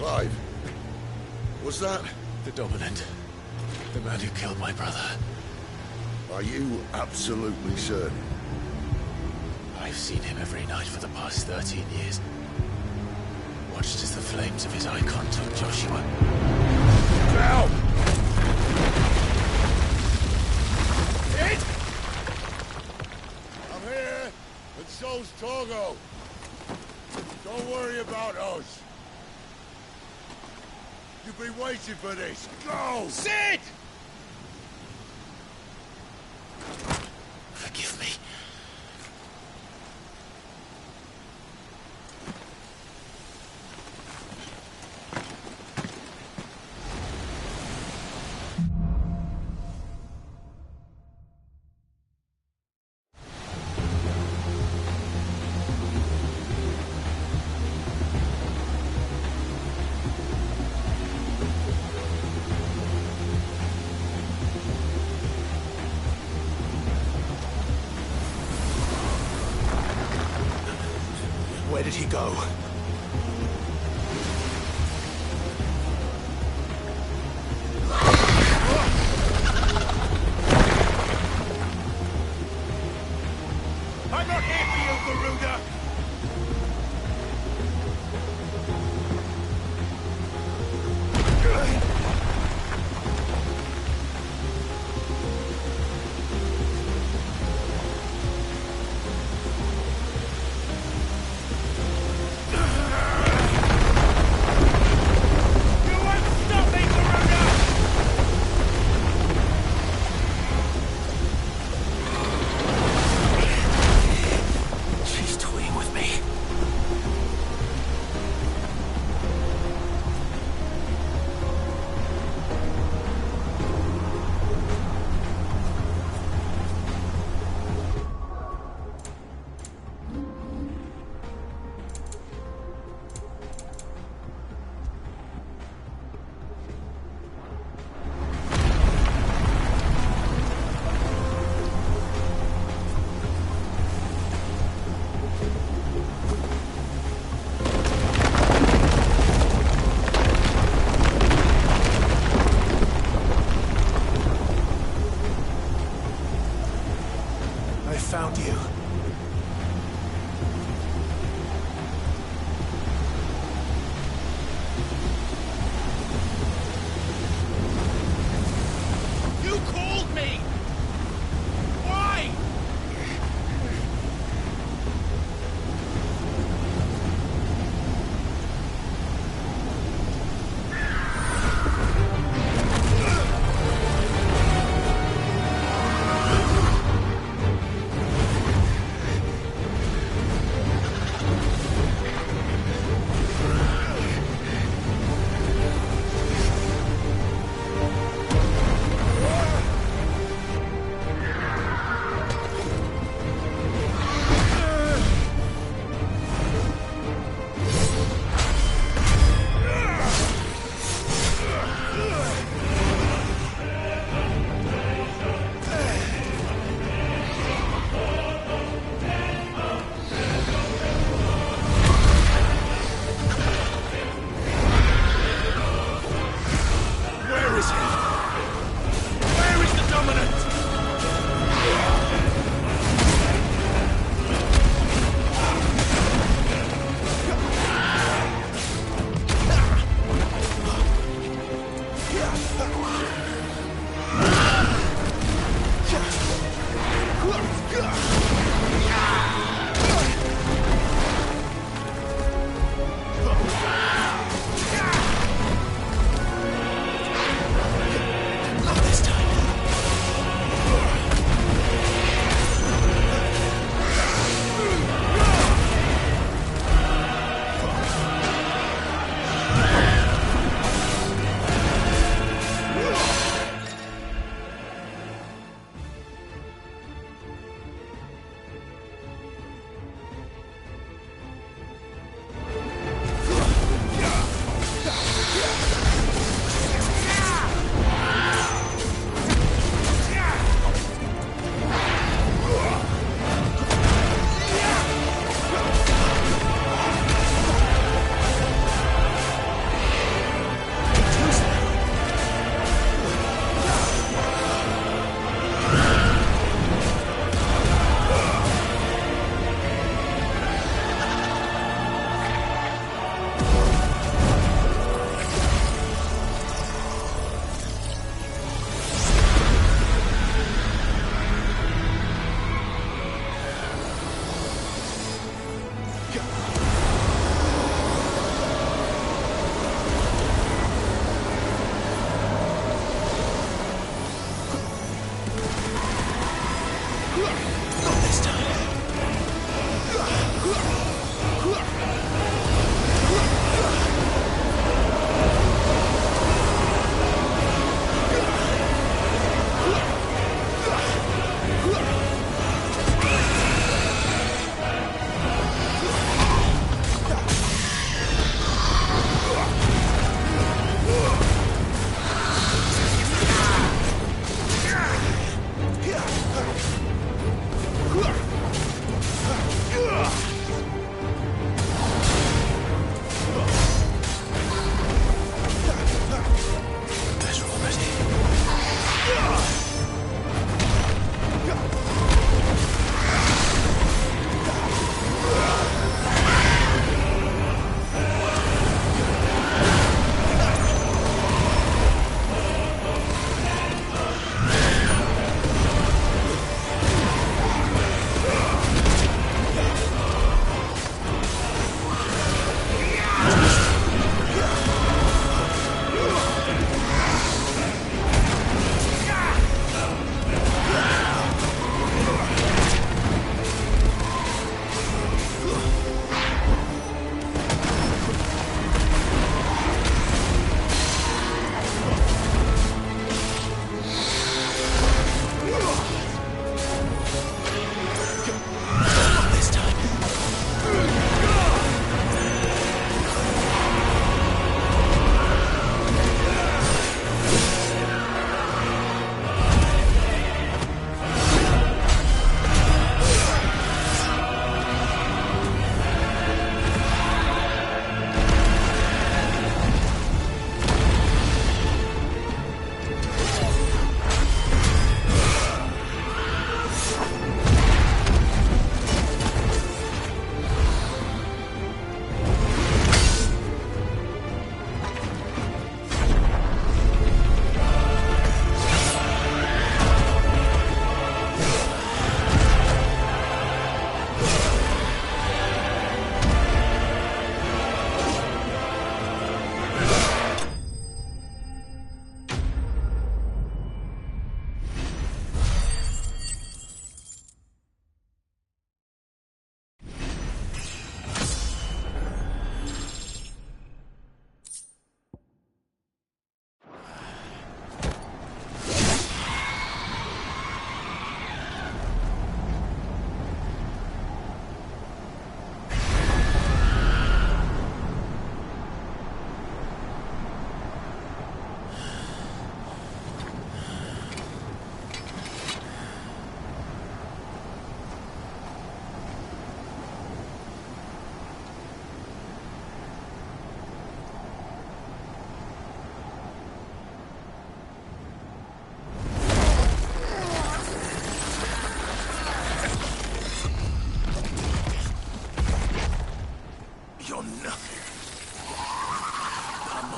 Clive. Was that? The Dominant. The man who killed my brother. Are you absolutely certain? I've seen him every night for the past 13 years. Watched as the flames of his icon took Joshua. Now! It! I'm here, and so's Togo. Don't worry about us. You've been waiting for this. Go! Sid! Forgive me. Where did he go? I'm not here for you, Garuda!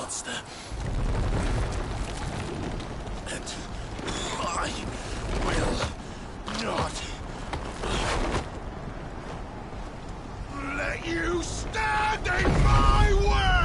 monster. And I will not let you stand in my way!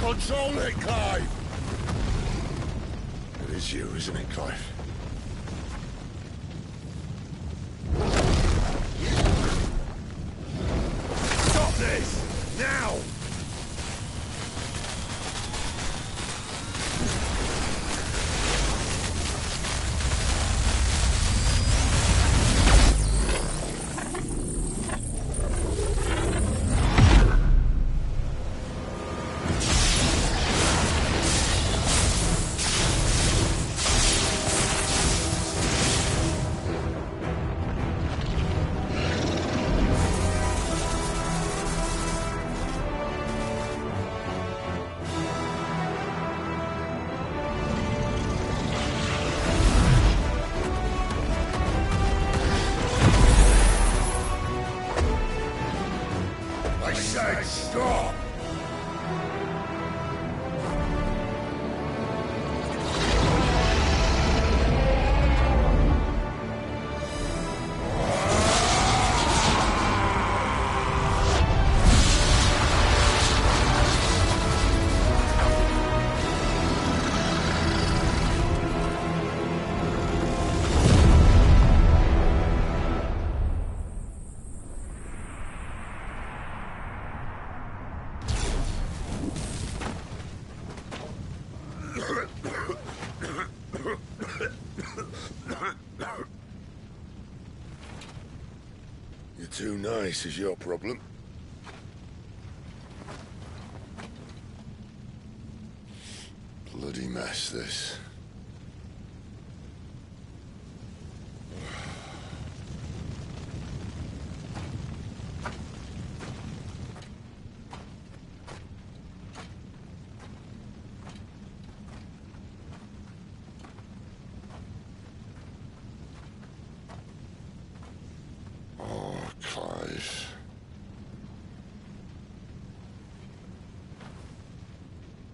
Control it, Clive! It is you, isn't it, Clive? Stop this! Now! Stop! You're too nice is your problem. Bloody mess, this.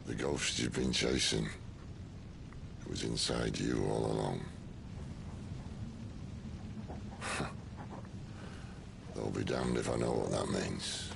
The ghost you've been chasing, it was inside you all along. They'll be damned if I know what that means.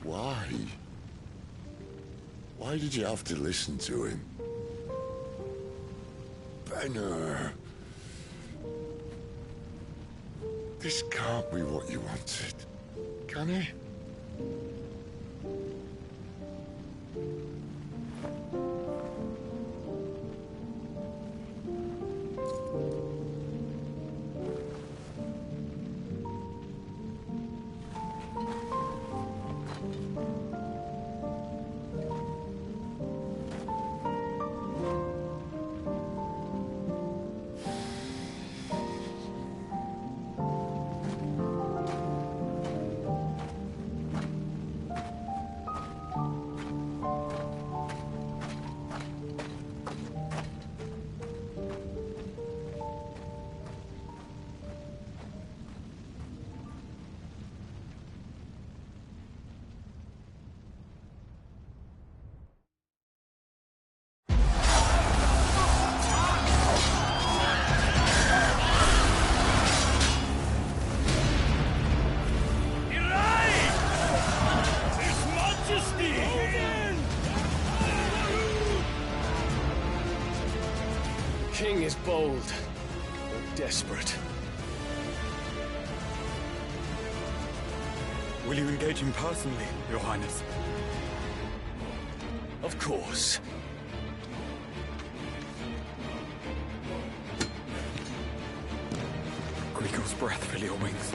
Why? Why did you have to listen to him? Benner. This can't be what you wanted, can it? King is bold, or desperate. Will you engage him personally, Your Highness? Of course. Greagle's breath fill your wings.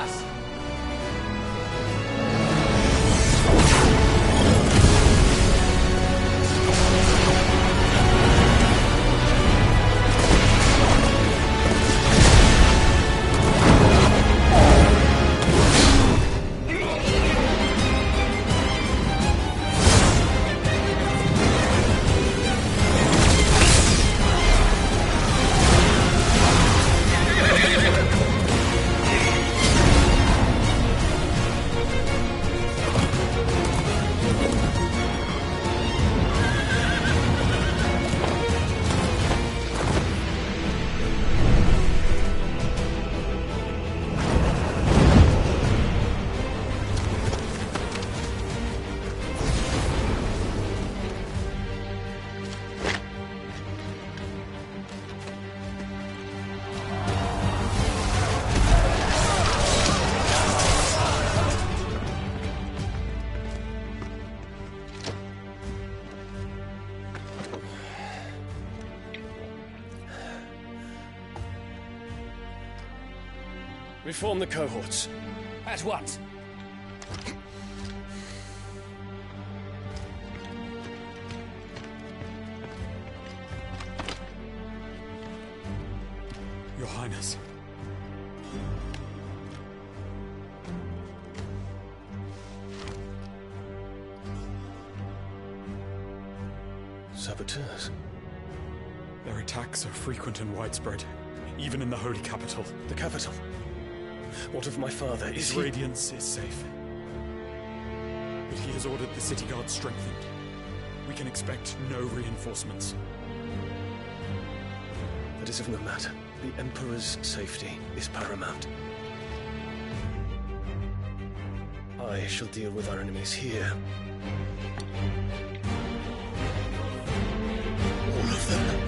us! Reform the cohorts. At once. Your Highness. Saboteurs. Their attacks are frequent and widespread, even in the Holy Capital. The capital. What of my father? Is His he... radiance is safe. But he has ordered the city guard strengthened. We can expect no reinforcements. That is of no matter. The Emperor's safety is paramount. I shall deal with our enemies here. All of them.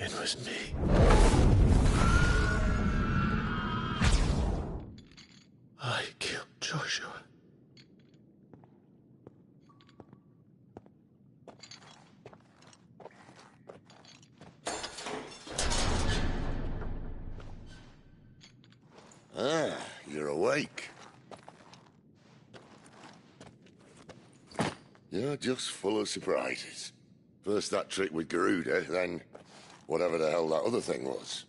It was me. I killed Joshua. Ah, you're awake. You're just full of surprises. First that trick with Garuda, then whatever the hell that other thing was.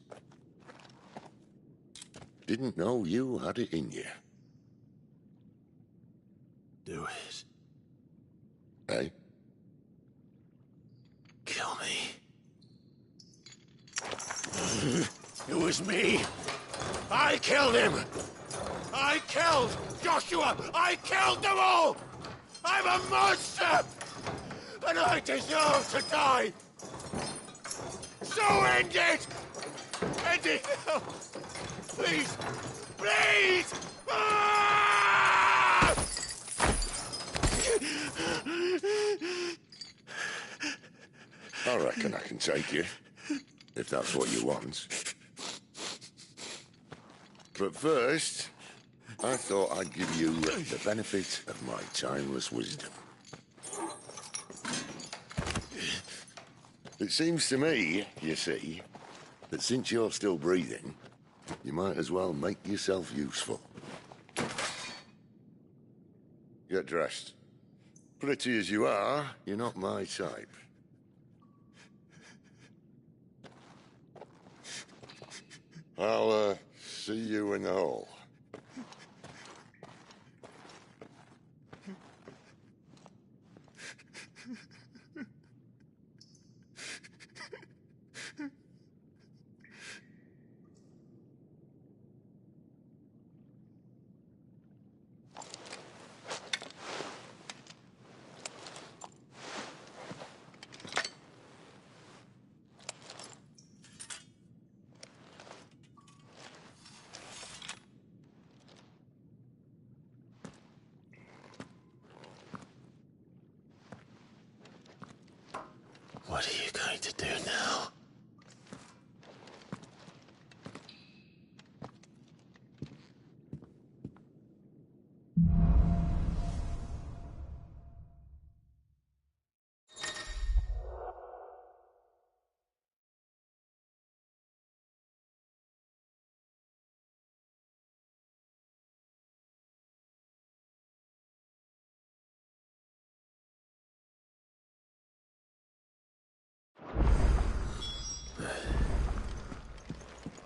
Didn't know you had it in you. Do it. Eh? Kill me. It was me. I killed him. I killed Joshua. I killed them all. I'm a monster. And I deserve to die. So end it. End it now. Please. Please. Ah! I reckon I can take you, if that's what you want. But first, I thought I'd give you the benefit of my timeless wisdom. It seems to me, you see, that since you're still breathing, you might as well make yourself useful. Get dressed. Pretty as you are, you're not my type. I'll, see you in the hall. What are you going to do now?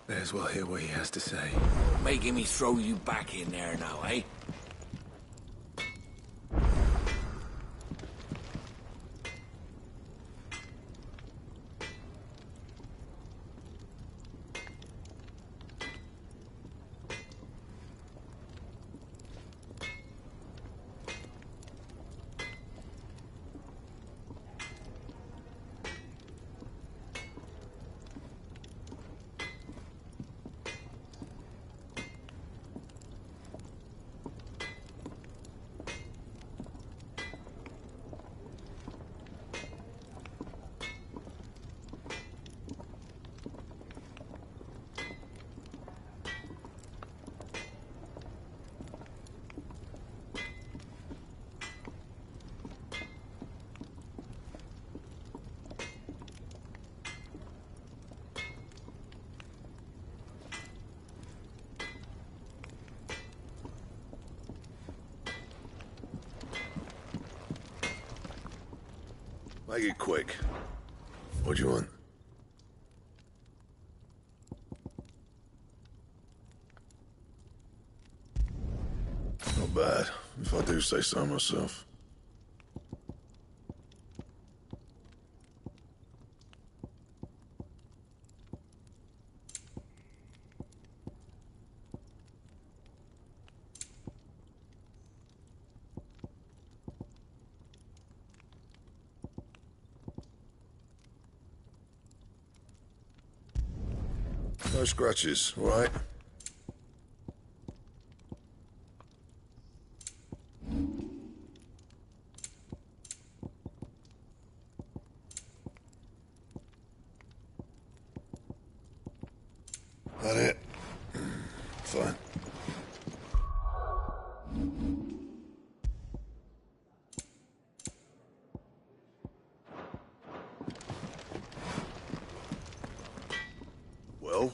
May as well hear what he has to say. Making me throw you back in there now, eh? Make it quick. What do you want? Not bad, if I do say so myself. No scratches, all right? That it? Fine. Well?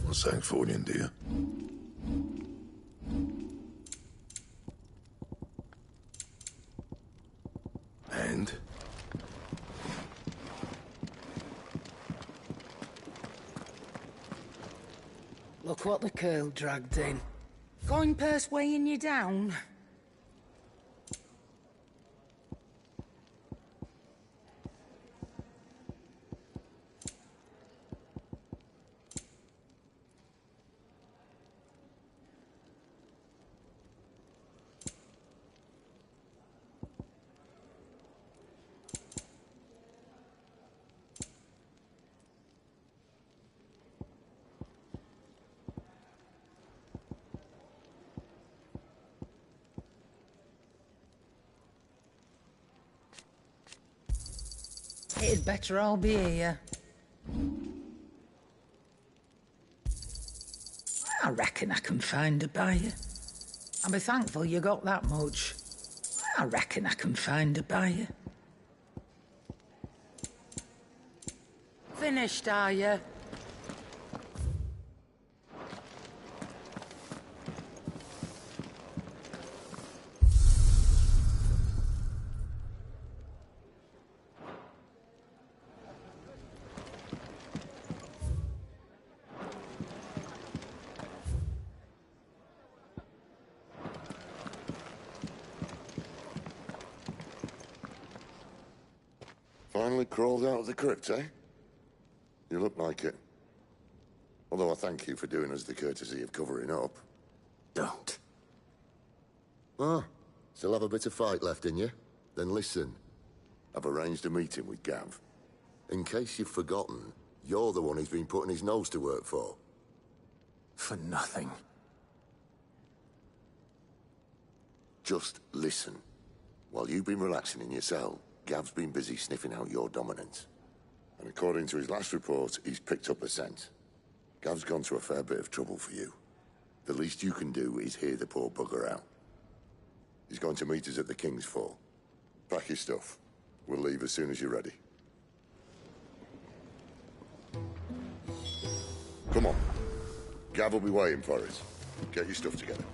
What's Sancfordian, dear? And? Look what the curl dragged in. Coin purse weighing you down? It'd better all be here. I reckon I can find a buyer. I'll be thankful you got that much. I reckon I can find a buyer. Finished, are you? Finally crawled out of the crypt, eh? You look like it. Although I thank you for doing us the courtesy of covering up. Don't. Ah, still have a bit of fight left in you? Then listen. I've arranged a meeting with Gav. In case you've forgotten, you're the one he's been putting his nose to work for. For nothing. Just listen. While you've been relaxing in your cell, Gav's been busy sniffing out your dominance. And according to his last report, he's picked up a scent. Gav's gone to a fair bit of trouble for you. The least you can do is hear the poor bugger out. He's going to meet us at the King's Fall. Pack your stuff. We'll leave as soon as you're ready. Come on. Gav will be waiting for us. Get your stuff together.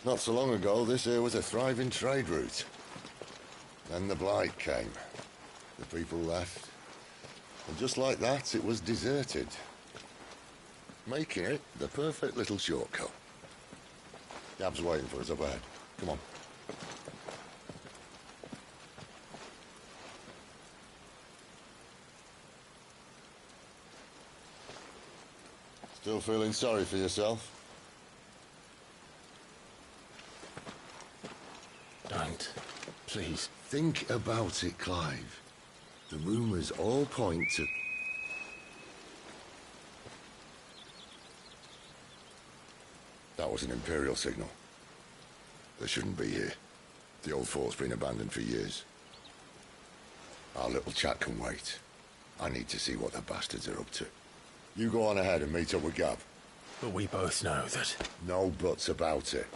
Not so long ago, this here was a thriving trade route. Then the Blight came. The people left. And just like that, it was deserted. Making it the perfect little shortcut. Gav's waiting for us up ahead. Come on. Still feeling sorry for yourself? Don't. Please. Think about it, Clive. The rumours all point to... That was an Imperial signal. They shouldn't be here. The old fort's been abandoned for years. Our little chat can wait. I need to see what the bastards are up to. You go on ahead and meet up with Gav. But we both know that... No buts about it.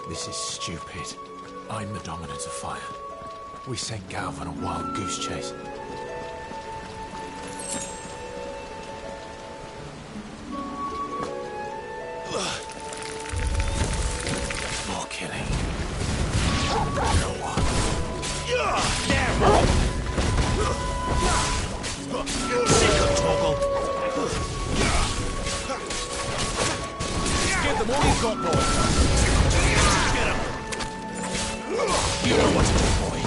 This is stupid. I'm the dominant of fire. We sent Gav on a wild goose chase. More killing. No one. Sick of toggle. Give them all you've got, boy. You know what to do, boy.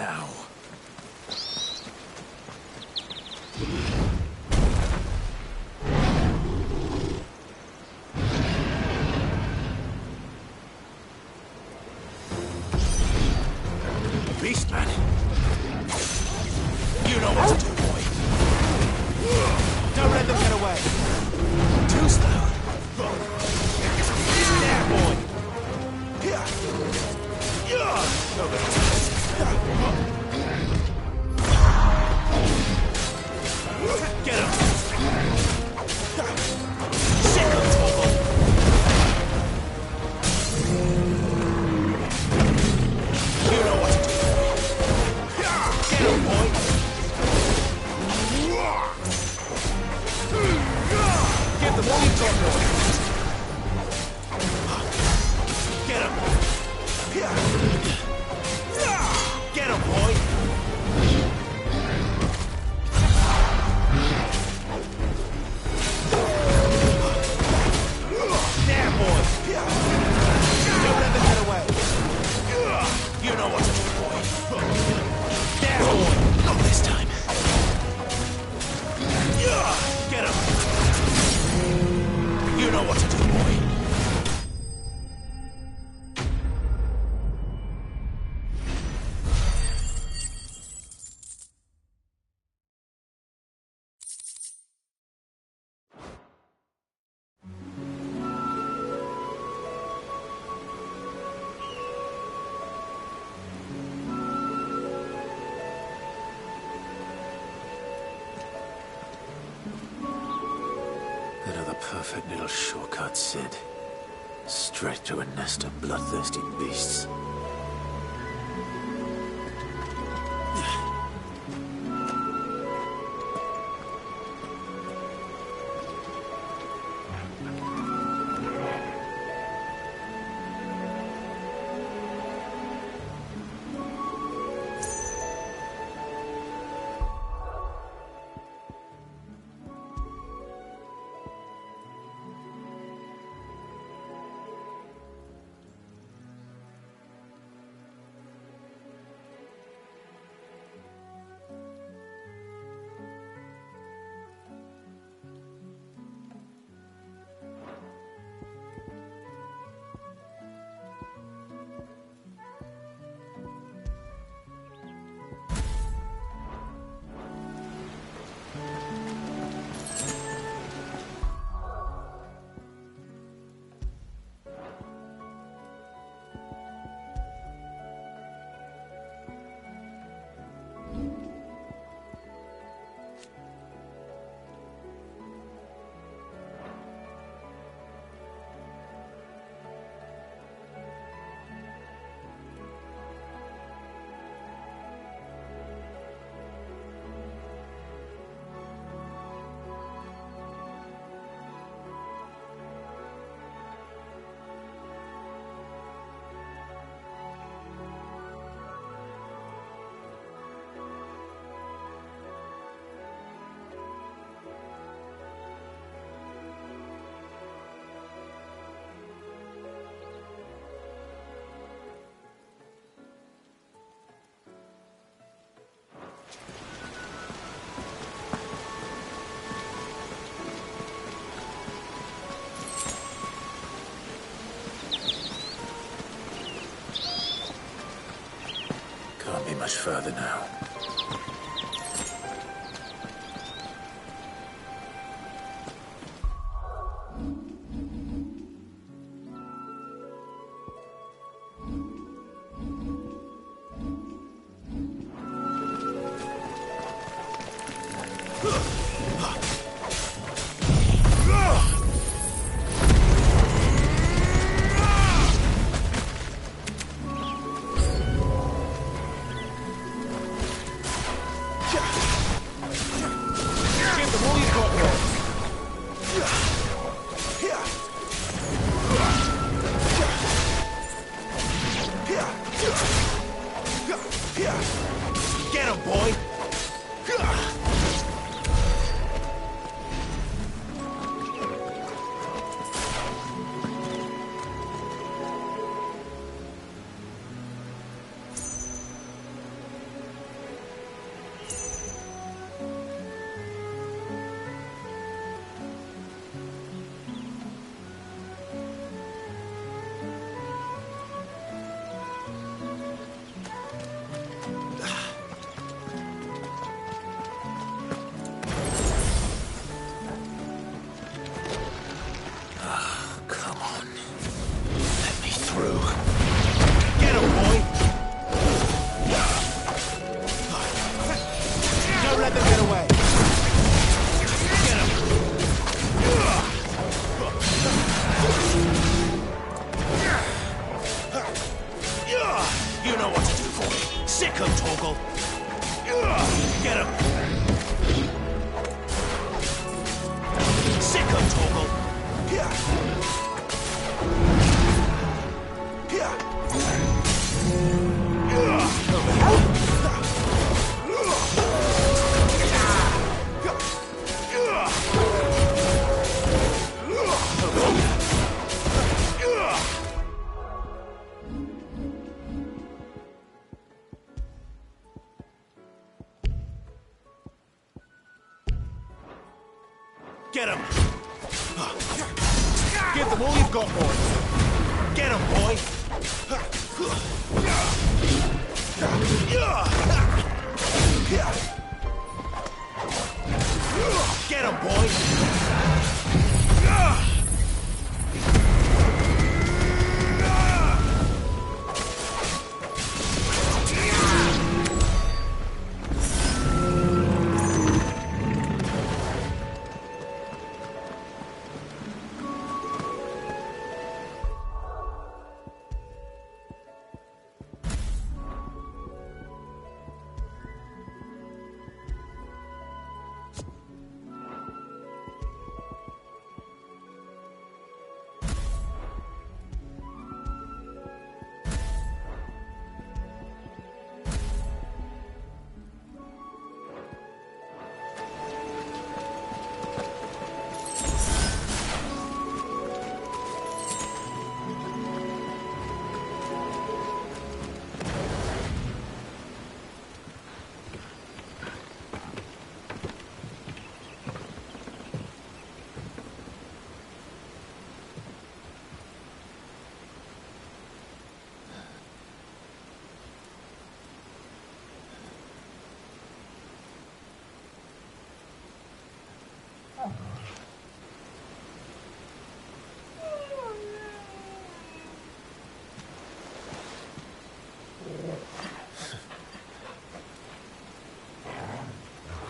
now. Beast man. You know what to do, boy. Don't let them get away. Too slow. He's there, boy. Get him. Sick of trouble. You know what to do. Get him, boy. Give them all you've got, boy. Get him. Get him, boy. There, boy. Don't let them get away. You know what to do, boy. There, boy. Not this time. Get him. You know what to do, boy. Another perfect little shortcut, Sid. Straight to a nest of bloodthirsty beasts. Can't be much further now. Get him, boy! Sick him, Torgal. Get him. Sick him, Torgal. Get him! Give them all you've got, boys! Get him, boy! Get him, boy!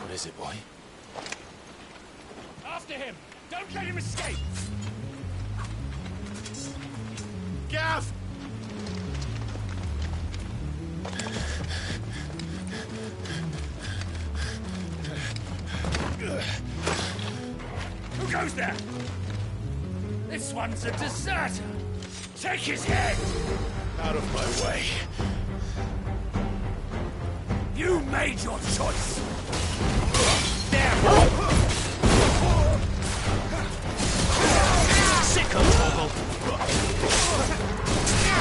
What is it, boy? After him! Don't let him escape! Gav! Who goes there? This one's a deserter! Take his head! Out of my way. You made your choice! There, boy! Sick of Torgal!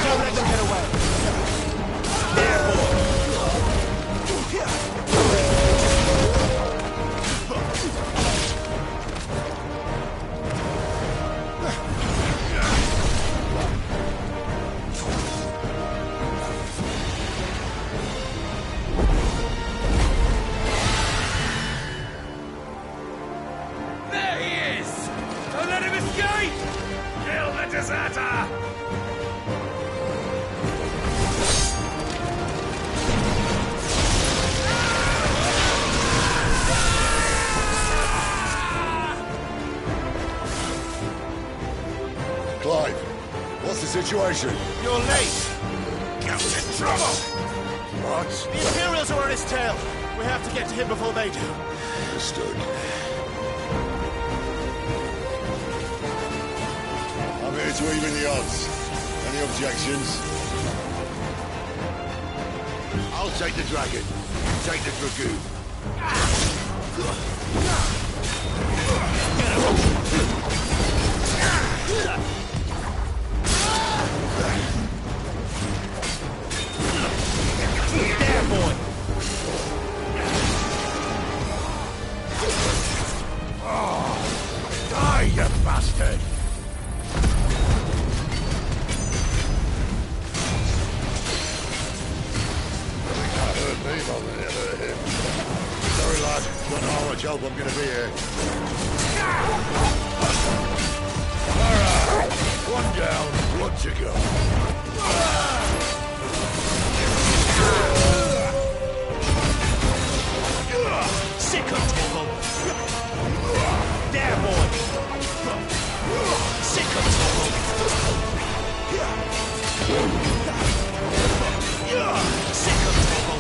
Don't let them get away! There, boy! There he is! Don't let him escape! Kill the deserter! Clive, what's the situation? You're late! Cap's in trouble! What? The Imperials are on his tail! We have to get to him before they do. Understood. I'm here to even the odds. Any objections? I'll take the dragon. You take the dragoon. There, boy! Die, you bastard! That hurt me more than it hurt him. Sorry, lad. Don't know how much help I'm gonna be here. Alright. One down, one to go. Sick of Torgal! There, boy! Sick of Torgal! Sick of Torgal!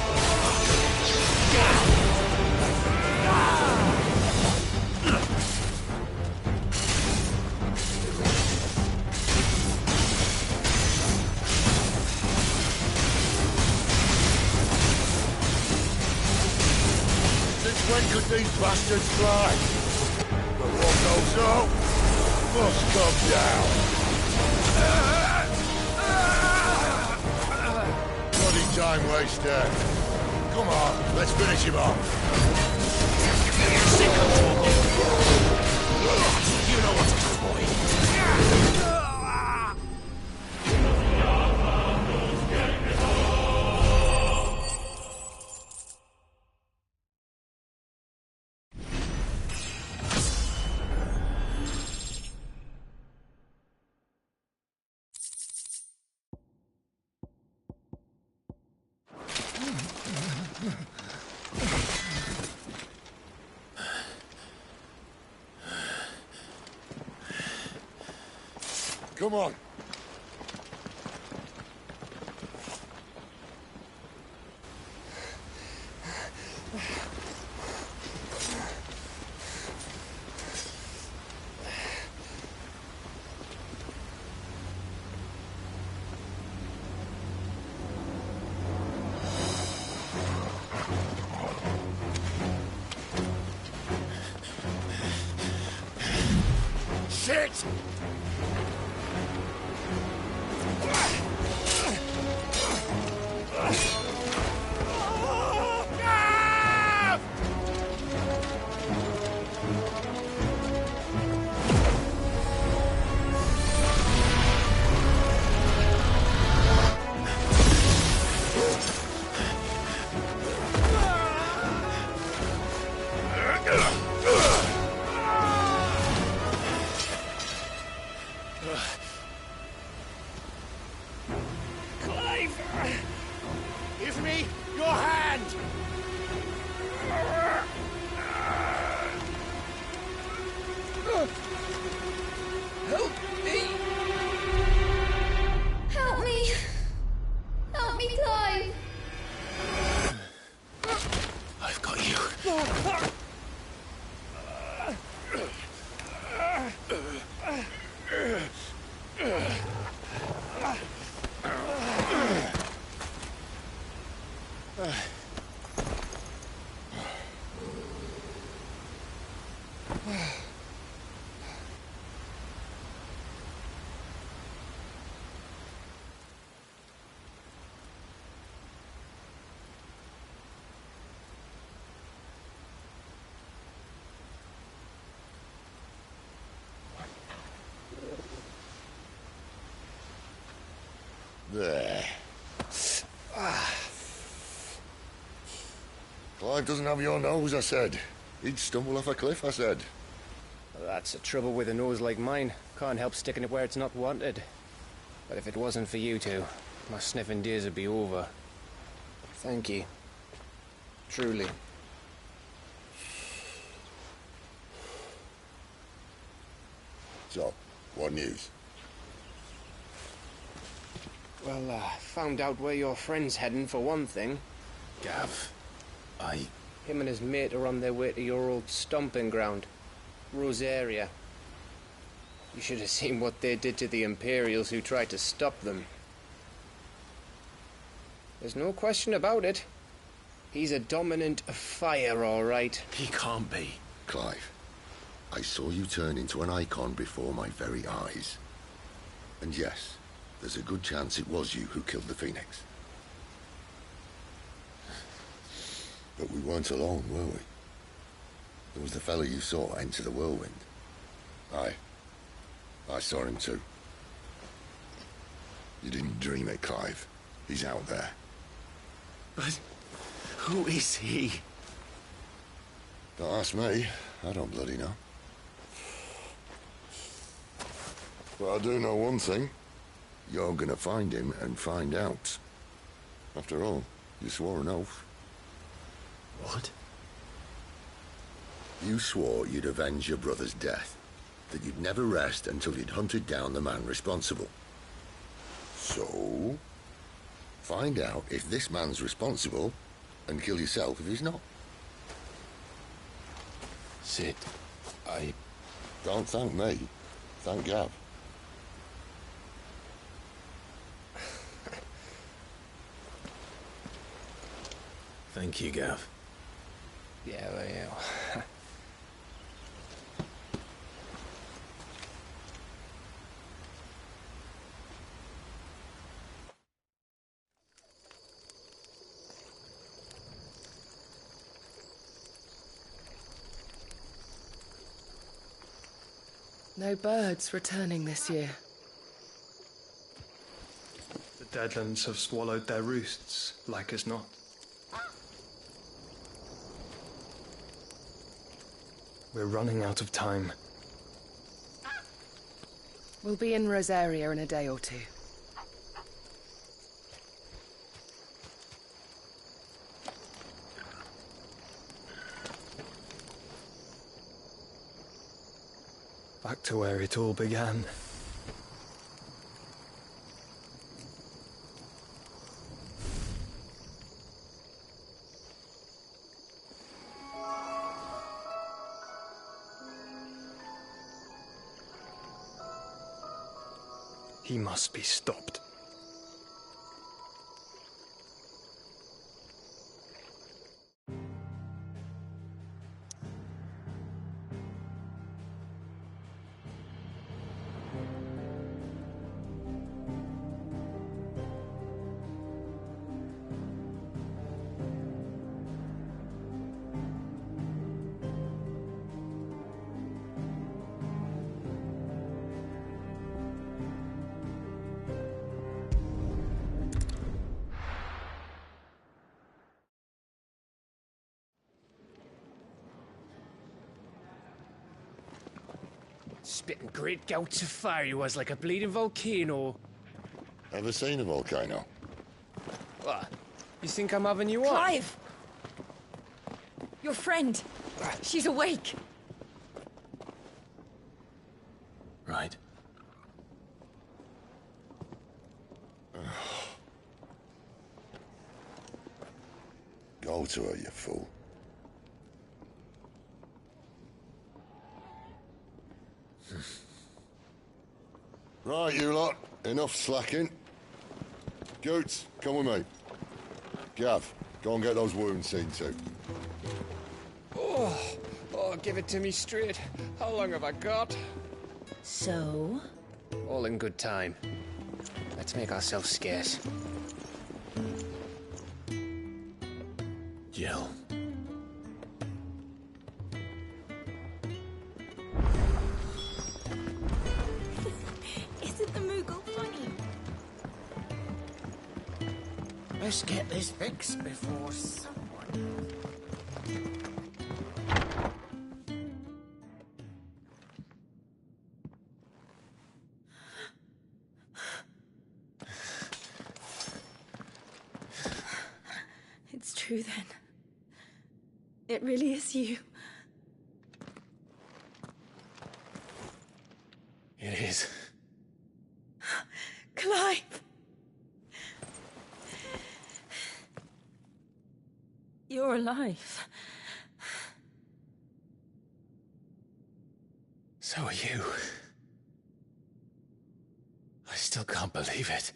When could these bastards fly? But what goes up must come down. Bloody time waster. Come on, let's finish him off. Sick of talking. You know what's up, boy. Come on. Shit! Give me your hand! Help me! Help me! Help me, Clive! I've got you. There. Clive doesn't have your nose, I said. He'd stumble off a cliff, I said. That's the trouble with a nose like mine. Can't help sticking it where it's not wanted. But if it wasn't for you two, my sniffing days would be over. Thank you. Truly. So, what news? Well, found out where your friend's heading for one thing. Gav, Him and his mate are on their way to your old stomping ground, Rosaria. You should have seen what they did to the Imperials who tried to stop them. There's no question about it. He's a dominant of fire, all right. he can't be. Clive, I saw you turn into an icon before my very eyes. And yes, there's a good chance it was you who killed the Phoenix. But we weren't alone, were we? There was the fellow you saw enter the whirlwind. I saw him too. You didn't dream it, Clive. He's out there. But who is he? Don't ask me. I don't bloody know. But I do know one thing. You're gonna find him and find out. After all, you swore an oath. What? You swore you'd avenge your brother's death. That you'd never rest until you'd hunted down the man responsible. So, find out if this man's responsible and kill yourself if he's not. Sid, Don't thank me. Thank Gav. Thank you, Gav. Yeah, well, yeah. No birds returning this year. The Deadlands have swallowed their roosts, like as not. We're running out of time. We'll be in Rosaria in a day or two. Back to where it all began. He must be stopped. Spitting great gouts of fire he was, like a bleeding volcano. Ever seen a volcano? What? You think I'm having you on? Clive! Your friend. She's awake. Right. Go to her, you fool. Right, you lot. Enough slacking. Goots, come with me. Gav, go and get those wounds seen to. Oh, give it to me straight. How long have I got? So? All in good time. Let's make ourselves scarce. Jill. Isn't the Moogle funny? Let's get this fixed before someone... It's true then. It really is you. It is. Clive! You're alive. So are you. I still can't believe it.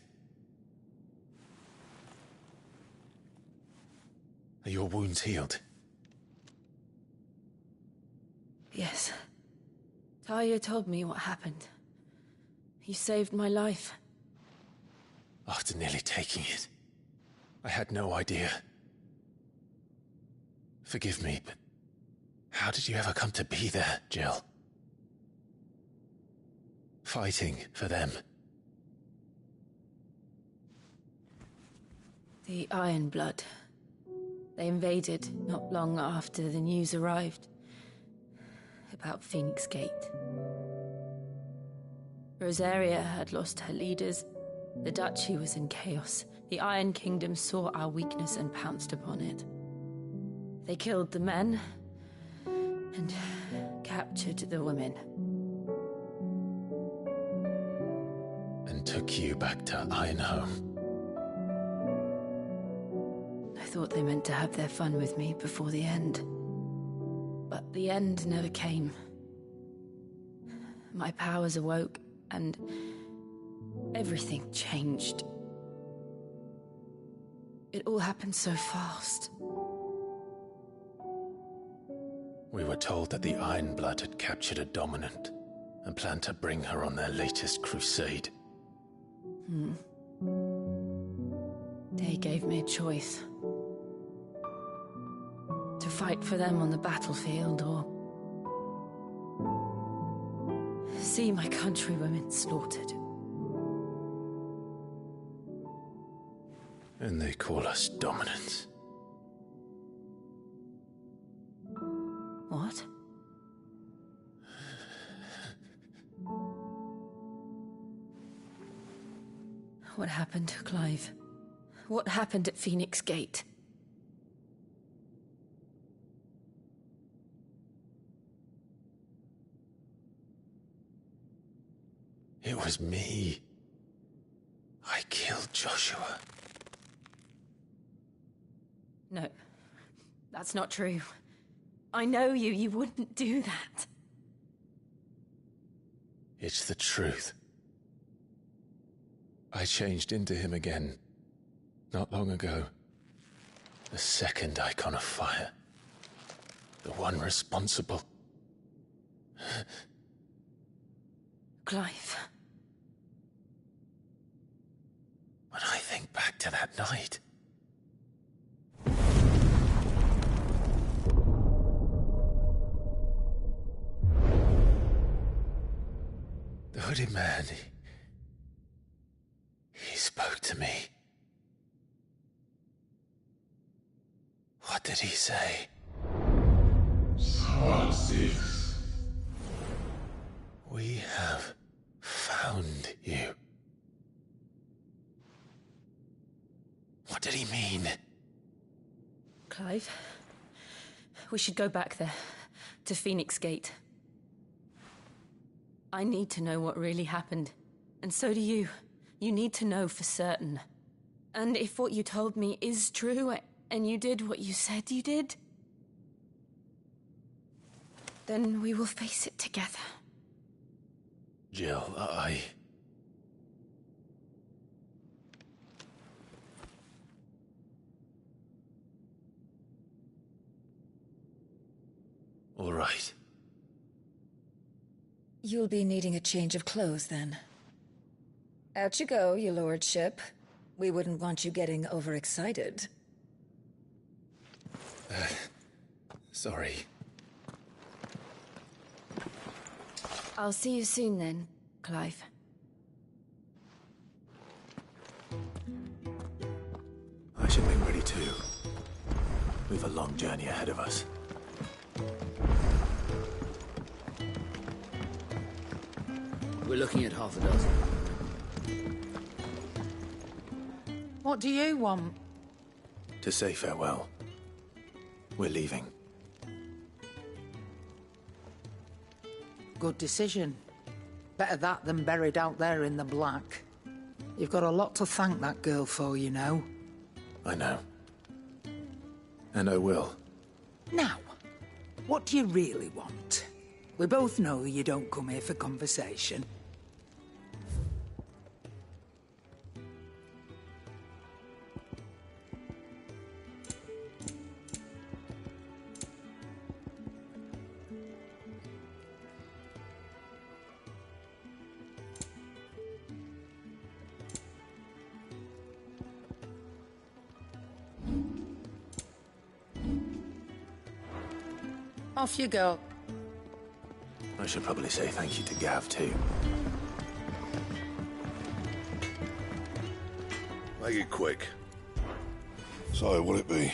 Are your wounds healed? Yes. Taichou told me what happened. You saved my life. After nearly taking it, I had no idea. Forgive me, but how did you ever come to be there, Jill? Fighting for them. The Iron Blood. They invaded not long after the news arrived about Phoenix Gate. Rosaria had lost her leaders. The Duchy was in chaos. The Iron Kingdom saw our weakness and pounced upon it. They killed the men and captured the women. And took you back to Ironhome. I thought they meant to have their fun with me before the end. But the end never came. My powers awoke, and everything changed. It all happened so fast. We were told that the Ironblood had captured a dominant and planned to bring her on their latest crusade. They gave me a choice. To fight for them on the battlefield, or see my countrywomen slaughtered. And they call us dominants. What? What happened, Clive? What happened at Phoenix Gate? It was me. I killed Joshua. No, that's not true. I know you. You wouldn't do that. It's the truth. I changed into him again, not long ago. The second icon of fire. The one responsible. Clive. When I think back to that night... The hooded man, he spoke to me. What did he say? Francis. We have found you. What did he mean? Clive, we should go back there, to Phoenix Gate. I need to know what really happened, and so do you. You need to know for certain. And if what you told me is true, and you did what you said you did, then we will face it together. Jill, All right. You'll be needing a change of clothes, then. Out you go, your lordship. We wouldn't want you getting overexcited. Sorry. I'll see you soon then, Clive. I should be ready too. We've a long journey ahead of us. We're looking at half a dozen. What do you want? To say farewell. We're leaving. Good decision. Better that than buried out there in the black. You've got a lot to thank that girl for, you know. I know. And I will. Now, what do you really want? We both know you don't come here for conversation. Off you go. I should probably say thank you to Gav, too. Make it quick. So, what'll it be?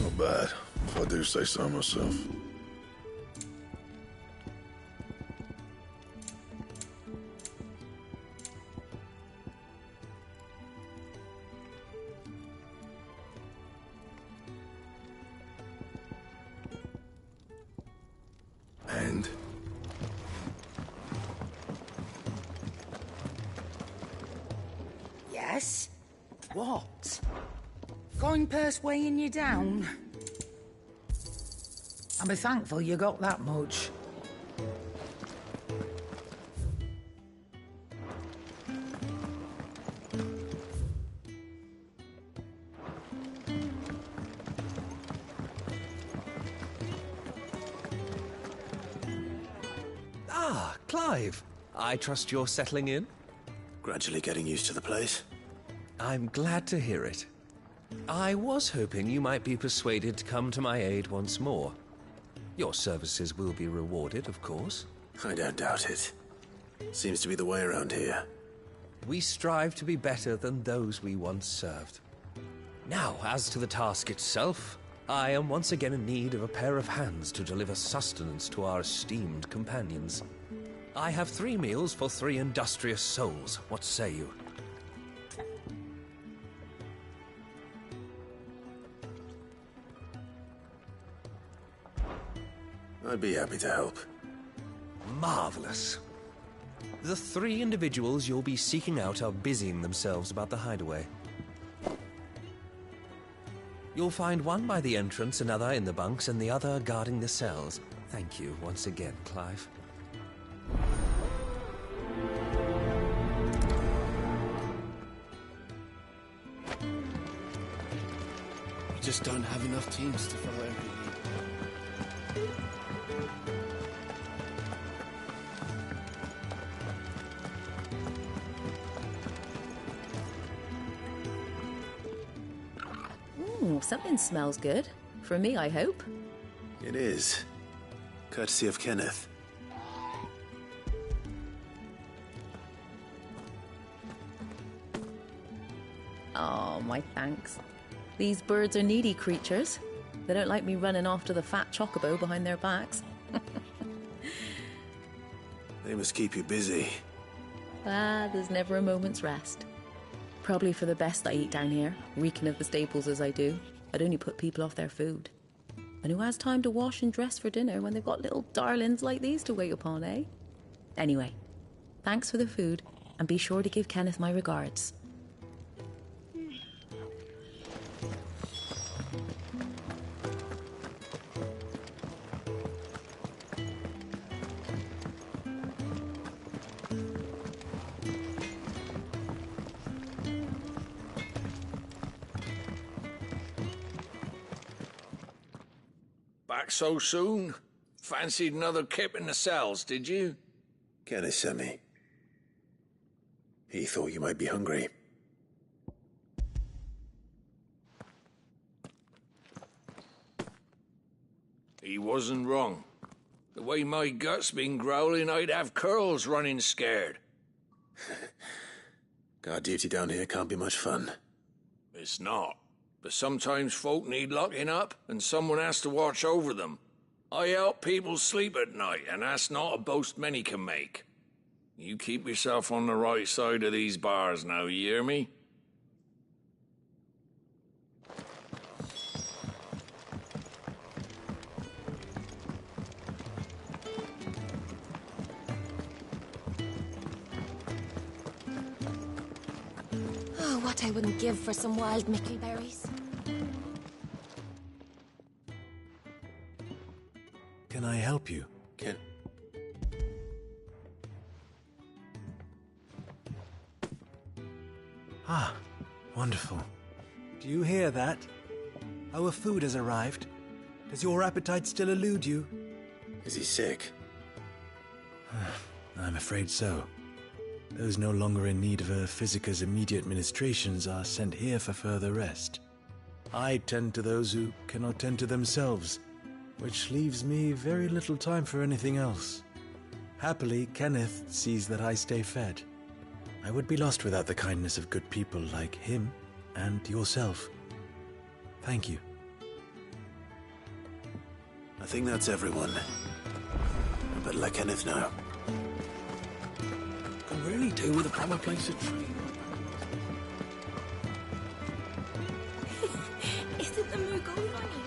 Not bad, if I do say so myself. Yes? What? Coin purse weighing you down? I'll be thankful you got that much. Ah, Clive. I trust you're settling in? Gradually getting used to the place. I'm glad to hear it. I was hoping you might be persuaded to come to my aid once more. Your services will be rewarded, of course. I don't doubt it. Seems to be the way around here. We strive to be better than those we once served. Now, as to the task itself, I am once again in need of a pair of hands to deliver sustenance to our esteemed companions. I have 3 meals for 3 industrious souls. What say you? I'd be happy to help. Marvelous. The 3 individuals you'll be seeking out are busying themselves about the hideaway. You'll find one by the entrance, another in the bunks, and the other guarding the cells. Thank you once again, Clive. We just don't have enough teams to follow everything. Something smells good. For me, I hope. It is. Courtesy of Kenneth. Oh, my thanks. These birds are needy creatures. They don't like me running after the fat chocobo behind their backs. They must keep you busy. There's never a moment's rest. Probably for the best I eat down here, reeking of the staples as I do. I'd only put people off their food. And who has time to wash and dress for dinner when they've got little darlings like these to wait upon, eh? Anyway, thanks for the food, and be sure to give Kenneth my regards. Back so soon? Fancied another kip in the cells, did you? Kenneth sent me. He thought you might be hungry. He wasn't wrong. The way my gut's been growling, I'd have curls running scared. Guard duty down here can't be much fun. It's not. But sometimes folk need locking up, and someone has to watch over them. I help people sleep at night, and that's not a boast many can make. You keep yourself on the right side of these bars now, you hear me? Oh, what I wouldn't give for some wild mickleberries. Can I help you? Ah, wonderful. Do you hear that? Our food has arrived. Does your appetite still elude you? Is he sick? I'm afraid so. Those no longer in need of a physicker's immediate ministrations are sent here for further rest. I tend to those who cannot tend to themselves, which leaves me very little time for anything else. Happily, Kenneth sees that I stay fed. I would be lost without the kindness of good people like him and yourself. Thank you. I think that's everyone. I better let Kenneth know. Can really do with a proper place to train. Isn't the Moogle funny?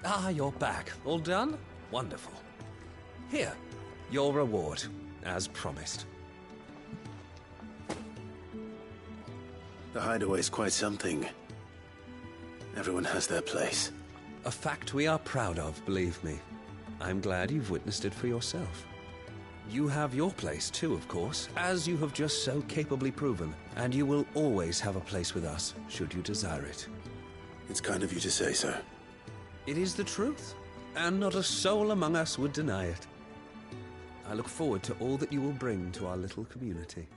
Ah, you're back. All done? Wonderful. Here, your reward. as promised. The hideaway's quite something. Everyone has their place. A fact we are proud of, believe me. I'm glad you've witnessed it for yourself. You have your place too, of course, as you have just so capably proven, and you will always have a place with us, should you desire it. It's kind of you to say so. It is the truth, and not a soul among us would deny it. I look forward to all that you will bring to our little community.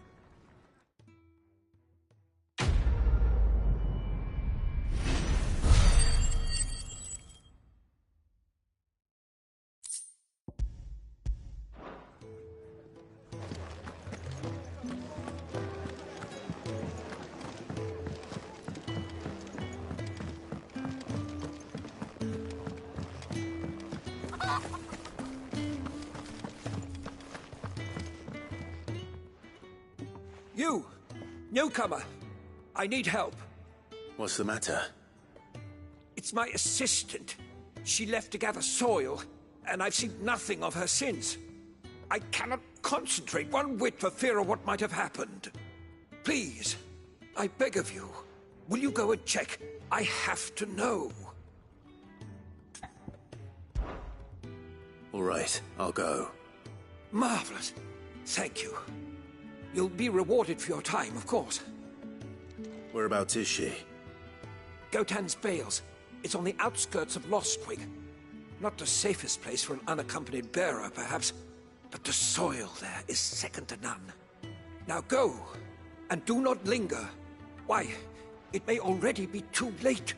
You! Newcomer! I need help. What's the matter? It's my assistant. She left to gather soil, and I've seen nothing of her since. I cannot concentrate one whit for fear of what might have happened. Please, I beg of you, will you go and check? I have to know. All right, I'll go. Marvelous. Thank you. You'll be rewarded for your time, of course. Whereabouts is she? Gotan's Bales. It's on the outskirts of Lostwing. Not the safest place for an unaccompanied bearer, perhaps, but the soil there is second to none. Now go, and do not linger. Why, it may already be too late.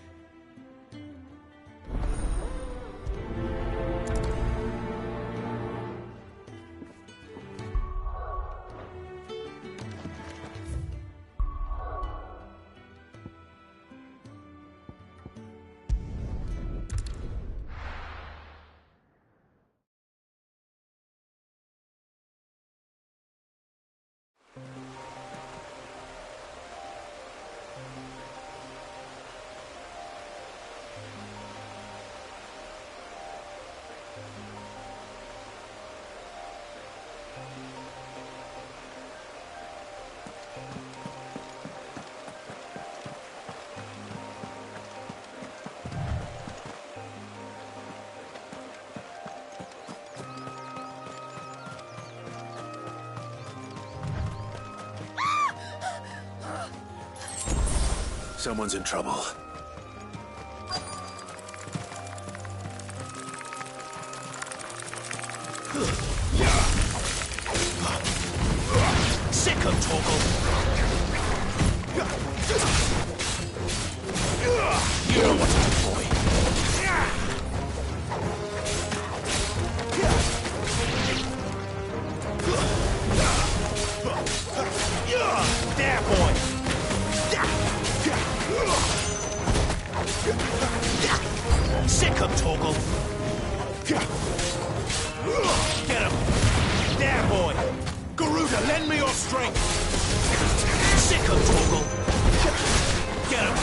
Someone's in trouble. Sick of Torgal! You know what to do, boy. There, boy! Sick of Torgal! Get him! There, boy! Garuda, lend me your strength! Sick of Torgal! Get him!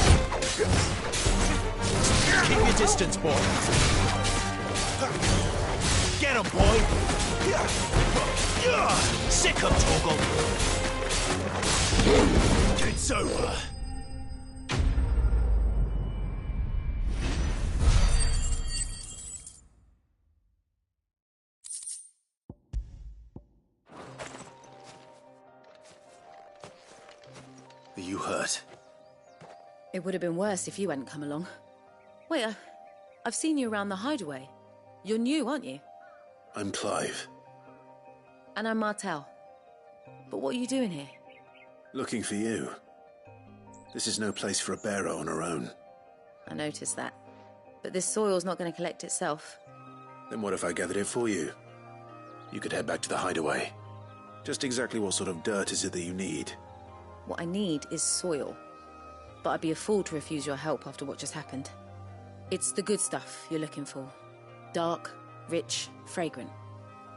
Keep your distance, boy! Get him, boy! Sick of Torgal! It's over! Are you hurt? It would have been worse if you hadn't come along. Wait, I've seen you around the hideaway. You're new, aren't you? I'm Clive. And I'm Martel. But what are you doing here? Looking for you. This is no place for a bearer on her own. I noticed that. But this soil's not going to collect itself. Then what if I gathered it for you? You could head back to the hideaway. Just exactly what sort of dirt is it that you need? What I need is soil. But I'd be a fool to refuse your help after what just happened. It's the good stuff you're looking for. Dark, rich, fragrant.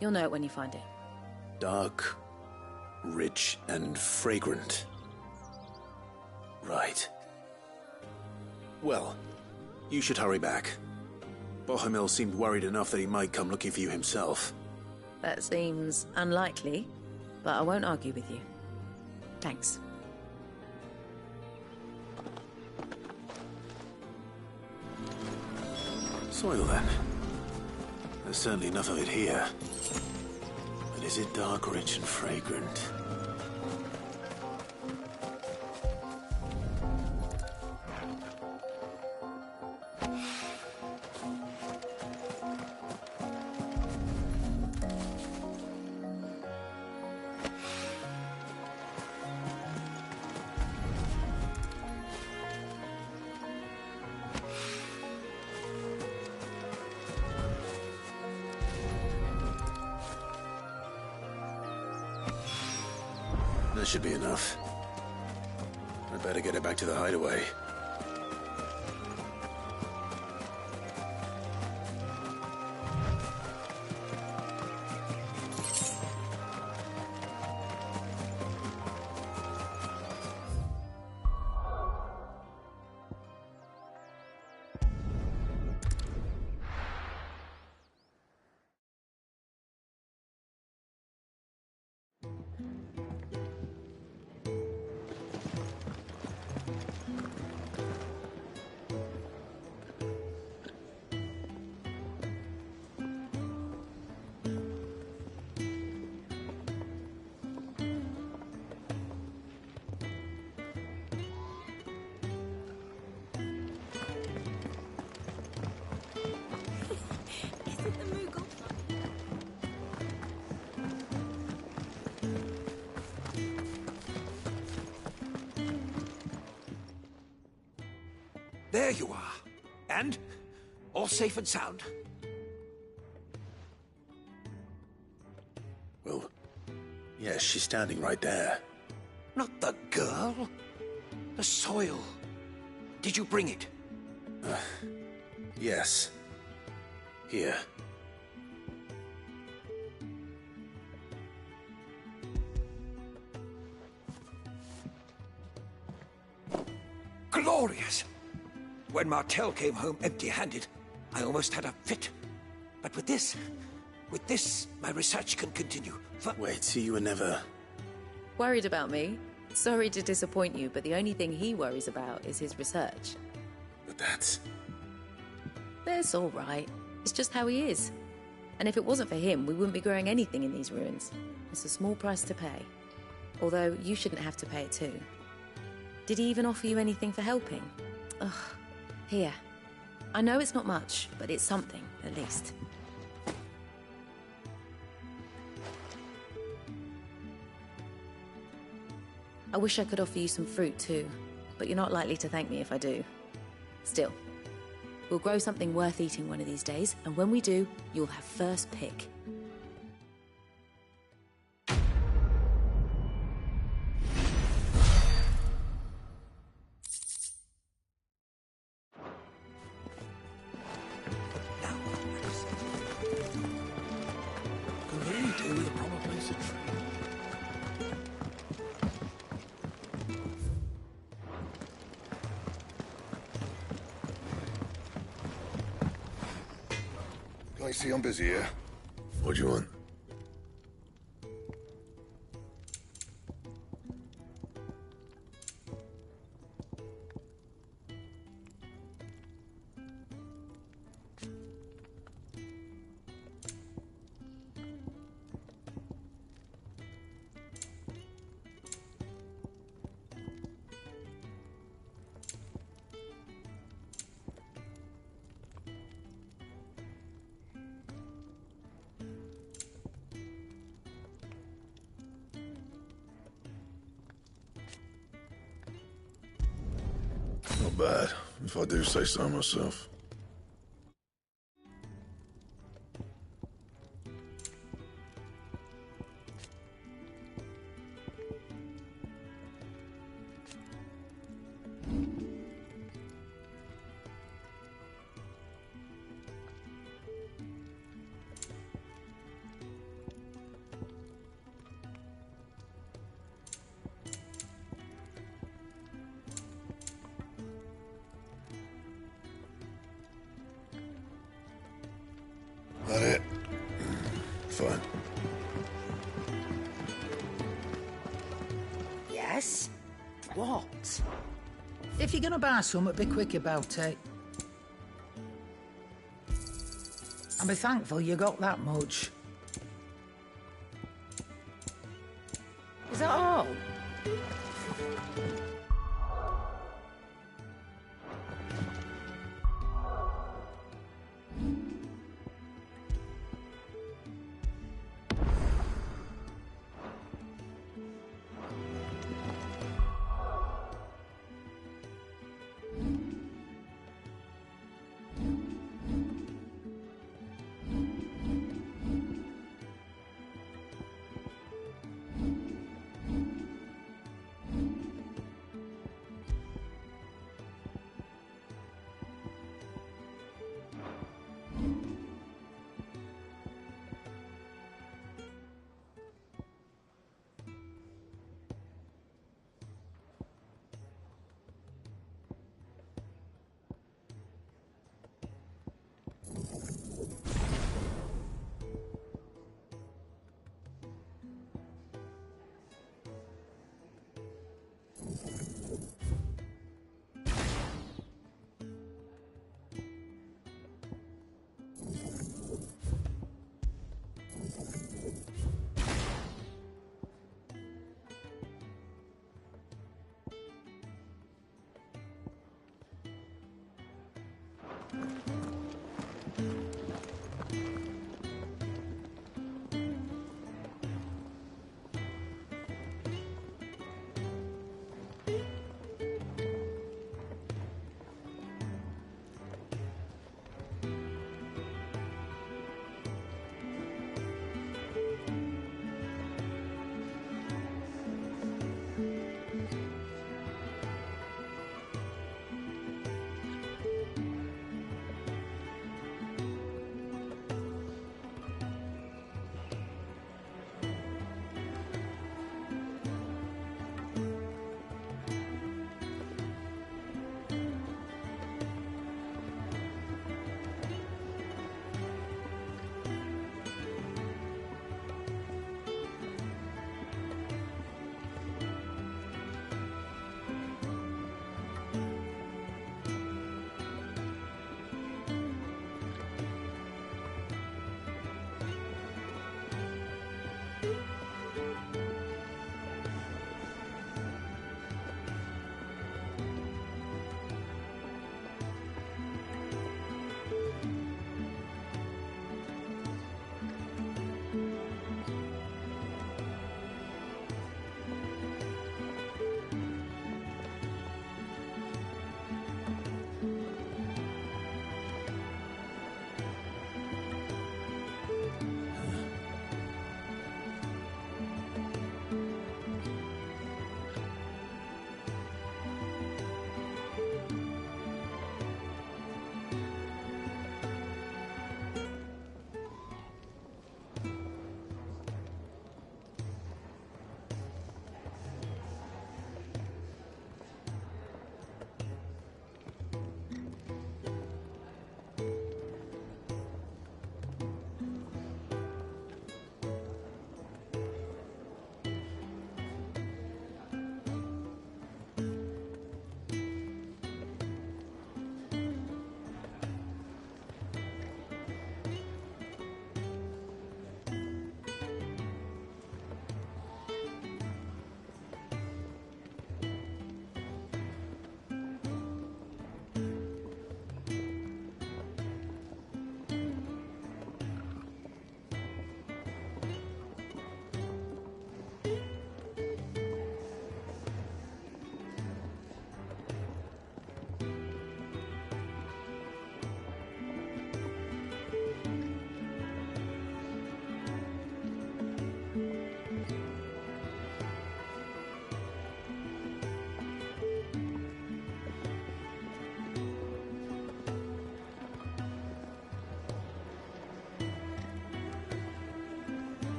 You'll know it when you find it. Dark, rich, and fragrant. Right. Well, you should hurry back. Bohemil seemed worried enough that he might come looking for you himself. That seems unlikely, but I won't argue with you. Thanks. Soil, then. There's certainly enough of it here. But is it dark, rich, and fragrant? That should be enough. I better get it back to the hideaway. There you are. And? All safe and sound? Well, yes, she's standing right there. Not the girl. The soil. Did you bring it? Yes. Here. Glorious! When Martel came home empty-handed, I almost had a fit. But with this, my research can continue. Wait, so you were never... Worried about me? Sorry to disappoint you, but the only thing he worries about is his research. But that's all right. It's just how he is. And if it wasn't for him, we wouldn't be growing anything in these ruins. It's a small price to pay. Although, you shouldn't have to pay it too. Did he even offer you anything for helping? Ugh. Here. I know it's not much, but it's something, at least. I wish I could offer you some fruit too, but you're not likely to thank me if I do. Still, we'll grow something worth eating one of these days, and when we do, you'll have first pick. I see I'm busy here. What do you want? Not bad, if I do say so myself. what? If you're gonna buy something, be quick about it. And be thankful you got that much. Is that all?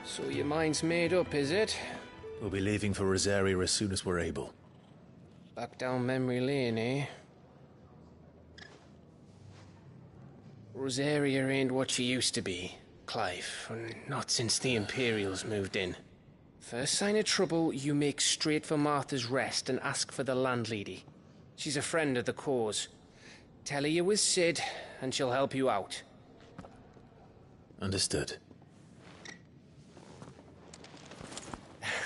So your mind's made up, is it? We'll be leaving for Rosaria as soon as we're able. Back down memory lane, eh? Rosaria ain't what she used to be, Clive. Not since the Imperials moved in. First sign of trouble, you make straight for Martha's Rest and ask for the landlady. She's a friend of the cause. Tell her you was Sid, and she'll help you out. Understood.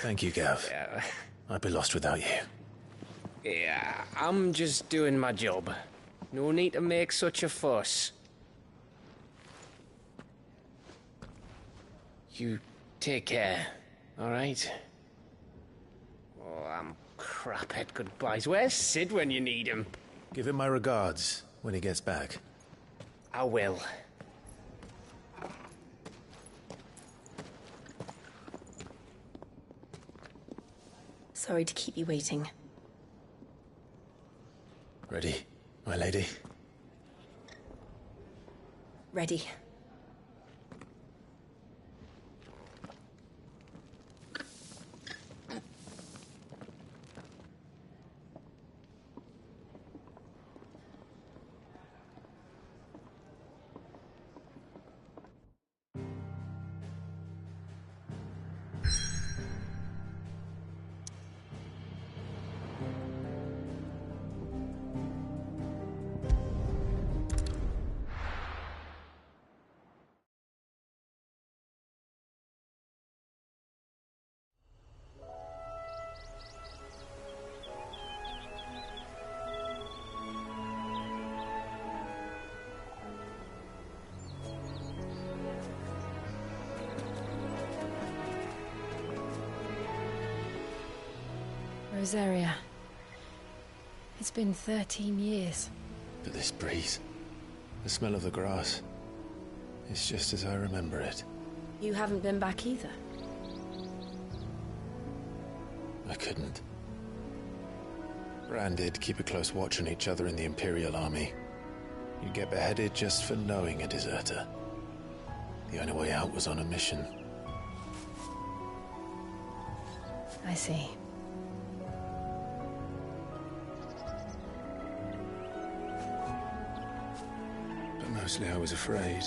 Thank you, Gav. Yeah. I'd be lost without you. Yeah, I'm just doing my job. No need to make such a fuss. You take care, alright? Oh, I'm crap at goodbyes. Where's Sid when you need him? Give him my regards when he gets back. I will. Sorry to keep you waiting. Ready, my lady? Ready. Rosaria. It's been 13 years. But this breeze, the smell of the grass, it's just as I remember it. You haven't been back either. I couldn't. Bran did keep a close watch on each other in the Imperial Army. You'd get beheaded just for knowing a deserter. The only way out was on a mission. I see. But mostly I was afraid.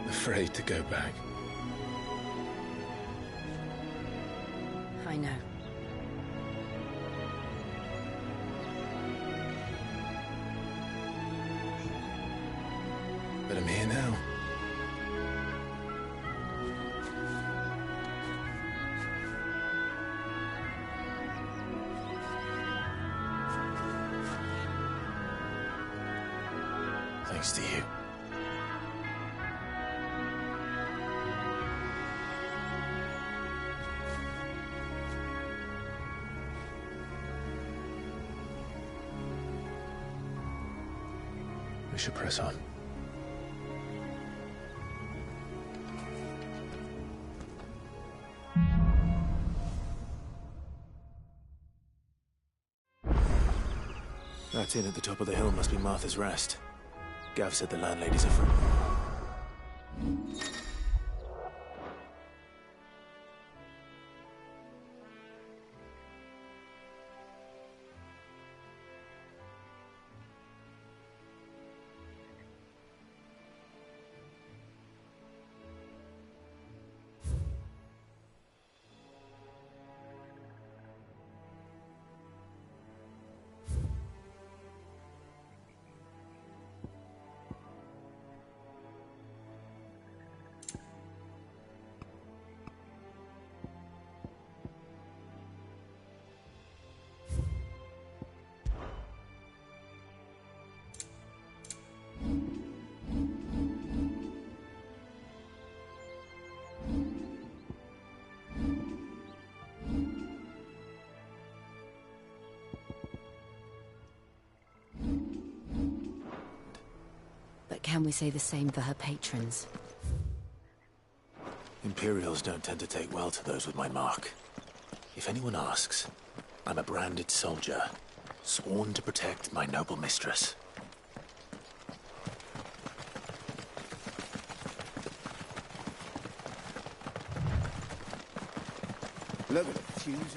Afraid to go back. I know. But I'm here now. Thanks to you. We should press on. That inn at the top of the hill must be Martha's Rest. Gav said the landlady's a friend. Can we say the same for her patrons? Imperials don't tend to take well to those with my mark. If anyone asks, I'm a branded soldier, sworn to protect my noble mistress. Look at the fuse.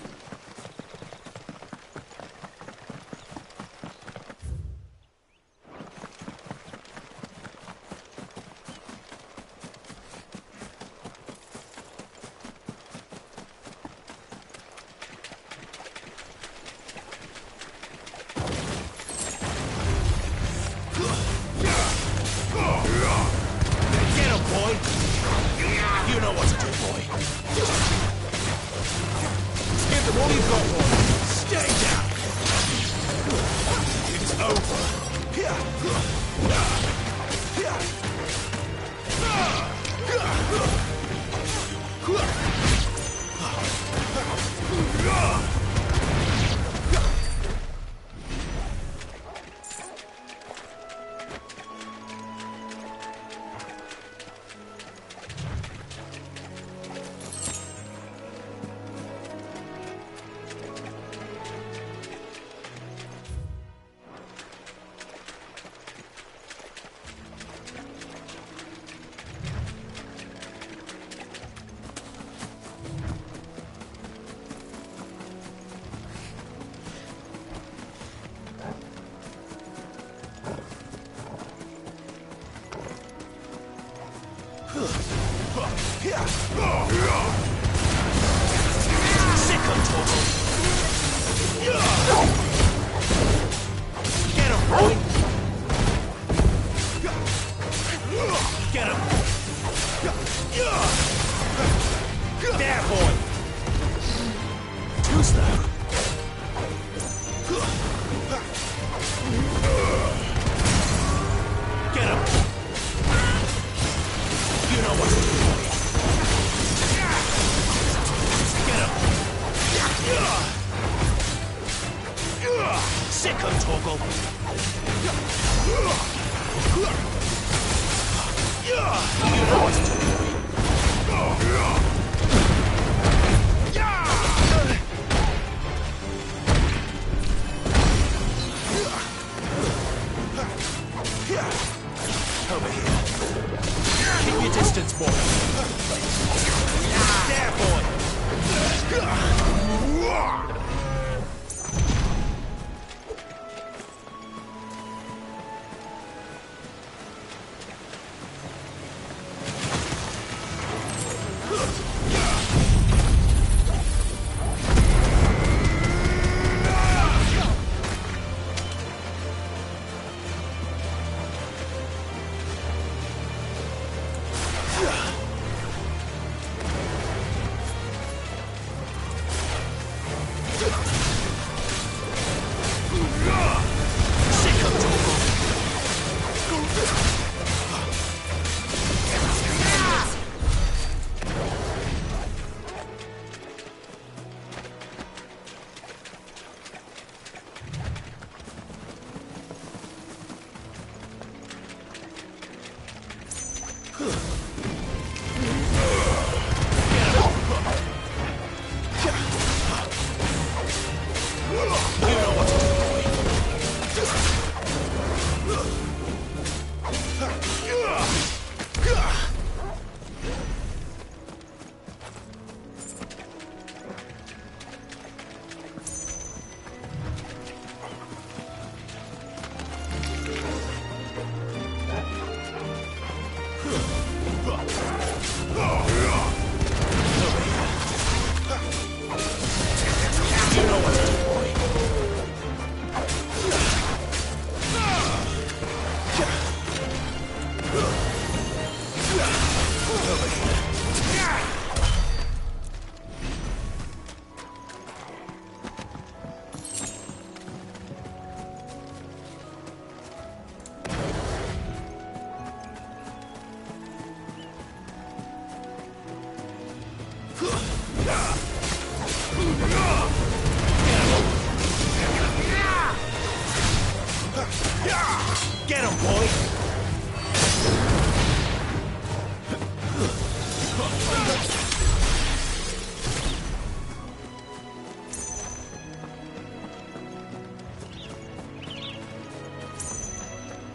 Get him, boy!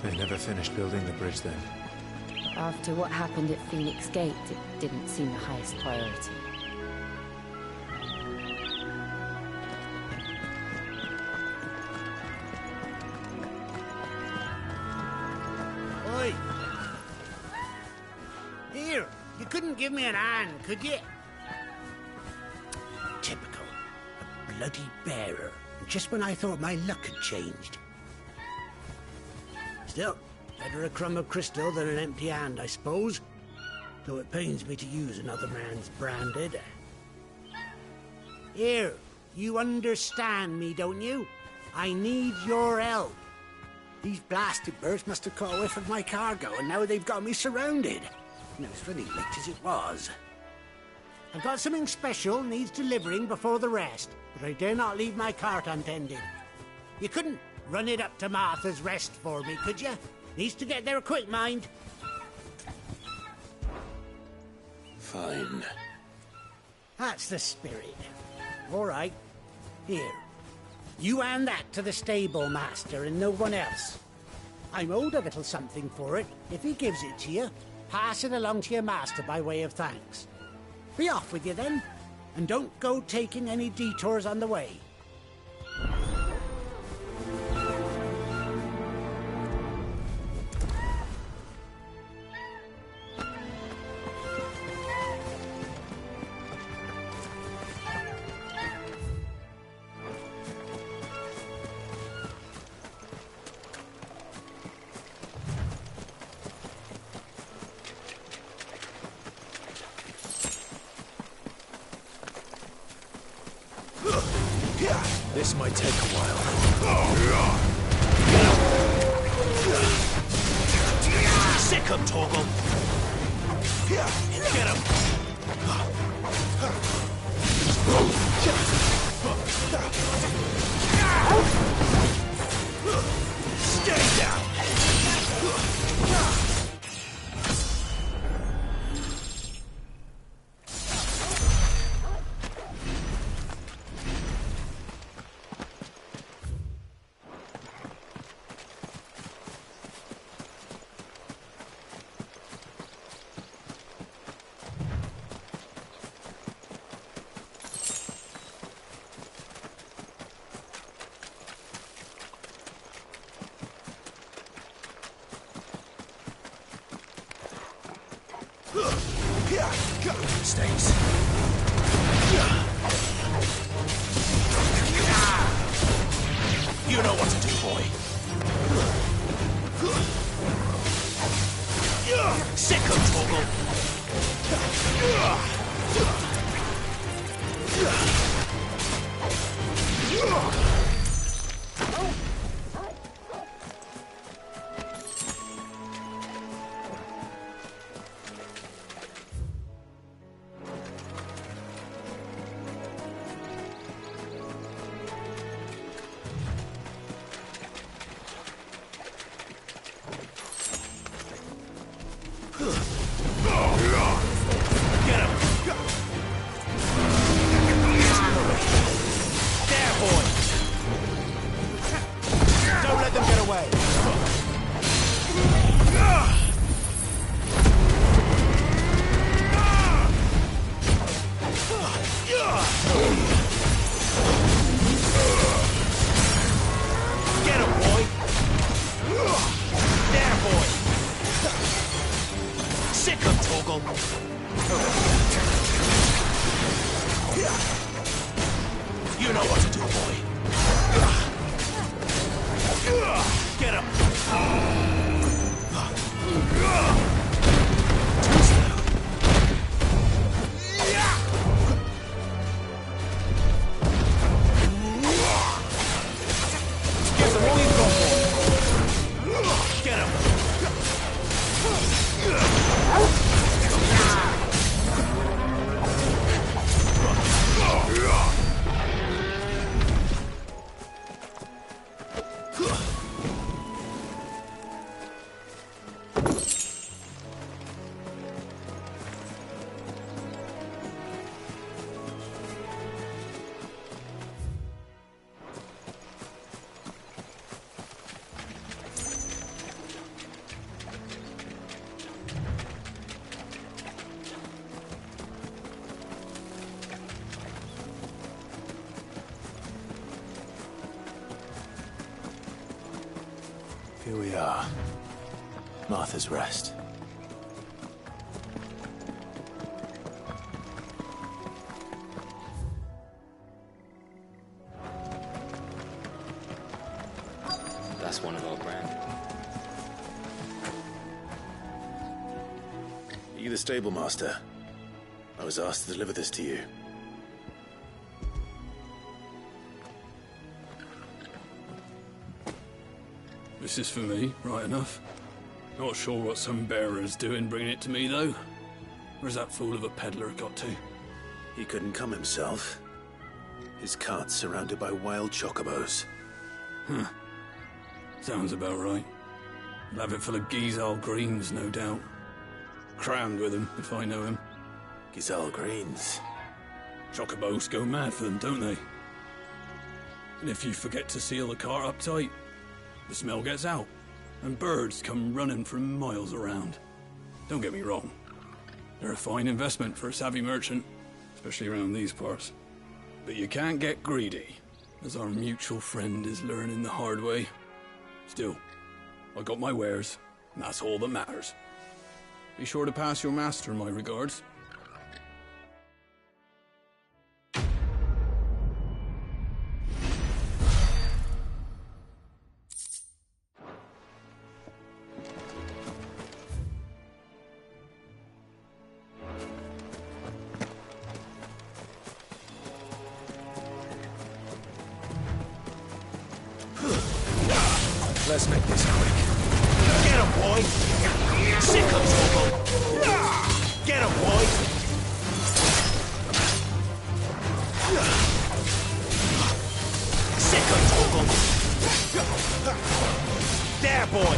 They never finished building the bridge then. After what happened at Phoenix Gate, it didn't seem the highest priority. give me an hand, could you? Typical. A bloody bearer. Just when I thought my luck had changed. Still, better a crumb of crystal than an empty hand, I suppose. Though it pains me to use another man's branded. Here, you understand me, don't you? I need your help. These blasted birds must have caught a whiff of my cargo, and now they've got me surrounded. And it was really late as it was. I've got something special needs delivering before the rest, but I dare not leave my cart untended. You couldn't run it up to Martha's Rest for me, could you? Needs to get there quick, mind. Fine. That's the spirit. All right. Here. You hand that to the stable master and no one else. I'm owed a little something for it. If he gives it to you, pass it along to your master by way of thanks. Be off with you then, and don't go taking any detours on the way. This might take a while. Sick him, Torgal! Get him! Stay down! Stays. You know what to do, boy. Sick him, Torgal! You know what to do, boy. Get him. Too slow. Give them all you've got, boy. Get him. Here we are. Martha's Rest. That's one of our brand. Are you the stable master? I was asked to deliver this to you. This is for me, right enough. Not sure what some bearer's doing bringing it to me, though. Where's that fool of a peddler got to? He couldn't come himself. His cart's surrounded by wild chocobos. Huh. Sounds about right. He'll have it full of Gizal greens, no doubt. Crammed with them, if I know him. Gizal greens? Chocobos go mad for them, don't they? And if you forget to seal the cart up tight, the smell gets out, and birds come running from miles around. Don't get me wrong. They're a fine investment for a savvy merchant, especially around these parts. But you can't get greedy, as our mutual friend is learning the hard way. Still, I got my wares, and that's all that matters. Be sure to pass your master my regards. Let's make this quick. Get him, boy! Sick of trouble! Get him, boy! Sick of trouble! There, boy!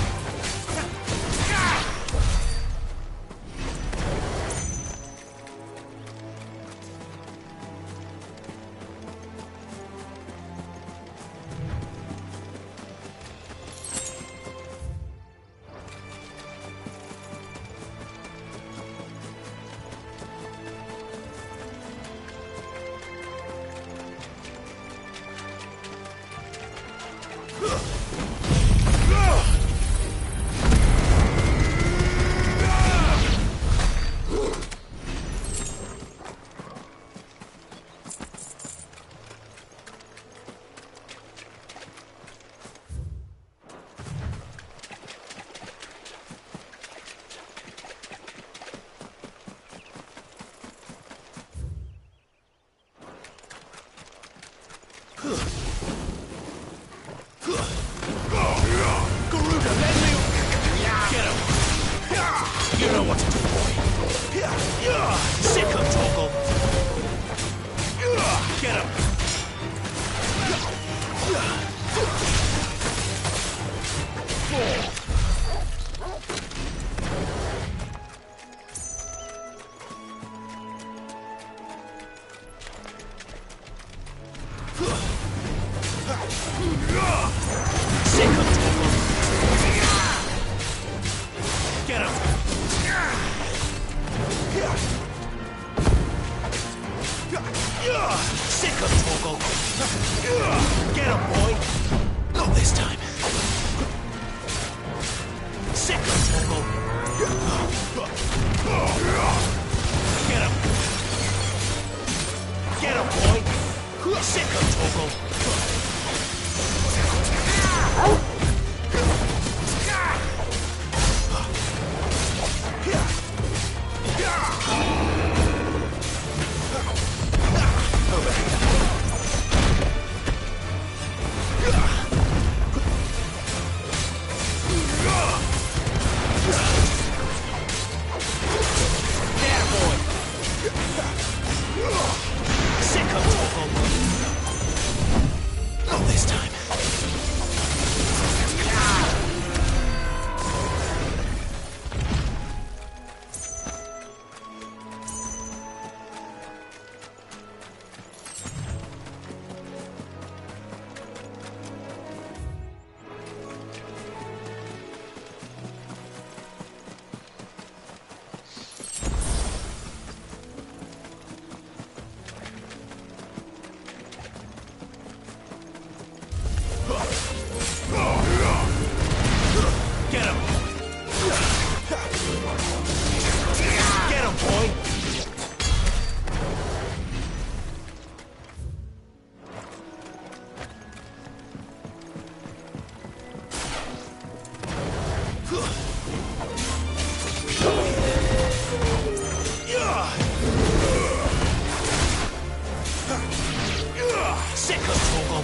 Sick of Torgal!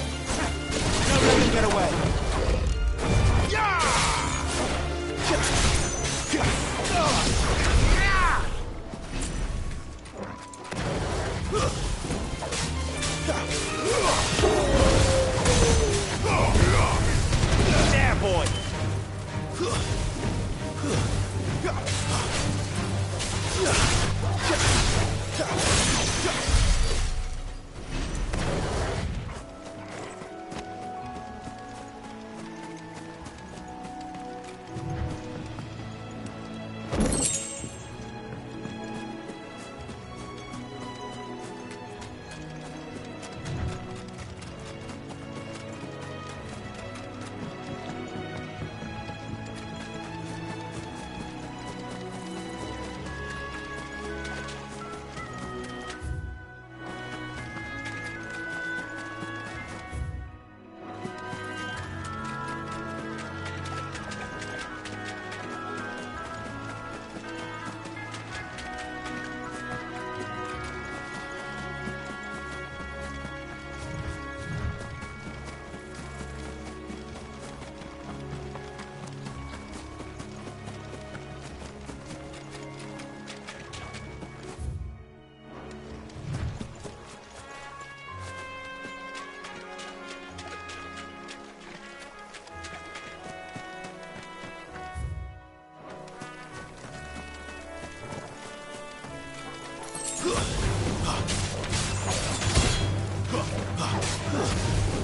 Don't let him get away! There, boy!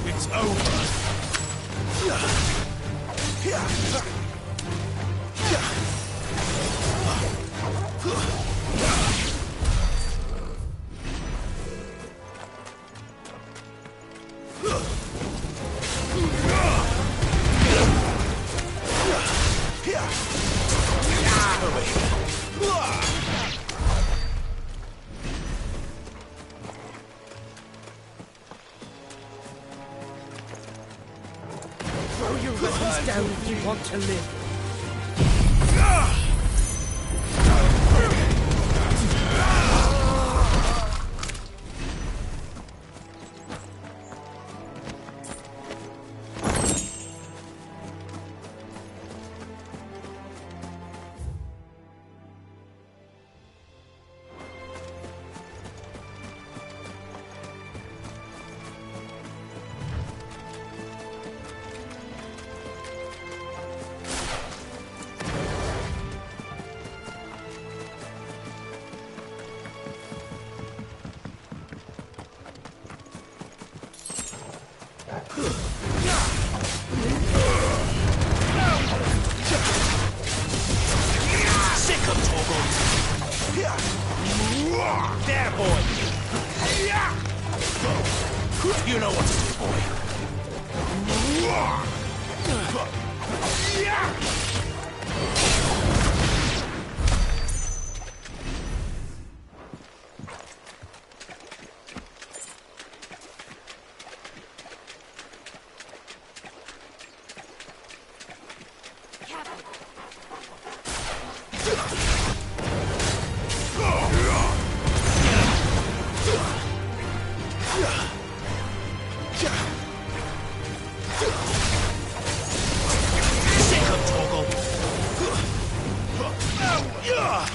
It's over. Throw your weapons down if you want to live. There, boy! You know what to do, boy.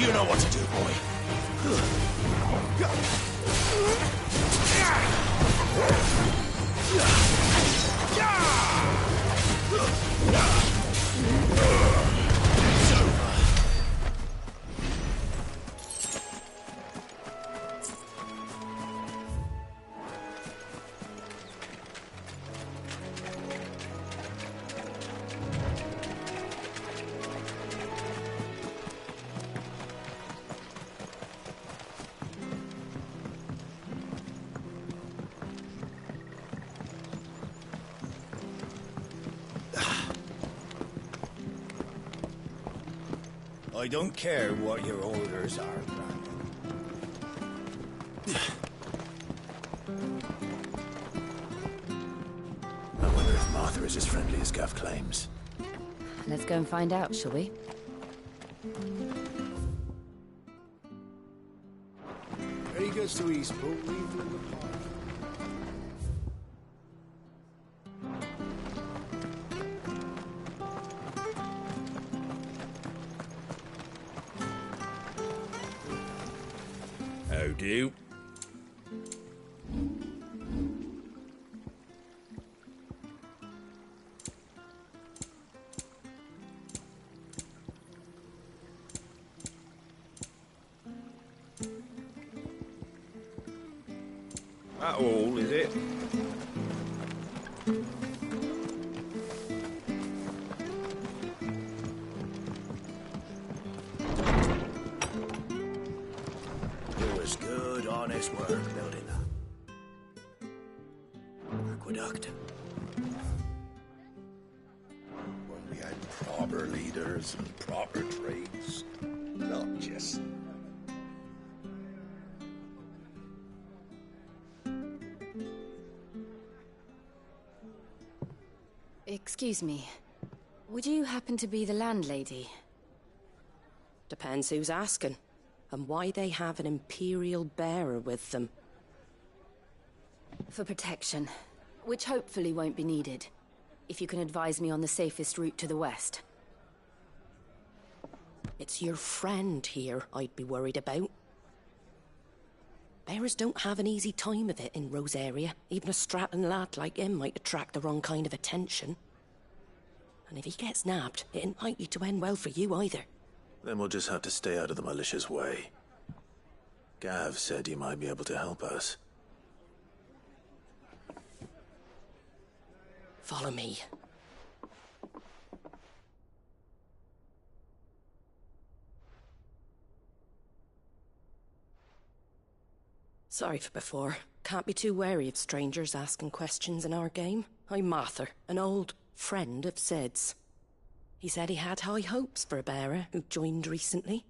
You know what to do, boy. It's over. I don't care what your orders are, Brandon. I wonder if Martha is as friendly as Gav claims. Let's go and find out, shall we? He gets to Eastport, leave them in the park. do. That all, is it? It was good, honest work building that aqueduct. When we had proper leaders and proper trades, not just... Excuse me. Would you happen to be the landlady? Depends who's asking, and why they have an Imperial bearer with them. For protection, which hopefully won't be needed. If you can advise me on the safest route to the west. It's your friend here I'd be worried about. Bearers don't have an easy time of it in Rosaria. Even a Stratton lad like him might attract the wrong kind of attention. And if he gets nabbed, it ain't likely to end well for you either. Then we'll just have to stay out of the malicious way. Gav said you might be able to help us. Follow me. Sorry for before. Can't be too wary of strangers asking questions in our game. I'm Martha, an old friend of Sid's. He said he had high hopes for a bearer who joined recently.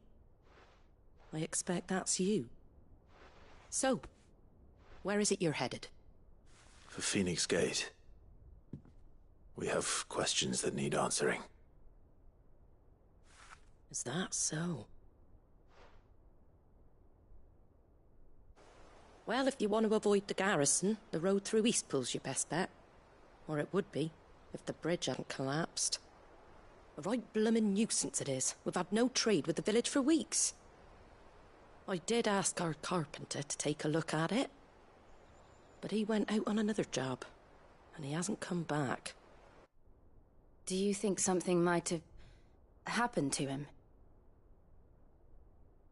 I expect that's you. So, where is it you're headed? For Phoenix Gate. We have questions that need answering. Is that so? Well, if you want to avoid the garrison, the road through Eastpool's your best bet. Or it would be, if the bridge hadn't collapsed. A right bloomin' nuisance it is. We've had no trade with the village for weeks. I did ask our carpenter to take a look at it. But he went out on another job, and he hasn't come back. Do you think something might have happened to him?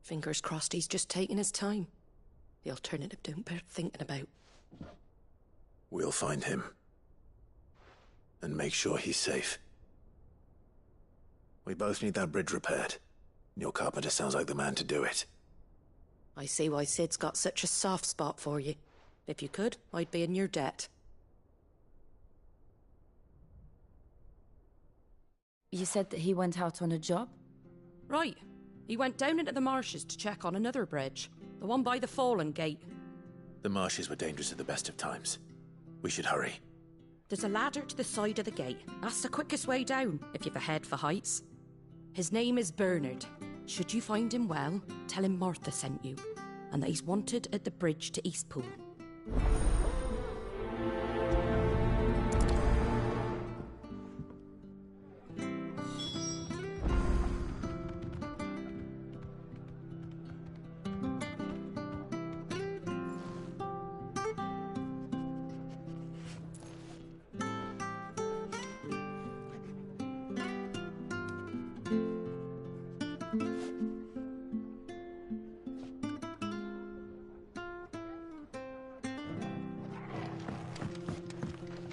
Fingers crossed he's just taking his time. The alternative don't bear thinking about. We'll find him. And make sure he's safe. We both need that bridge repaired. Your carpenter sounds like the man to do it. I see why Sid's got such a soft spot for you. If you could, I'd be in your debt. You said that he went out on a job? Right. He went down into the marshes to check on another bridge. The one by the Fallen Gate. The marshes were dangerous at the best of times. We should hurry. There's a ladder to the side of the gate. That's the quickest way down, if you've a head for heights. His name is Bernard. Should you find him well, tell him Martha sent you, and that he's wanted at the bridge to Eastpool.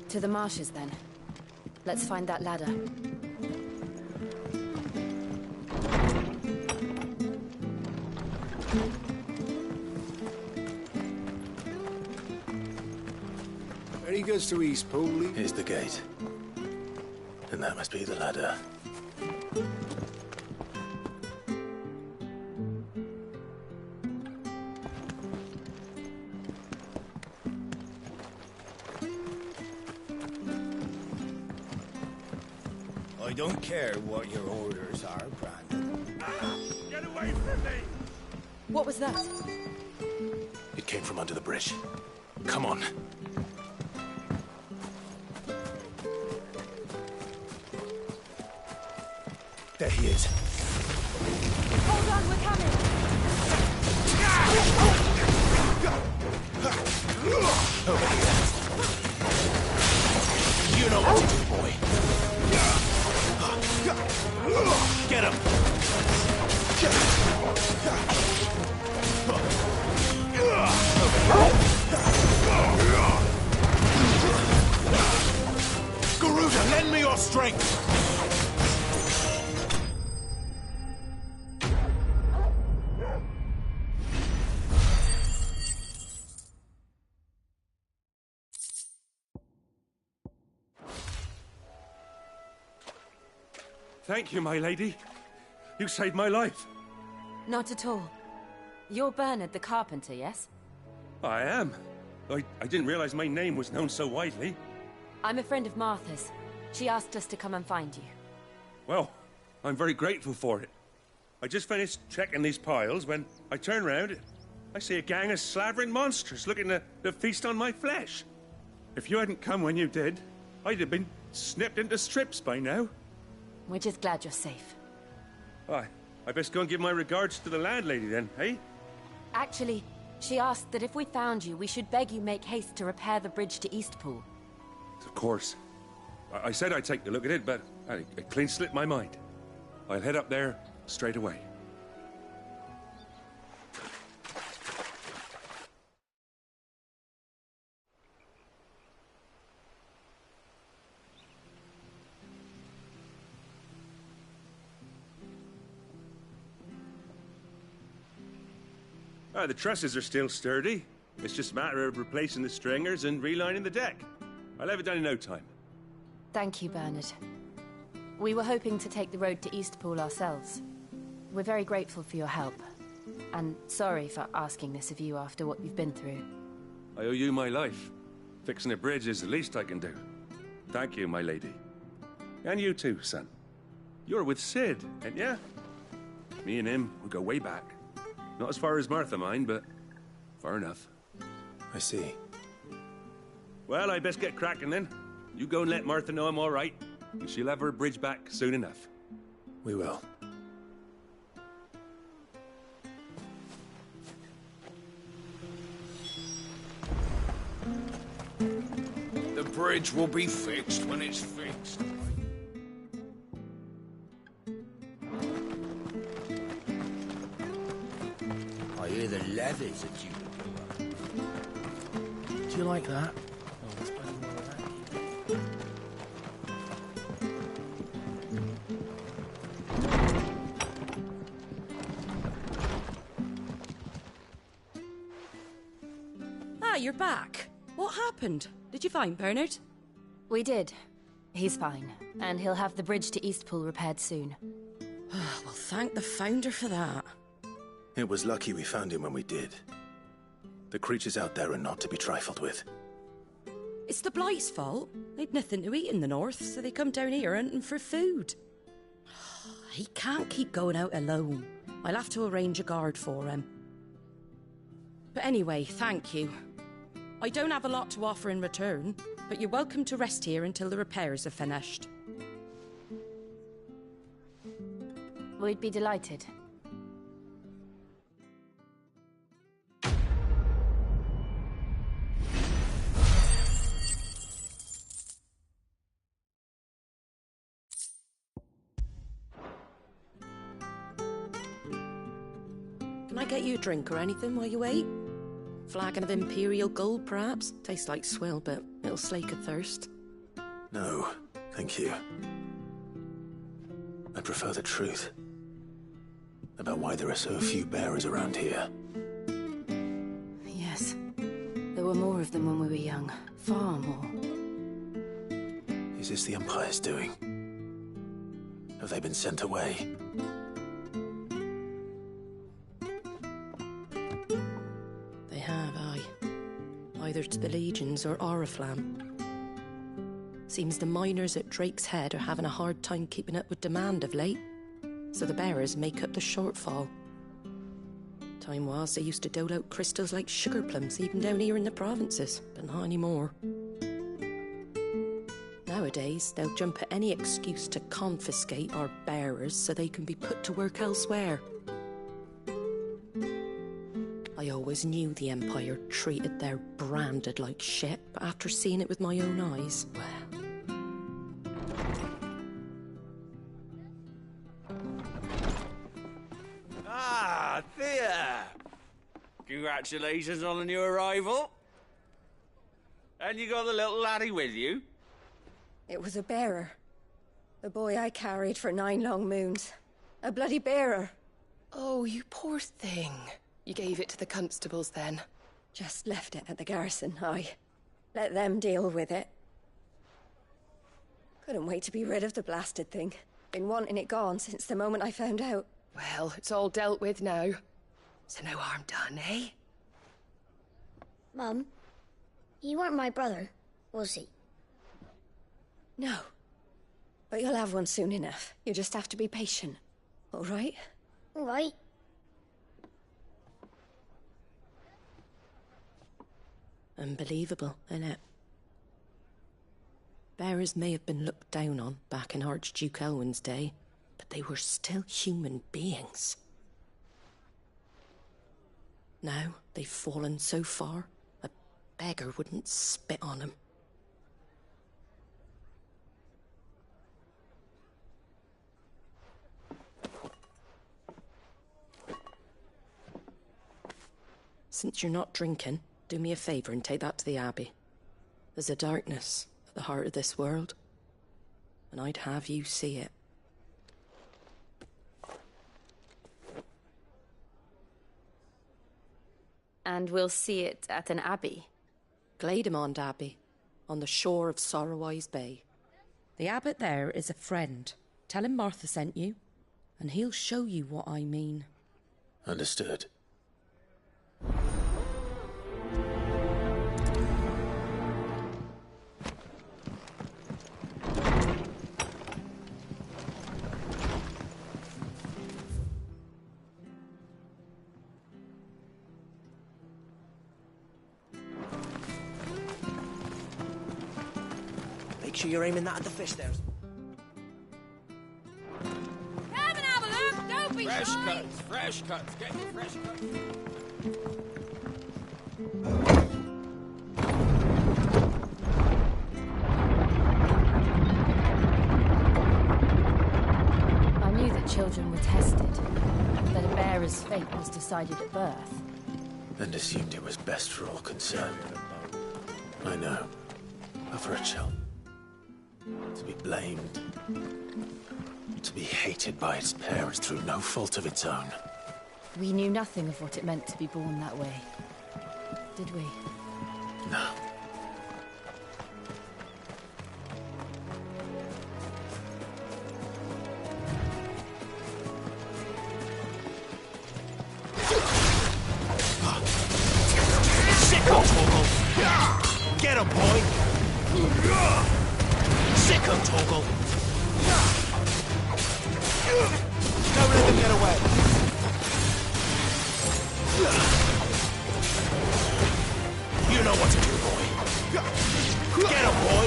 To the marshes, then. Let's find that ladder. Where he goes to Eastpool. Here's the gate. And that must be the ladder. I don't care what your orders are, Brandon. Get away from me! What was that? It came from under the bridge. Come on. There he is. Hold on, we're coming! You know what to do, boy. Get him! Garuda, lend me your strength! Thank you, my lady. You saved my life. Not at all. You're Bernard the carpenter, yes? I am. I didn't realize my name was known so widely. I'm a friend of Martha's. She asked us to come and find you. Well, I'm very grateful for it. I just finished checking these piles when I turn round. I see a gang of slavering monsters looking to feast on my flesh. If you hadn't come when you did, I'd have been snipped into strips by now. We're just glad you're safe. I best go and give my regards to the landlady then, eh? Actually, she asked that if we found you, we should beg you make haste to repair the bridge to Eastpool. Of course. I said I'd take a look at it, but it clean slipped my mind. I'll head up there straight away. The trusses are still sturdy. It's just a matter of replacing the stringers and relining the deck. I'll have it done in no time. Thank you, Bernard. We were hoping to take the road to Eastpool ourselves. We're very grateful for your help. And sorry for asking this of you after what you've been through. I owe you my life. Fixing a bridge is the least I can do. Thank you, my lady. And you too, son. You're with Sid, ain't ya? Me and him, we go way back. Not as far as Martha, mind, but far enough. I see. Well, I best get cracking then. You go and let Martha know I'm all right, and she'll have her bridge back soon enough. We will. The bridge will be fixed when it's fixed. I hear the levies at you. Do you like that? Oh, that's better than all that. Ah, you're back. What happened? Did you find Bernard? We did. He's fine, and he'll have the bridge to Eastpool repaired soon. Well, thank the Founder for that. It was lucky we found him when we did. The creatures out there are not to be trifled with. It's the Blight's fault. They'd nothing to eat in the north, so they come down here hunting for food. He can't keep going out alone. I'll have to arrange a guard for him. But anyway, thank you. I don't have a lot to offer in return, but you're welcome to rest here until the repairs are finished. We'd be delighted. Can I get you a drink or anything while you wait? Flagon of Imperial Gold, perhaps? Tastes like swill, but it'll slake a thirst. No, thank you. I prefer the truth. About why there are so few bearers around here. Yes. There were more of them when we were young. Far more. Is this the Empire's doing? Have they been sent away? They have, aye. Either to the Legions or Oriflamme. Seems the miners at Drake's Head are having a hard time keeping up with demand of late, so the bearers make up the shortfall. Time was they used to dole out crystals like sugar plums even down here in the provinces, but not anymore. Nowadays, they'll jump at any excuse to confiscate our bearers so they can be put to work elsewhere. I always knew the Empire treated their branded like shit, but after seeing it with my own eyes, well... Ah, Thea! Congratulations on the new arrival. And you got the little laddie with you? It was a bearer. The boy I carried for 9 long moons. A bloody bearer. Oh, you poor thing. You gave it to the constables then? Just left it at the garrison, aye. Let them deal with it. Couldn't wait to be rid of the blasted thing. Been wanting it gone since the moment I found out. Well, it's all dealt with now. So no harm done, eh? Mum, you weren't my brother, was he? No. But you'll have one soon enough. You just have to be patient. All right? All right. Unbelievable, innit? Bearers may have been looked down on back in Archduke Elwin's day, but they were still human beings. Now they've fallen so far, a beggar wouldn't spit on them. Since you're not drinking, do me a favour and take that to the Abbey. There's a darkness at the heart of this world, and I'd have you see it. And we'll see it at an abbey? Glademond Abbey, on the shore of Sorrowise Bay. The abbot there is a friend. Tell him Martha sent you, and he'll show you what I mean. Understood. Make sure you're aiming that at the fish there. Come and have a look, don't be Fresh shy. cuts, fresh cuts, get your fresh cuts. I knew that children were tested, that a bearer's fate was decided at birth. And assumed it was best for all concerned. I know. But for a child to be blamed, to be hated by its parents through no fault of its own. We knew nothing of what it meant to be born that way, did we? No. Sicko, Torgal! Get him, boy! Sicko, Torgal! Don't let them get away! You know what to do, boy! Get him, boy!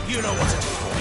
You know what to do, boy.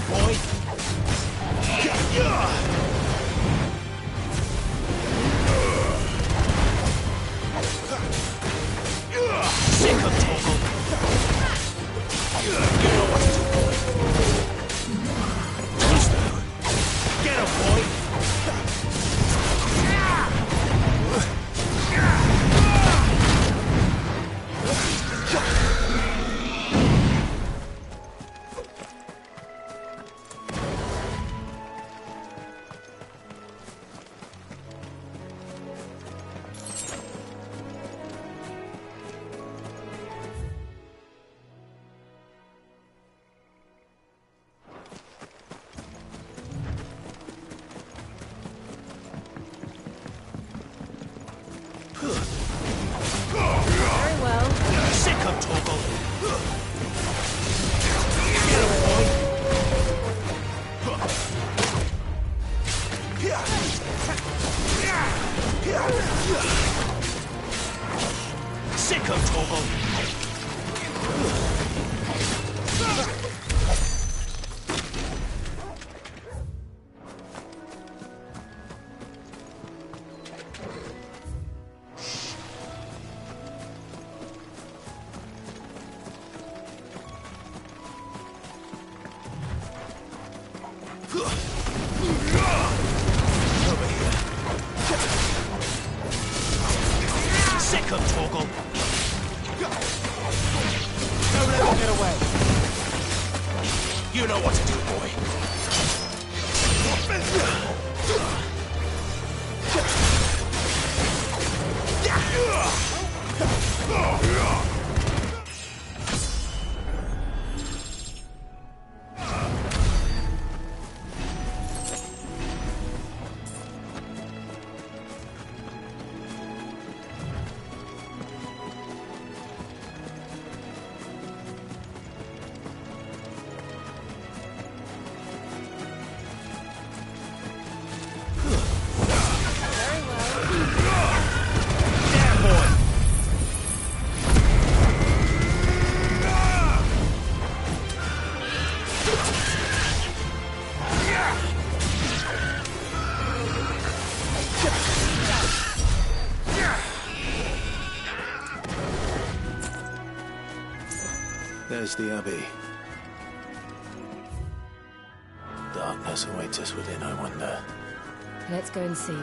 boy! Sick of Toggle! You know what to do, boy! Get him, boy! There's the Abbey. Darkness awaits us within, I wonder. Let's go and see.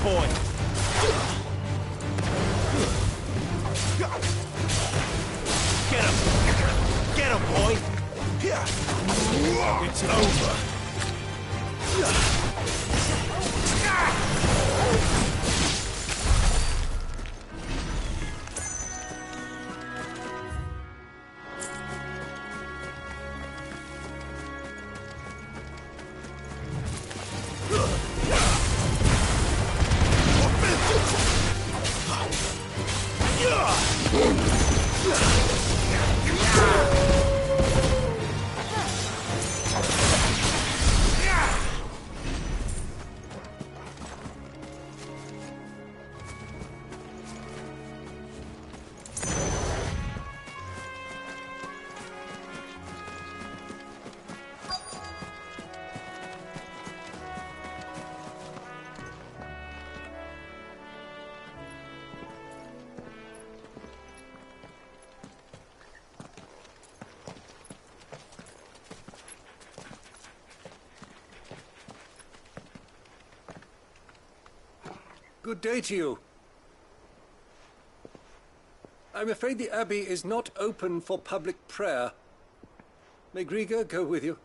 boy! Get him! Get him, boy! It's over. Good day to you. I'm afraid the Abbey is not open for public prayer. May Griga go with you?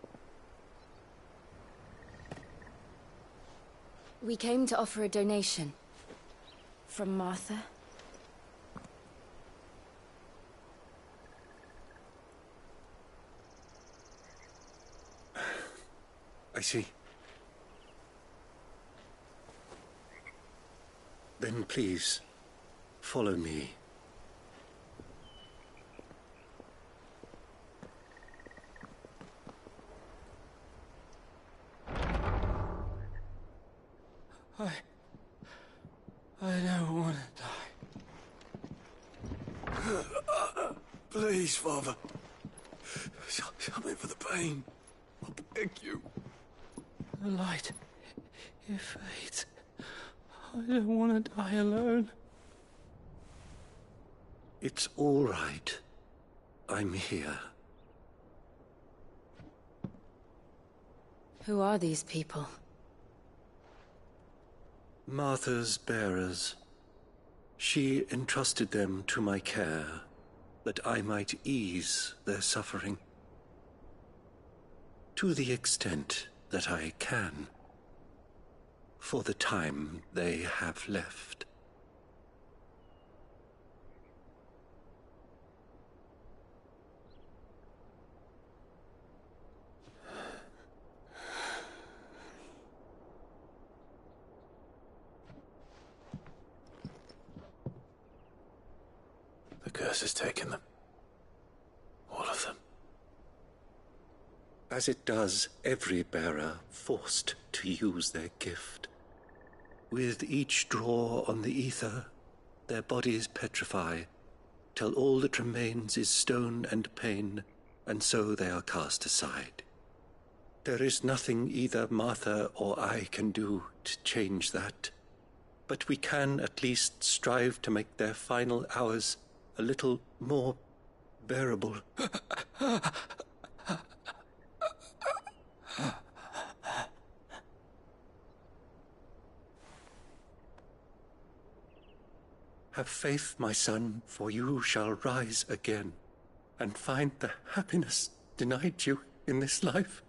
We came to offer a donation. From Martha. I see. Then please, follow me. I don't want to die. Please, Father. Shut me for the pain. I beg you. The light, it fades. I don't want to die alone. It's all right. I'm here. Who are these people? Martha's bearers. She entrusted them to my care, that I might ease their suffering. To the extent that I can. For the time they have left. The curse has taken them. All of them. As it does every bearer forced to use their gift. With each draw on the ether, their bodies petrify, till all that remains is stone and pain, and so they are cast aside. There is nothing either Martha or I can do to change that, but we can at least strive to make their final hours a little more bearable. Have faith, my son, for you shall rise again, and find the happiness denied you in this life.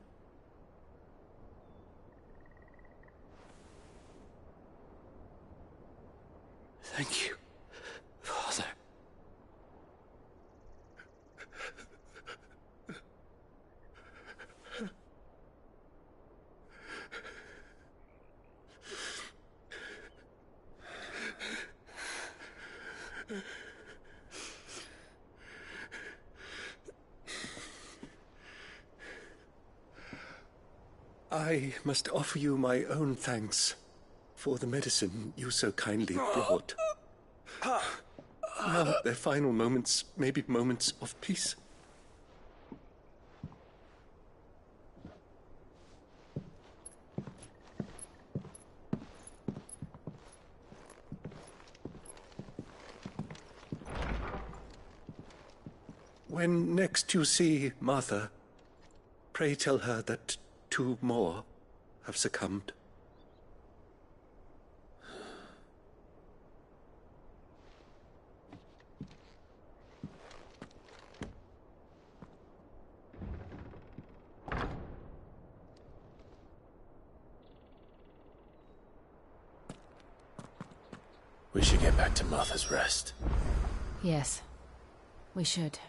Thank you, Father. I must offer you my own thanks for the medicine you so kindly brought. Now their final moments may be moments of peace. When next you see Martha, pray tell her that 2 more have succumbed. We should get back to Martha's Rest. Yes, we should.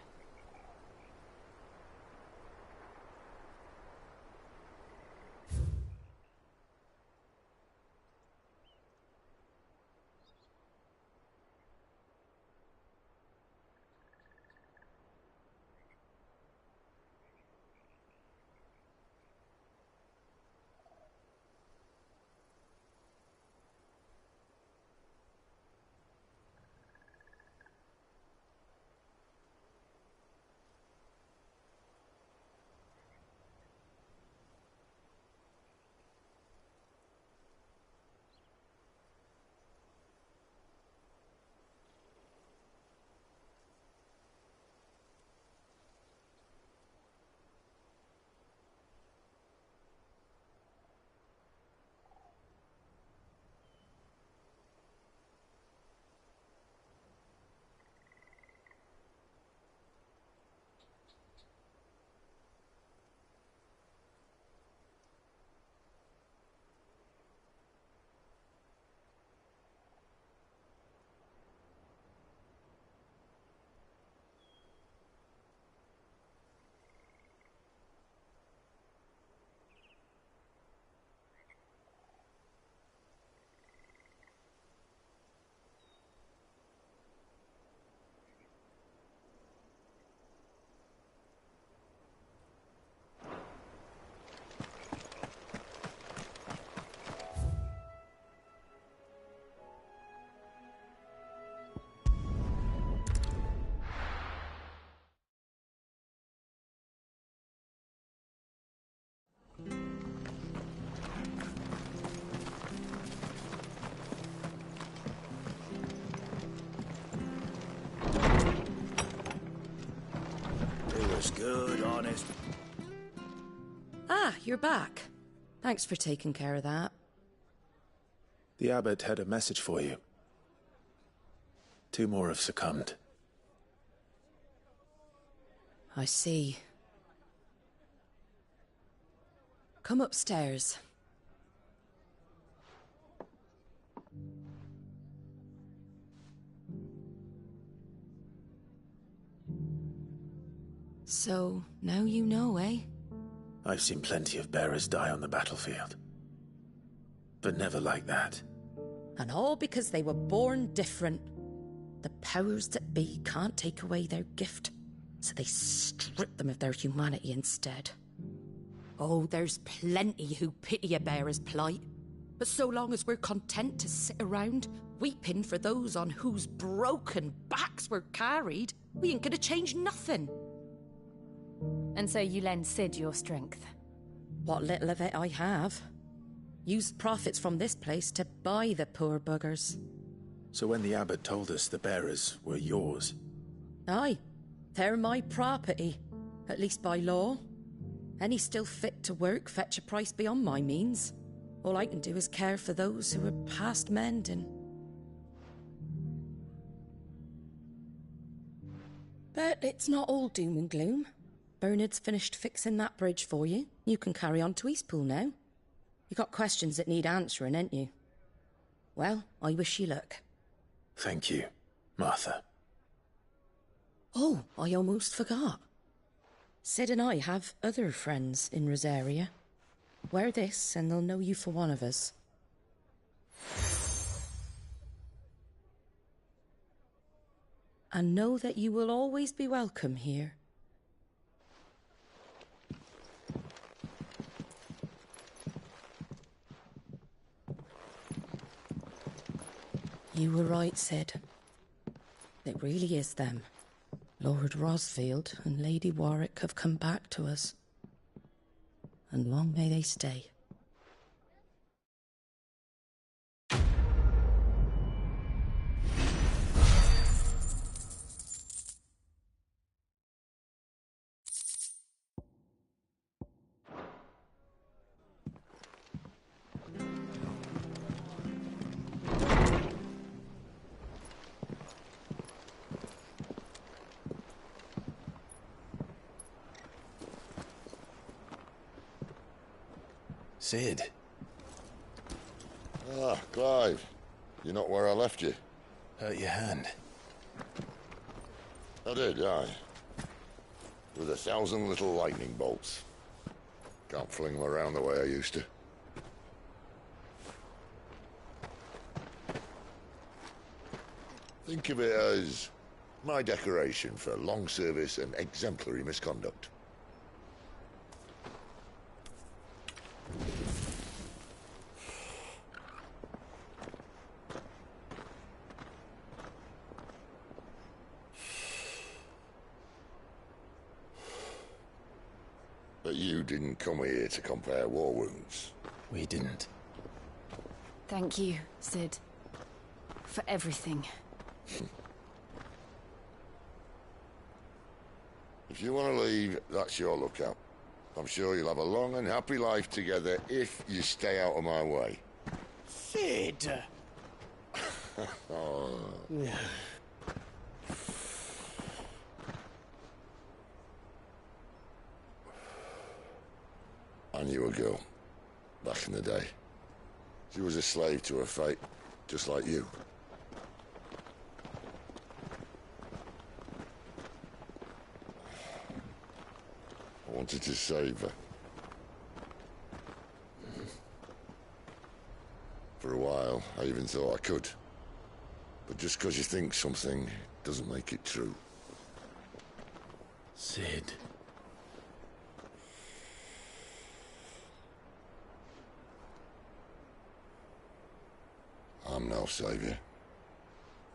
Good, honest. Ah, you're back. Thanks for taking care of that. The abbot had a message for you. 2 more have succumbed. I see. Come upstairs. So, now you know, eh? I've seen plenty of bearers die on the battlefield. But never like that. And all because they were born different. The powers that be can't take away their gift, so they strip them of their humanity instead. Oh, there's plenty who pity a bearer's plight. But so long as we're content to sit around, weeping for those on whose broken backs we're carried, we ain't gonna change nothing. And so you lend Sid your strength? What little of it I have. Used profits from this place to buy the poor buggers. So when the abbot told us the bearers were yours... Aye, they're my property, at least by law. Any still fit to work fetch a price beyond my means. All I can do is care for those who are past mending. But it's not all doom and gloom. Bernard's finished fixing that bridge for you. You can carry on to Eastpool now. You got questions that need answering, ain't you? Well, I wish you luck. Thank you, Martha. Oh, I almost forgot. Sid and I have other friends in Rosaria. Wear this and they'll know you for one of us. And know that you will always be welcome here. You were right, Sid. It really is them. Lord Rosfield and Lady Warwick have come back to us. And long may they stay. Sid. Ah, Clive. You're not where I left you. Hurt your hand. I did, aye. With 1,000 little lightning bolts. Can't fling them around the way I used to. Think of it as my decoration for long service and exemplary misconduct. But you didn't come here to compare war wounds. We didn't. Thank you, Sid. For everything. If you want to leave, that's your lookout. I'm sure you'll have a long and happy life together if you stay out of my way. Sid! Oh. I knew a girl, back in the day. She was a slave to her fate, just like you. I wanted to save her. For a while, I even thought I could. But just because you think something doesn't make it true. Sid. I'm no savior.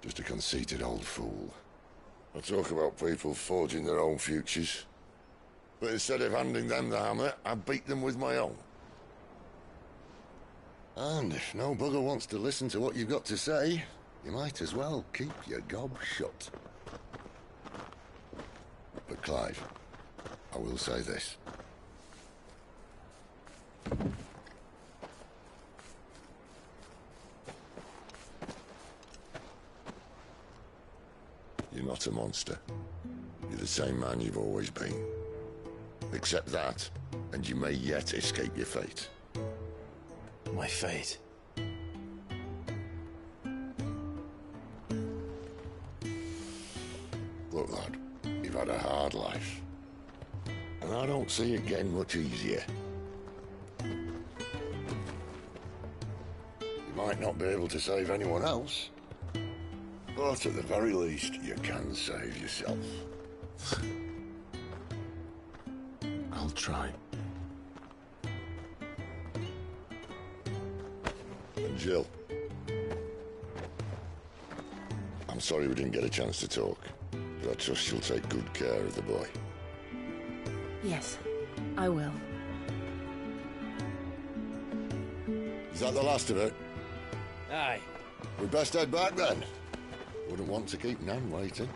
Just a conceited old fool. I talk about people forging their own futures. But instead of handing them the hammer, I beat them with my own. And if no bugger wants to listen to what you've got to say, you might as well keep your gob shut. But Clive, I will say this. You're not a monster. You're the same man you've always been. Accept that, and you may yet escape your fate. My fate? Look, lad, you've had a hard life. And I don't see it getting much easier. You might not be able to save anyone else, but at the very least, you can save yourself. I'll try. And Jill, I'm sorry we didn't get a chance to talk, but I trust you'll take good care of the boy. Yes, I will. Is that the last of it? Aye. We'd best head back then. Wouldn't want to keep Nan waiting.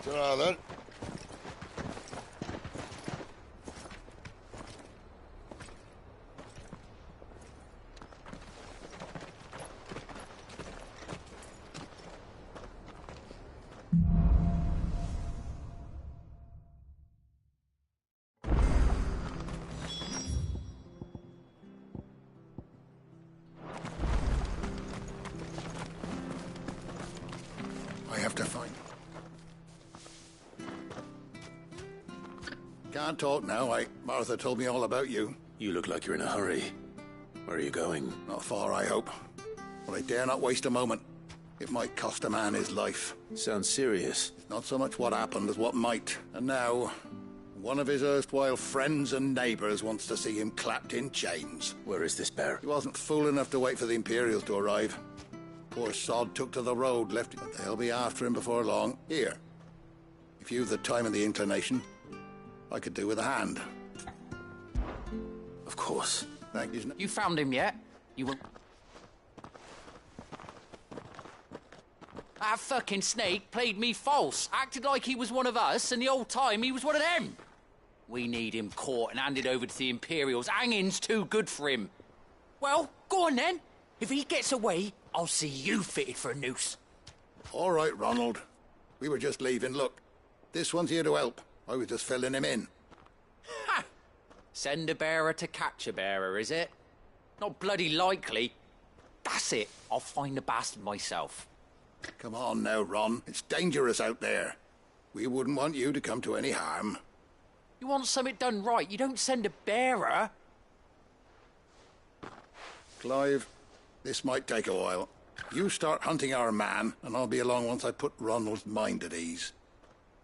Ta-ra then. I have to find... Can't talk now. Martha told me all about you. You look like you're in a hurry. Where are you going? Not far, I hope. But I dare not waste a moment. It might cost a man his life. Sounds serious. It's not so much what happened as what might. And now, one of his erstwhile friends and neighbours wants to see him clapped in chains. Where is this bear? He wasn't fool enough to wait for the Imperials to arrive. Poor sod took to the road, left it. But they'll be after him before long. Here. If you've the time and the inclination, I could do with a hand. Of course. Thank you. You found him yet? You will... That fucking snake played me false, acted like he was one of us, and the whole time he was one of them. We need him caught and handed over to the Imperials. Hanging's too good for him. Well, go on then. If he gets away, I'll see you fitted for a noose. All right, Ronald. We were just leaving. Look, this one's here to help. I was just filling him in. Ha! Send a bearer to catch a bearer, is it? Not bloody likely. That's it. I'll find the bastard myself. Come on now, Ron. It's dangerous out there. We wouldn't want you to come to any harm. You want something done right, you don't send a bearer. Clive, this might take a while. You start hunting our man, and I'll be along once I put Ronald's mind at ease.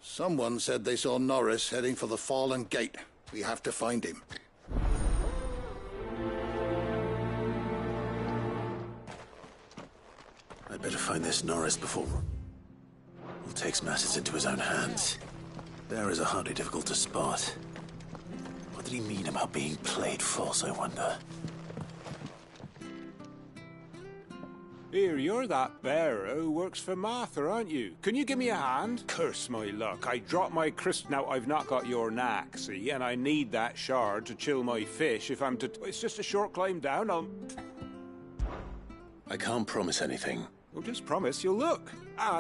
Someone said they saw Norris heading for the Fallen Gate. We have to find him. I'd better find this Norris before he takes matters into his own hands. Bearers are hardly difficult to spot. What did he mean about being played false, I wonder? Here, you're that bearer who works for Martha, aren't you? Can you give me a hand? Curse my luck. I dropped my crystal. Now, I've not got your knack, see, and I need that shard to chill my fish if I'm to... It's just a short climb down, I can't promise anything. Well, just promise you'll look.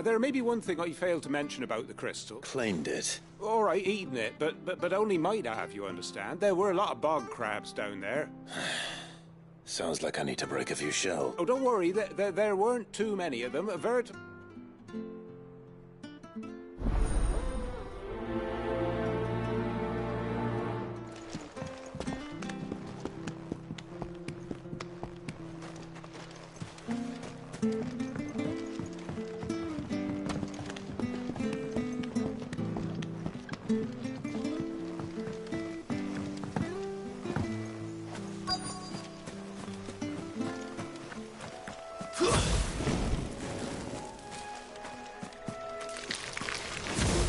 There may be one thing I failed to mention about the crystal. Claimed it. All right, eaten it, but only might have, you understand. There were a lot of bog crabs down there. Sounds like I need to break a few shells. Oh, don't worry, there weren't too many of them.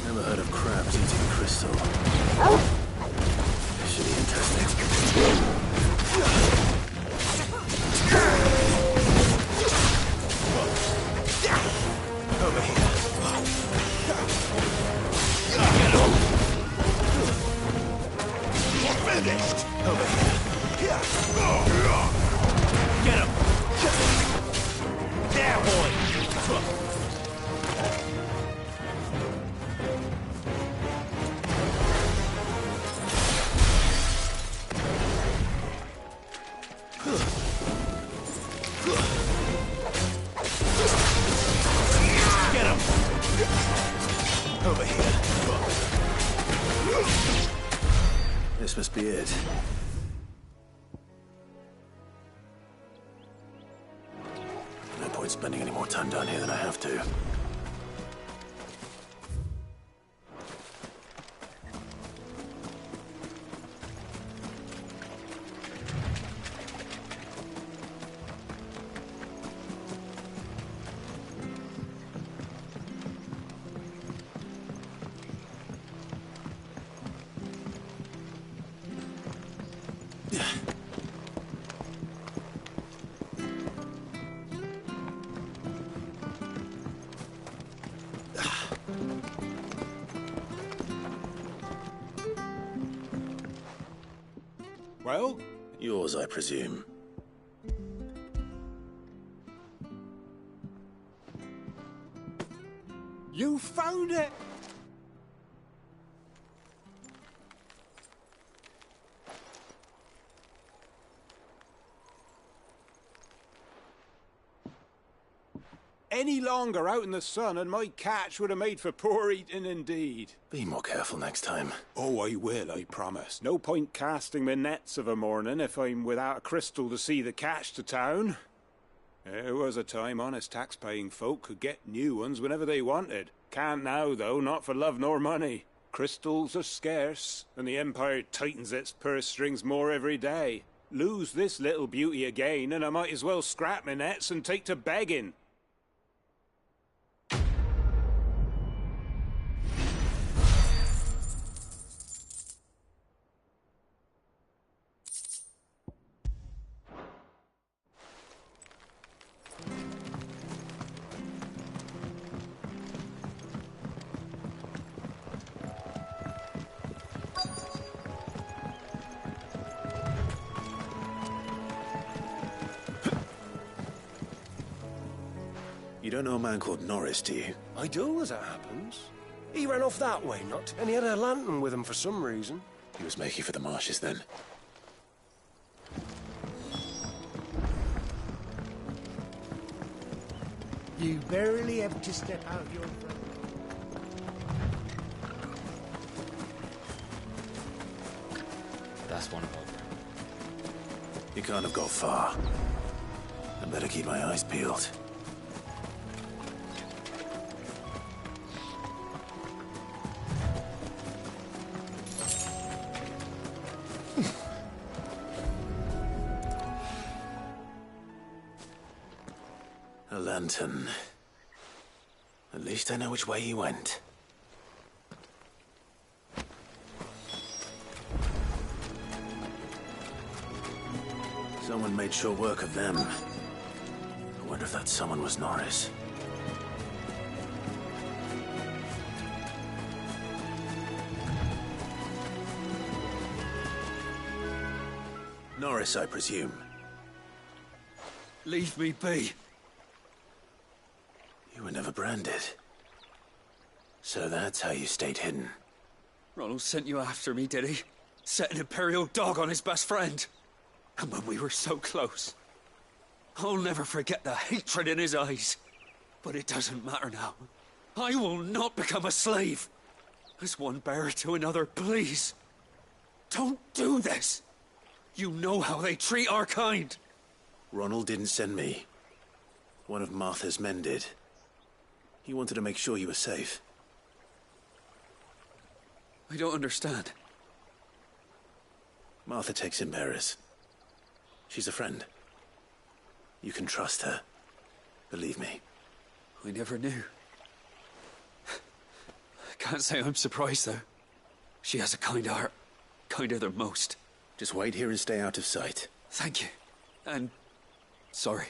Never heard of crabs eating crystal. This should be interesting. Over here. You're finished! Over here. Get him! There, boy! Get him! Over here. This must be it. No point spending any more time down here than I have to. Well? Yours, I presume. You found it! Any longer out in the sun and my catch would have made for poor eating indeed. Be more careful next time. Oh, I will, I promise. No point casting my nets of a morning if I'm without a crystal to see the catch to town. There was a time honest tax-paying folk could get new ones whenever they wanted. Can't now, though, not for love nor money. Crystals are scarce, and the Empire tightens its purse strings more every day. Lose this little beauty again, and I might as well scrap my nets and take to begging. You don't know a man called Norris, do you? I do, as it happens. He ran off that way, and he had a lantern with him for some reason. He was making for the marshes then. You barely have to step out your front. That's one of them. You can't have got far. I better keep my eyes peeled. A lantern. At least I know which way he went. Someone made short work of them. I wonder if that someone was Norris. Norris, I presume. Leave me be. You were never branded. So that's how you stayed hidden. Ronald sent you after me, did he? Set an Imperial dog on his best friend. And when we were so close, I'll never forget the hatred in his eyes. But it doesn't matter now. I will not become a slave. As one bearer to another, please. Don't do this. You know how they treat our kind. Ronald didn't send me. One of Martha's men did. He wanted to make sure you were safe. I don't understand. Martha takes in bearers. She's a friend. You can trust her. Believe me. I never knew. I can't say I'm surprised, though. She has a kind heart. Kinder than most. Just wait here and stay out of sight. Thank you. And... sorry.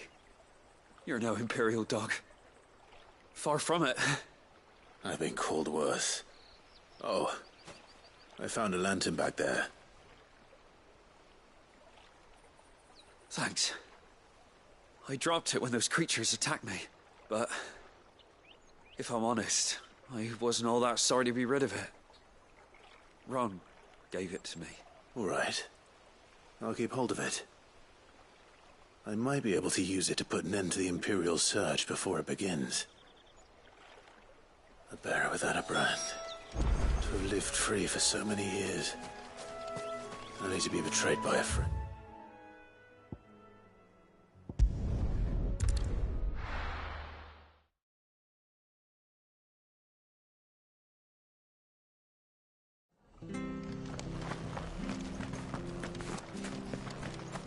You're no Imperial dog. Far from it. I've been called worse. Oh. I found a lantern back there. Thanks. I dropped it when those creatures attacked me, but... if I'm honest, I wasn't all that sorry to be rid of it. Ron gave it to me. All right. I'll keep hold of it. I might be able to use it to put an end to the Imperial surge before it begins. A bearer without a brand. To have lived free for so many years. Only to be betrayed by a friend.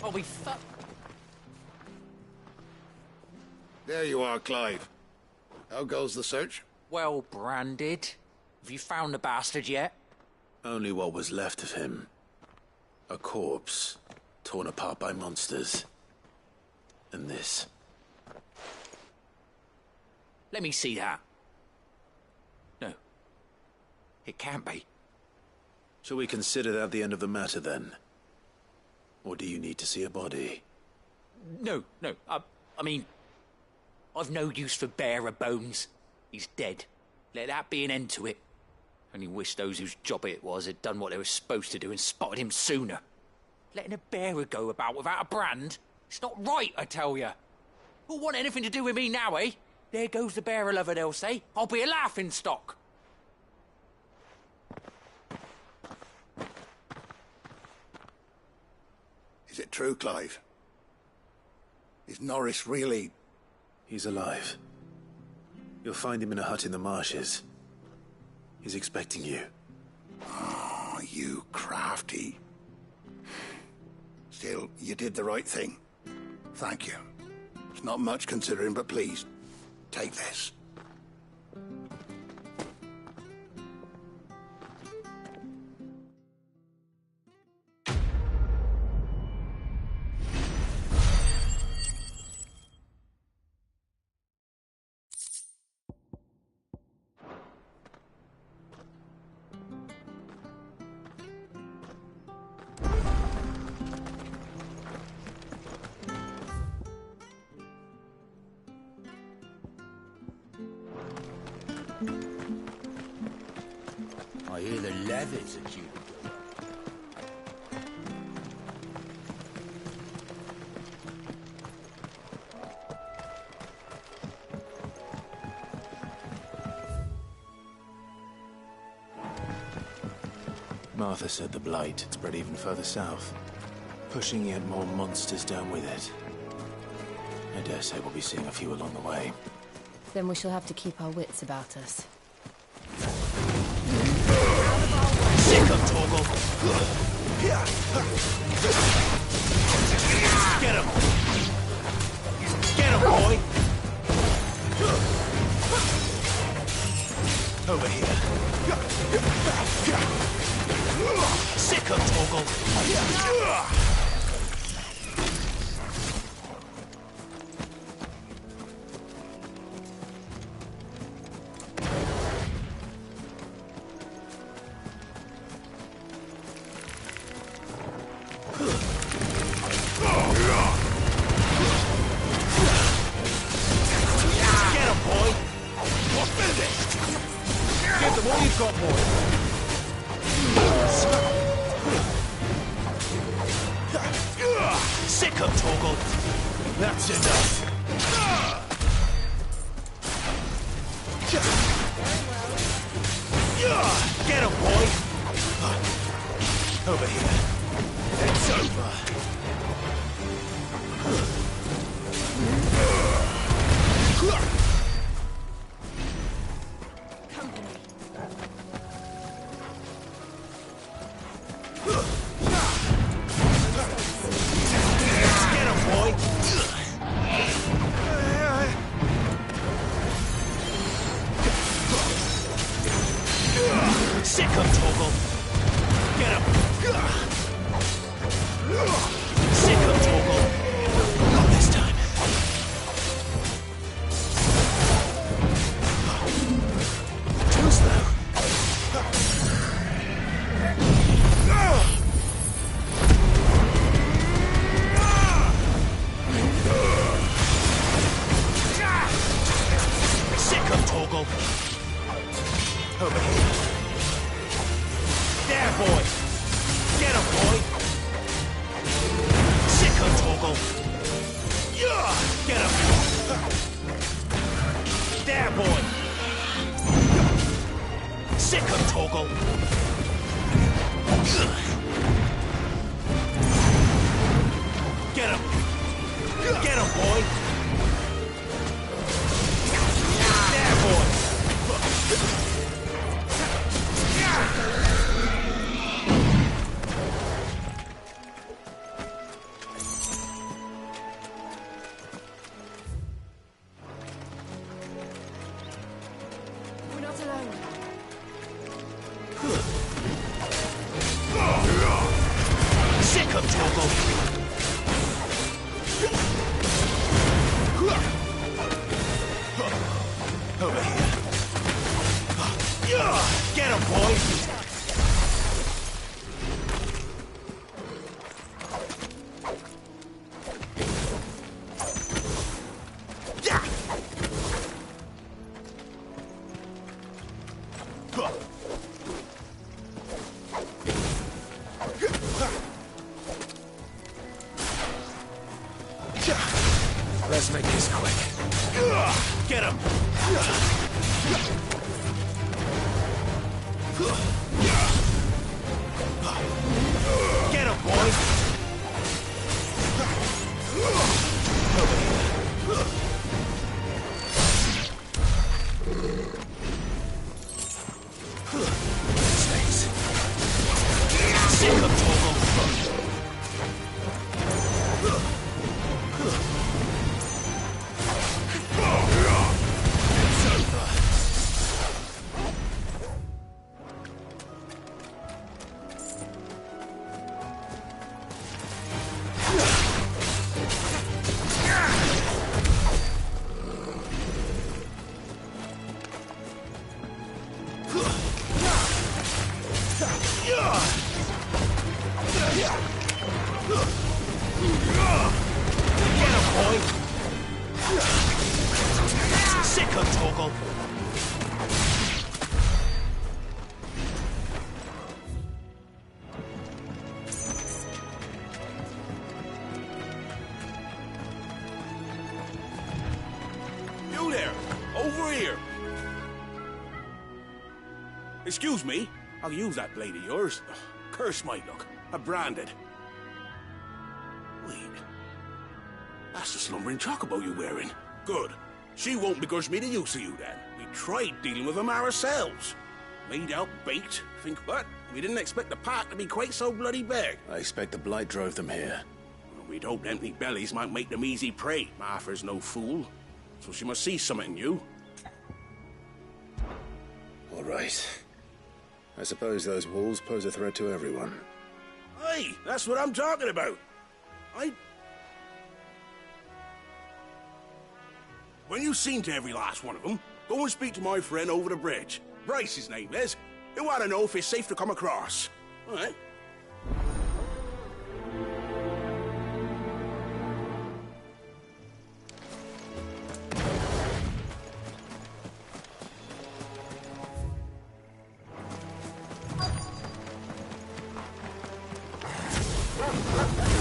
Oh, we fuck. There you are, Clive. How goes the search? Well branded. Have you found the bastard yet? Only what was left of him. A corpse, torn apart by monsters. And this. Let me see that. No. It can't be. Shall we consider that the end of the matter, then? Or do you need to see a body? No. I mean... I've no use for bearer bones. He's dead. Let that be an end to it. Only wish those whose job it was had done what they were supposed to do and spotted him sooner. Letting a bearer go about without a brand? It's not right, I tell you. Who'll want anything to do with me now, eh? There goes the bearer lover, they'll say. I'll be a laughing stock. Is it true, Clive? Is Norris really... He's alive. You'll find him in a hut in the marshes. He's expecting you. Oh, you crafty. Still, you did the right thing. Thank you. It's not much considering, but please, take this. I hear the leathers are due to go. Martha said the blight had spread even further south, pushing yet more monsters down with it. I dare say we'll be seeing a few along the way. Then we shall have to keep our wits about us. Sick of Torgal! Get him! Get him, boy! Over here. Sick of Torgal! Sick of Torgal! That's enough! Get him, boy! Over here. It's over. Sick of Torgal! Get him! Sick of Torgal! Not this time. Too slow. Sick of Torgal! Over here. There, boy! Get him, boy! Sick of Torgal! Get him! There, boy! Sick of Torgal! Get him! Get him, boy! There, boy! Sick of Torgal! Over here. Get him, boy! Let's make this quick. Get him! Get him, boy! Over here. Snakes. Sick of Torgal! Sick of Torgal! You there! Over here! Excuse me, I'll use that blade of yours. Curse my luck. I'm branded. Wait. That's the slumbering chocobo you're wearing. Good. She won't begrudge me the use of you then. We tried dealing with them ourselves. Laid out, baked. Think what? We didn't expect the pack to be quite so bloody big. I expect the blight drove them here. Well, we'd hoped empty bellies might make them easy prey. Martha's no fool. So she must see something new. All right. I suppose those wolves pose a threat to everyone. Hey, that's what I'm talking about. When you've seen to every last one of them, go and speak to my friend over the bridge. Bryce, his name is. He'll want to know if it's safe to come across. All right?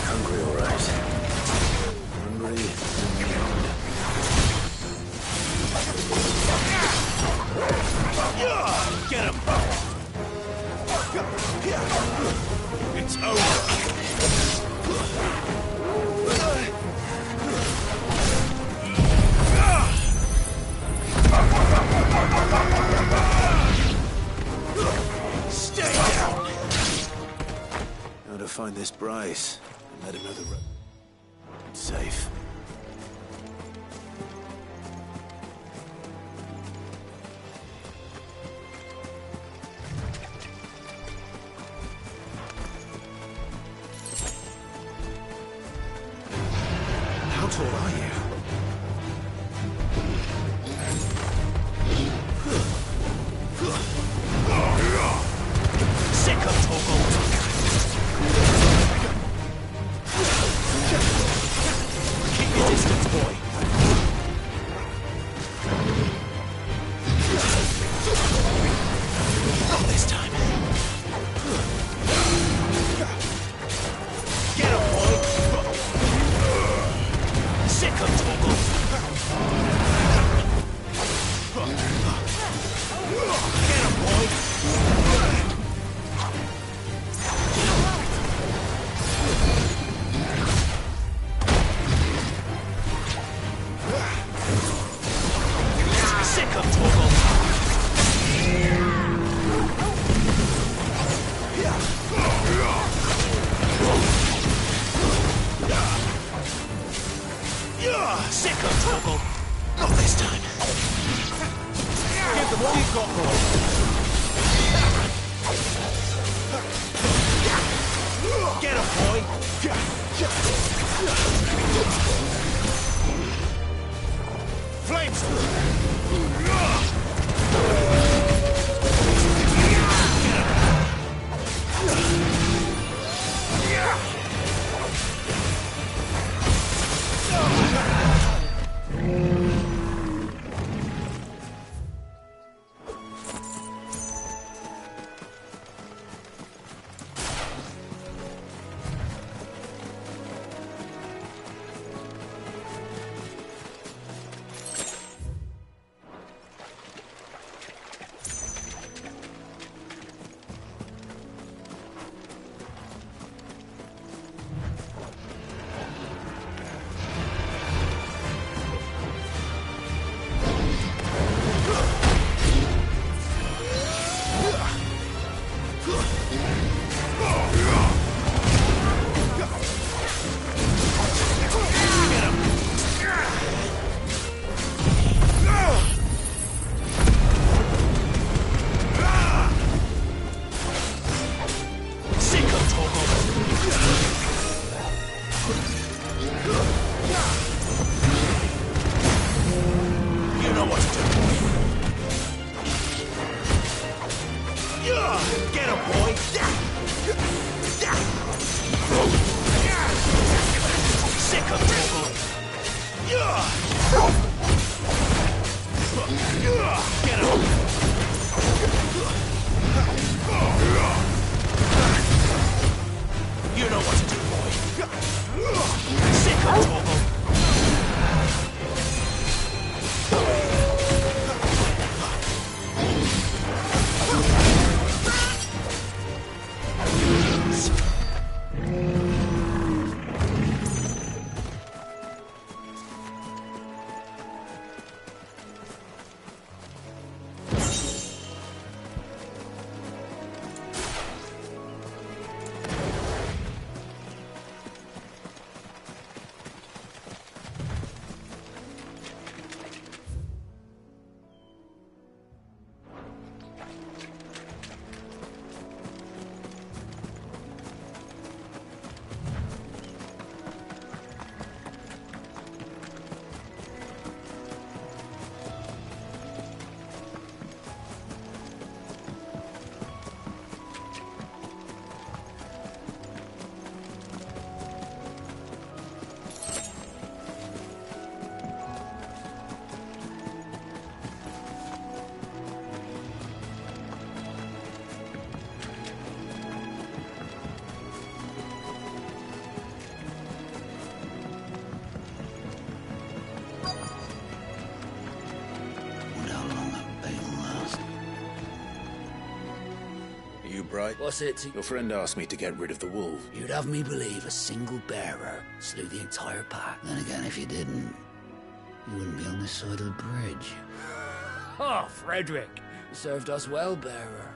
Hungry, all right. Hungry and Get him! It's over! Stay down! Now to find this Bryce and let him know the road. It's safe. How tall are you? Sick of Toggle! Keep your distance, boy. Not this time. Get him, boy! Sick of Toggle! Get him, boy! Sick of Toggle! Sick of Toggle! Not this time. Give them all you've got, boy. Get him, boy! Flames! Bright. What's it? Your friend asked me to get rid of the wolf. You'd have me believe a single bearer slew the entire pack. Then again, if you didn't, you wouldn't be on this side of the bridge. Oh, Frederick. You served us well, bearer.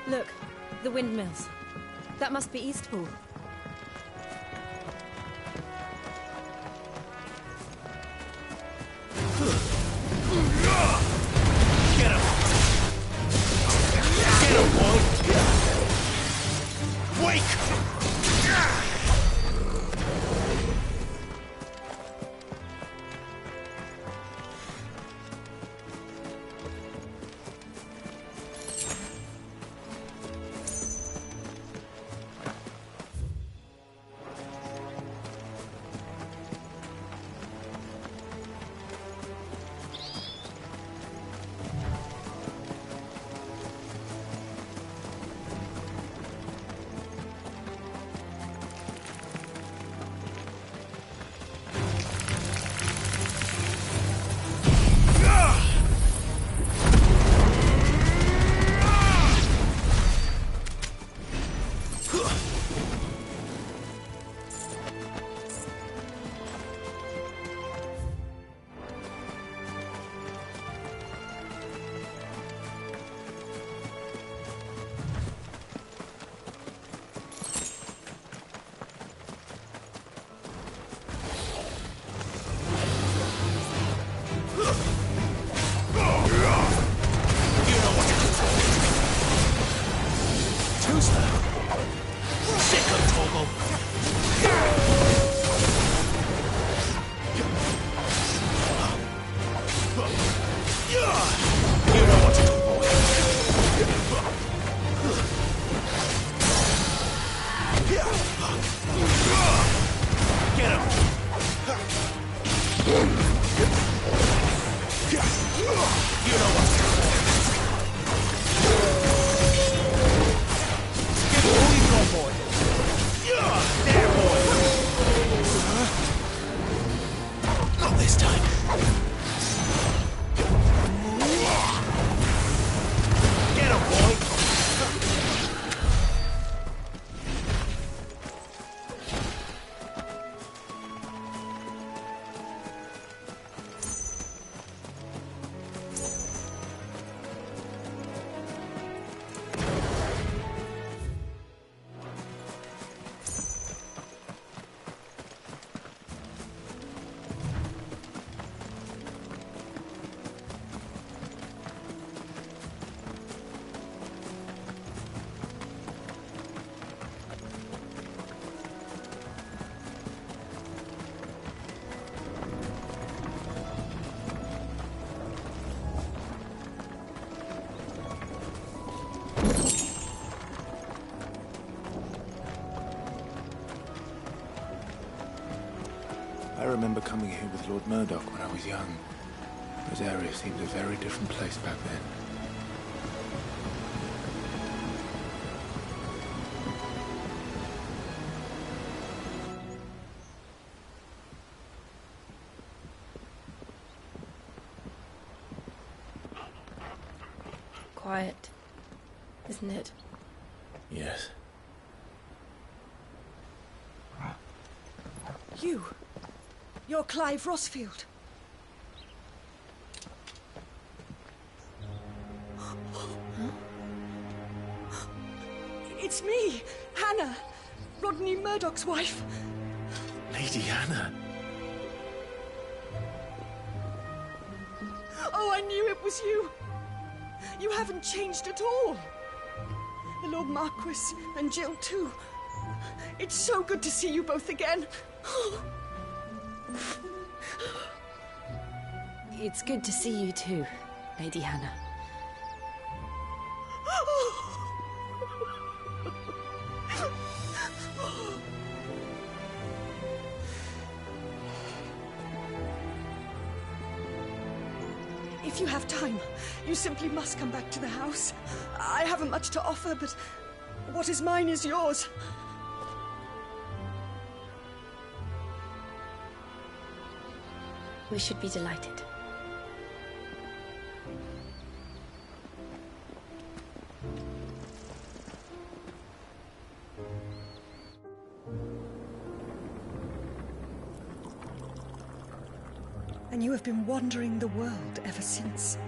Look, the windmills. That must be Eastpool. Get him! Get him, boy! Wake! I remember coming here with Lord Murdoch when I was young. This area seemed a very different place back then. Quiet, isn't it? Yes. You're Clive Rossfield. It's me, Hannah, Rodney Murdoch's wife. Lady Hannah. Oh, I knew it was you. You haven't changed at all. The Lord Marquis and Jill too. It's so good to see you both again. It's good to see you too, Lady Hannah. If you have time, you simply must come back to the house. I haven't much to offer, but what is mine is yours. We should be delighted. And you have been wandering the world ever since.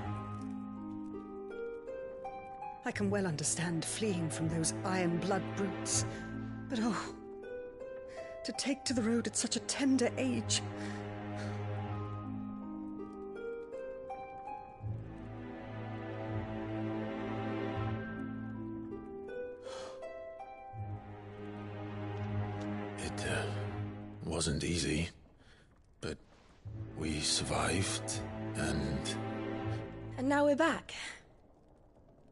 I can well understand fleeing from those iron blood brutes, but oh, to take to the road at such a tender age. It wasn't easy, but we survived, and... And now we're back.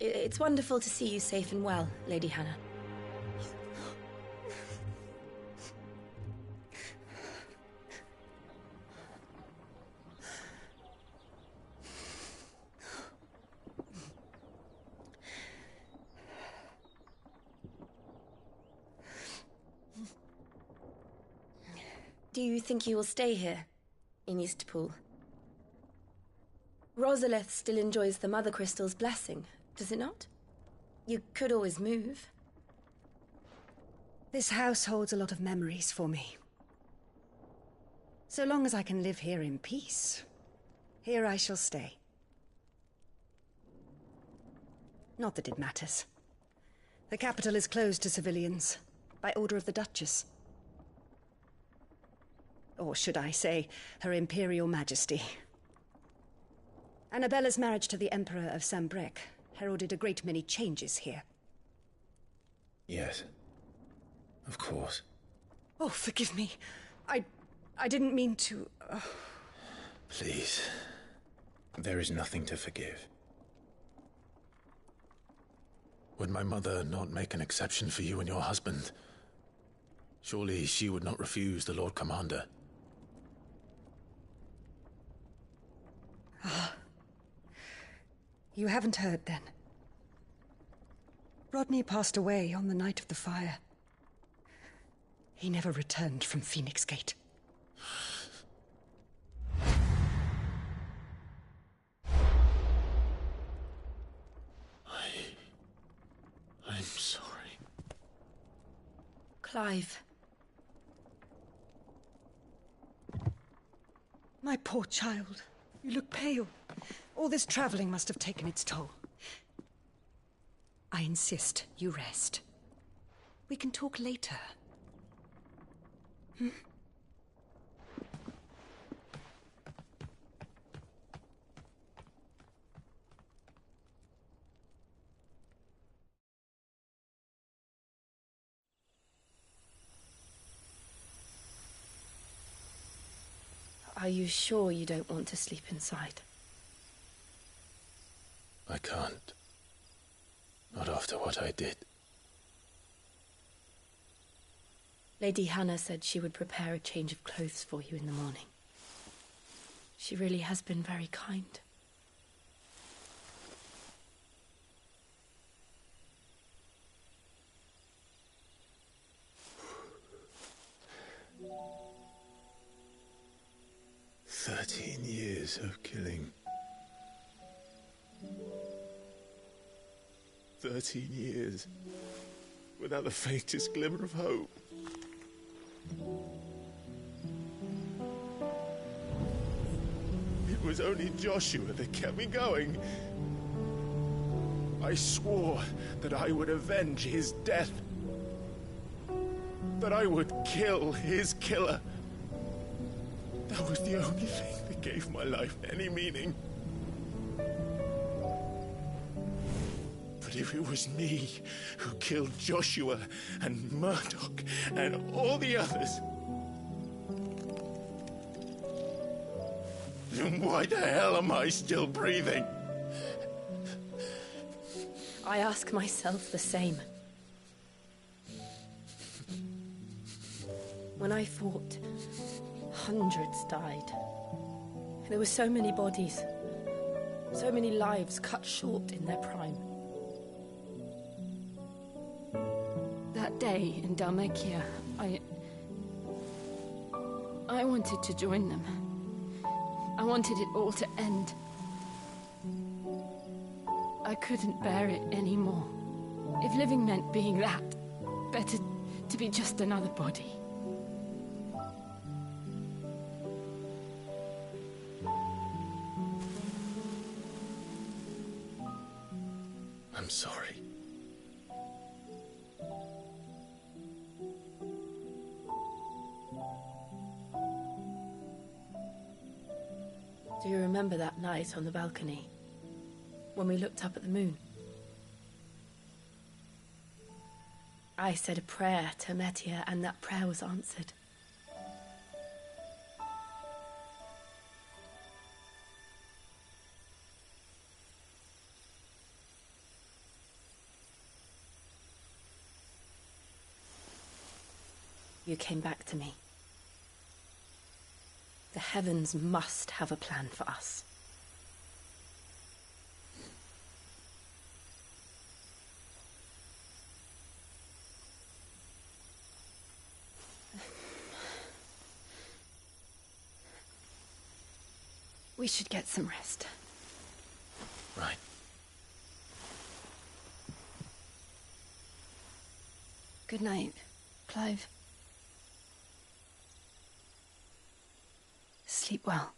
It's wonderful to see you safe and well, Lady Hannah. Do you think you will stay here, in Eastpool? Rosalith still enjoys the Mother Crystal's blessing, does it not? You could always move. This house holds a lot of memories for me. So long as I can live here in peace, here I shall stay. Not that it matters. The capital is closed to civilians, by order of the Duchess. Or should I say, Her Imperial Majesty. Annabella's marriage to the Emperor of Sambrec heralded a great many changes here. Yes. Of course. Oh, forgive me. I didn't mean to... Please. There is nothing to forgive. Would my mother not make an exception for you and your husband? Surely she would not refuse the Lord Commander. Ah. You haven't heard, then. Rodney passed away on the night of the fire. He never returned from Phoenix Gate. I'm sorry. Clive. My poor child. You look pale. All this traveling must have taken its toll. I insist you rest. We can talk later. Hmm? Are you sure you don't want to sleep inside? I can't. Not after what I did. Lady Hannah said she would prepare a change of clothes for you in the morning. She really has been very kind. "13 years of killing. 13 years without the faintest glimmer of hope. It was only Joshua that kept me going. I swore that I would avenge his death. That I would kill his killer. That was the only thing that gave my life any meaning. But if it was me who killed Joshua and Murdoch and all the others, then why the hell am I still breathing? I ask myself the same. When I fought, hundreds died. There were so many bodies. So many lives cut short in their prime. That day in Dalmekia, I wanted to join them. I wanted it all to end. I couldn't bear it anymore. If living meant being that, better to be just another body. I'm sorry. Do you remember that night on the balcony? When we looked up at the moon? I said a prayer to Metia, and that prayer was answered. You came back to me. The heavens must have a plan for us. We should get some rest. Right. Good night, Clive. Sleep well.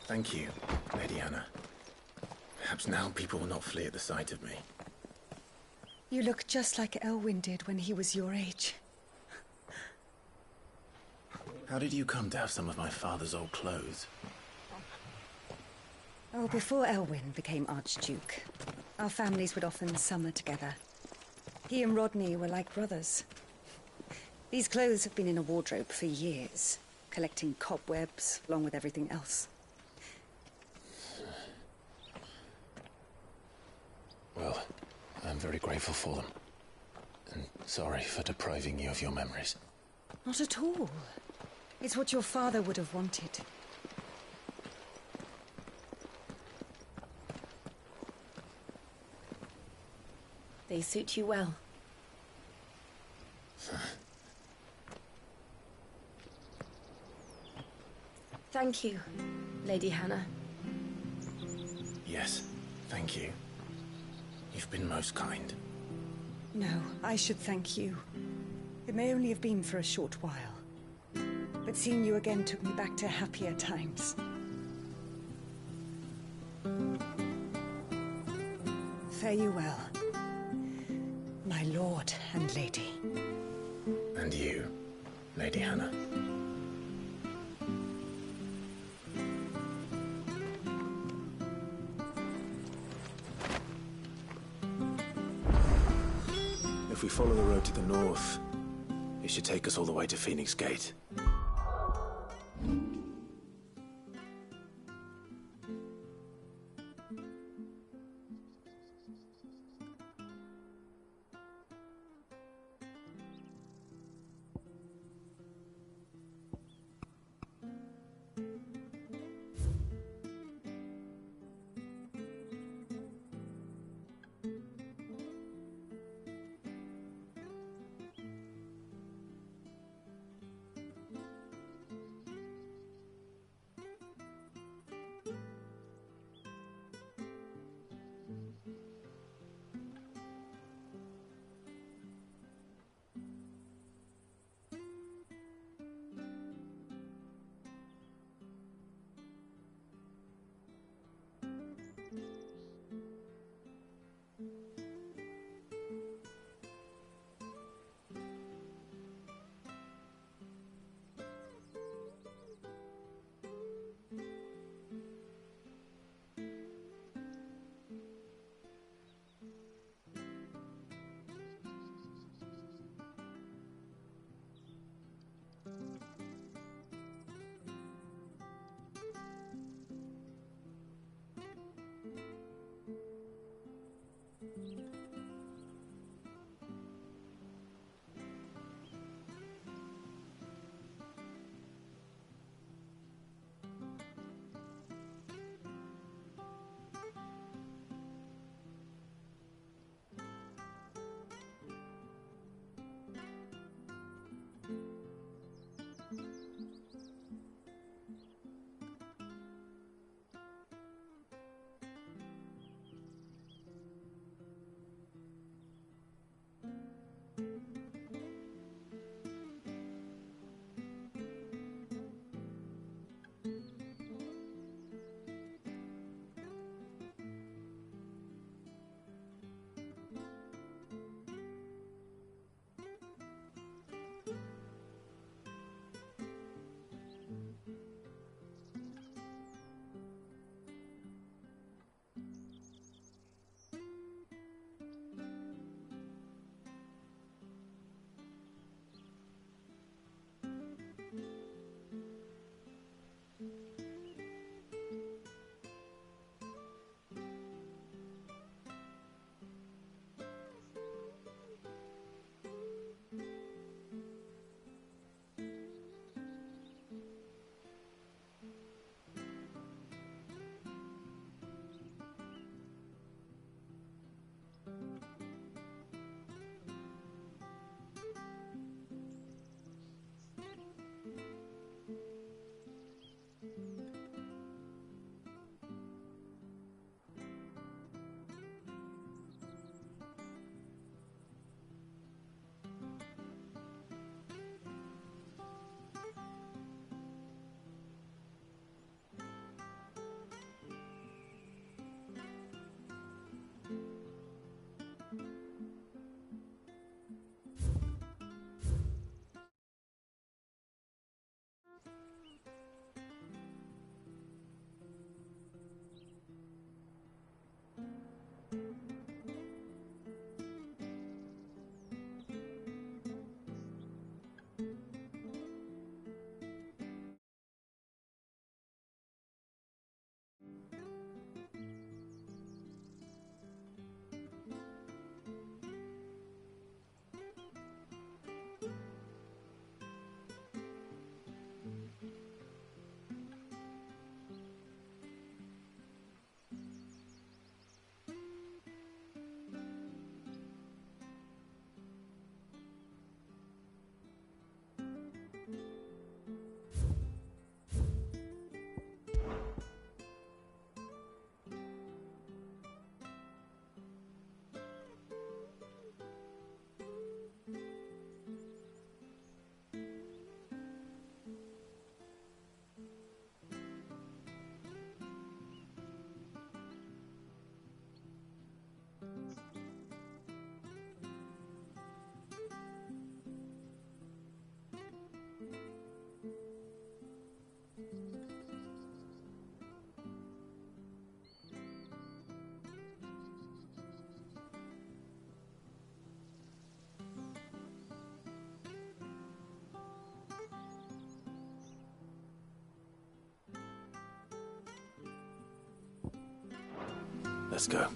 Thank you, Lady Anna. Perhaps now people will not flee at the sight of me. You look just like Elwyn did when he was your age. How did you come to have some of my father's old clothes? Oh, before Elwyn became Archduke, our families would often summer together. He and Rodney were like brothers. These clothes have been in a wardrobe for years, collecting cobwebs along with everything else. Well, I'm very grateful for them. And sorry for depriving you of your memories. Not at all. It's what your father would have wanted. They suit you well. Thank you, Lady Hannah. Yes, thank you. You've been most kind. No, I should thank you. It may only have been for a short while, but seeing you again took me back to happier times. Fare you well, my lord and lady. And you, Lady Hannah. If we follow the road to the north, it should take us all the way to Phoenix Gate. Let's go.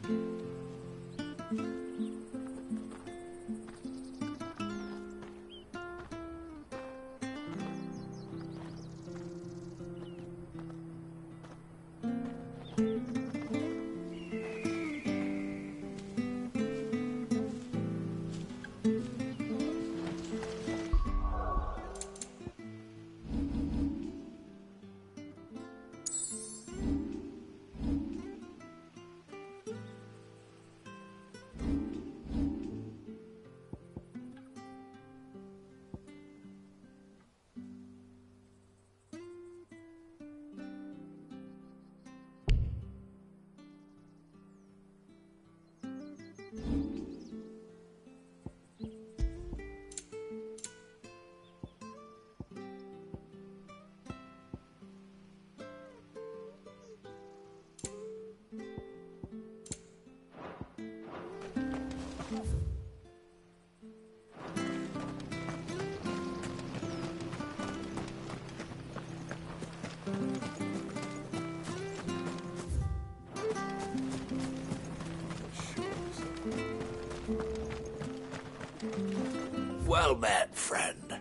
Well met, friend.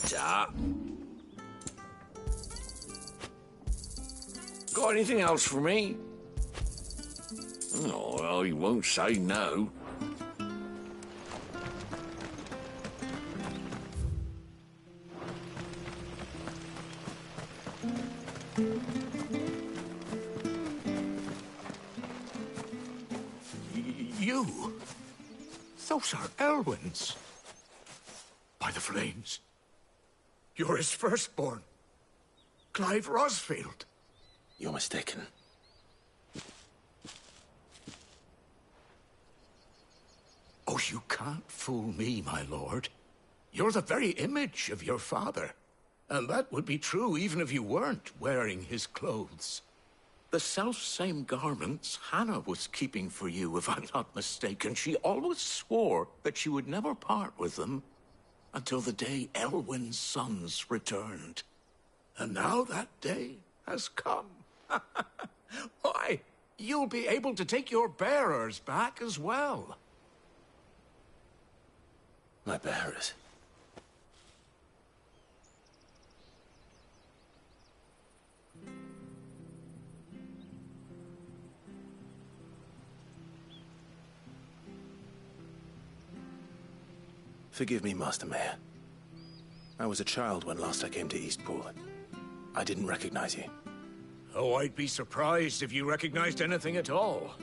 Ja. Got anything else for me? Oh, well, he won't say no. You? Those are Elwyn's. By the flames. You're his firstborn. Clive Rosfield. You're mistaken. Oh, you can't fool me, my lord. You're the very image of your father. And that would be true even if you weren't wearing his clothes. The self-same garments Hannah was keeping for you, if I'm not mistaken. She always swore that she would never part with them until the day Elwyn's sons returned. And now that day has come. Why, you'll be able to take your bearers back as well. My bearers? Forgive me, Master Mayor. I was a child when last I came to Eastpool. I didn't recognize you. Oh, I'd be surprised if you recognized anything at all.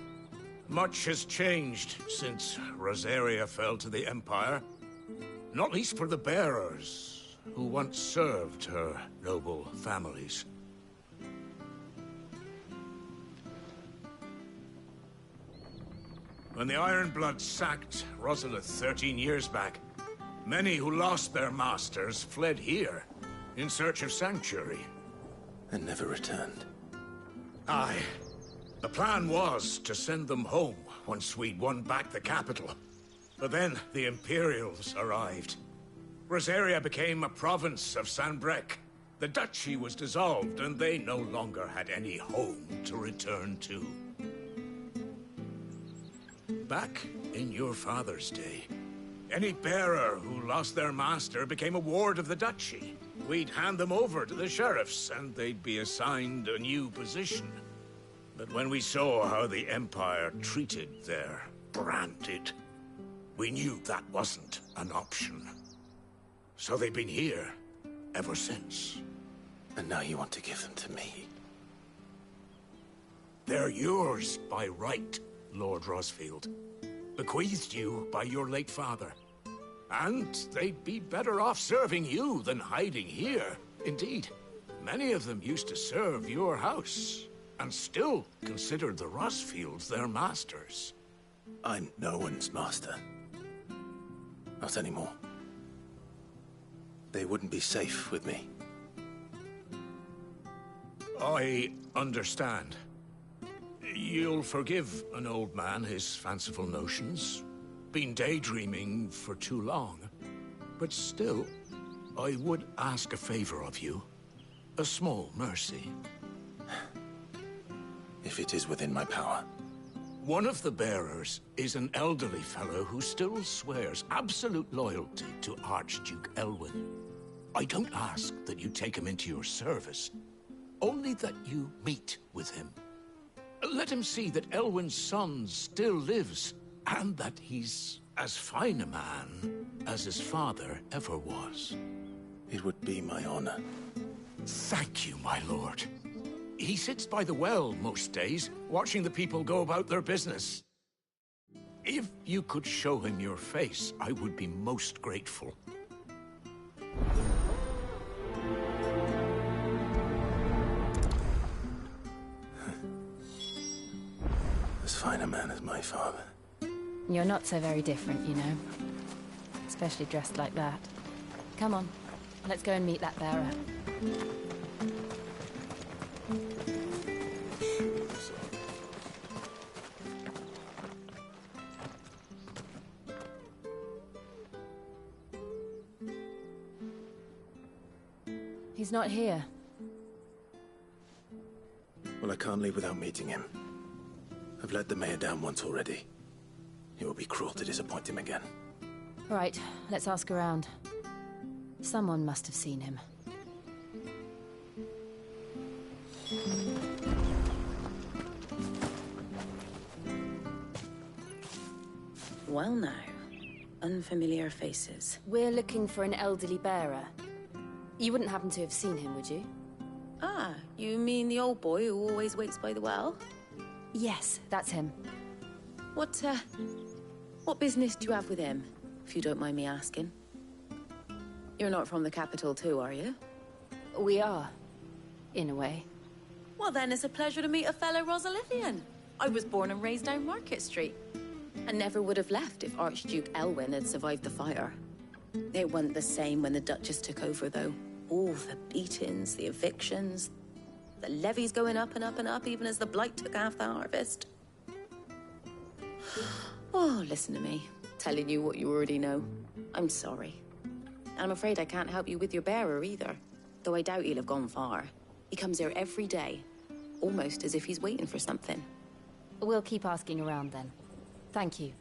Much has changed since Rosaria fell to the Empire. Not least for the bearers, who once served her noble families. When the Ironbloods sacked Rosalith 13 years back, many who lost their masters fled here, in search of sanctuary. And never returned. Aye. The plan was to send them home once we'd won back the capital. But then the Imperials arrived. Rosaria became a province of Sanbreque. The duchy was dissolved, and they no longer had any home to return to. Back in your father's day, any bearer who lost their master became a ward of the duchy. We'd hand them over to the sheriffs, and they'd be assigned a new position. But when we saw how the Empire treated their branded, we knew that wasn't an option. So they've been here ever since. And now you want to give them to me? They're yours by right, Lord Rosfield. Bequeathed you by your late father. And they'd be better off serving you than hiding here. Indeed, many of them used to serve your house, and still considered the Rosfields their masters. I'm no one's master. Not anymore. They wouldn't be safe with me. I understand. You'll forgive an old man his fanciful notions. been daydreaming for too long. But still, I would ask a favor of you. A small mercy. If it is within my power. One of the bearers is an elderly fellow who still swears absolute loyalty to Archduke Elwyn. I don't ask that you take him into your service, only that you meet with him. Let him see that Elwyn's son still lives, and that he's as fine a man as his father ever was. It would be my honor. Thank you, my lord. He sits by the well most days, watching the people go about their business. If you could show him your face, I would be most grateful. As fine a man as my father. You're not so very different, you know. Especially dressed like that. Come on, let's go and meet that bearer. He's not here. Well, I can't leave without meeting him. I've let the mayor down once already. It will be cruel to disappoint him again. Right, let's ask around. Someone must have seen him. Well now, unfamiliar faces. We're looking for an elderly bearer. You wouldn't happen to have seen him, would you? Ah, you mean the old boy who always waits by the well? Yes, that's him. What business do you have with him, if you don't mind me asking? You're not from the capital too, are you? We are, in a way. Well then, it's a pleasure to meet a fellow Rosalithian. I was born and raised down Market Street. And never would have left if Archduke Elwyn had survived the fire. It wasn't the same when the Duchess took over, though. All the beatings, the evictions, the levies going up and up and up, even as the blight took half the harvest. Oh, listen to me, telling you what you already know. I'm sorry. I'm afraid I can't help you with your bearer either, though I doubt he'll have gone far. He comes here every day, almost as if he's waiting for something. We'll keep asking around then. Thank you.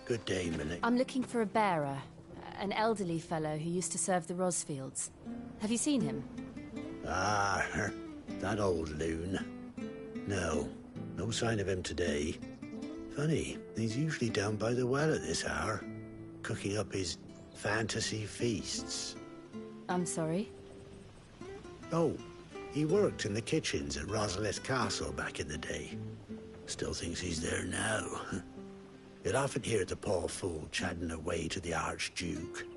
Good day, Millie. I'm looking for a bearer. An elderly fellow who used to serve the Rosfields. Have you seen him? Ah, that old loon. No sign of him today. Funny, he's usually down by the well at this hour, cooking up his fantasy feasts. I'm sorry? Oh, he worked in the kitchens at Rosalith Castle back in the day. Still thinks he's there now. You'd often hear the poor fool chatting away to the Archduke.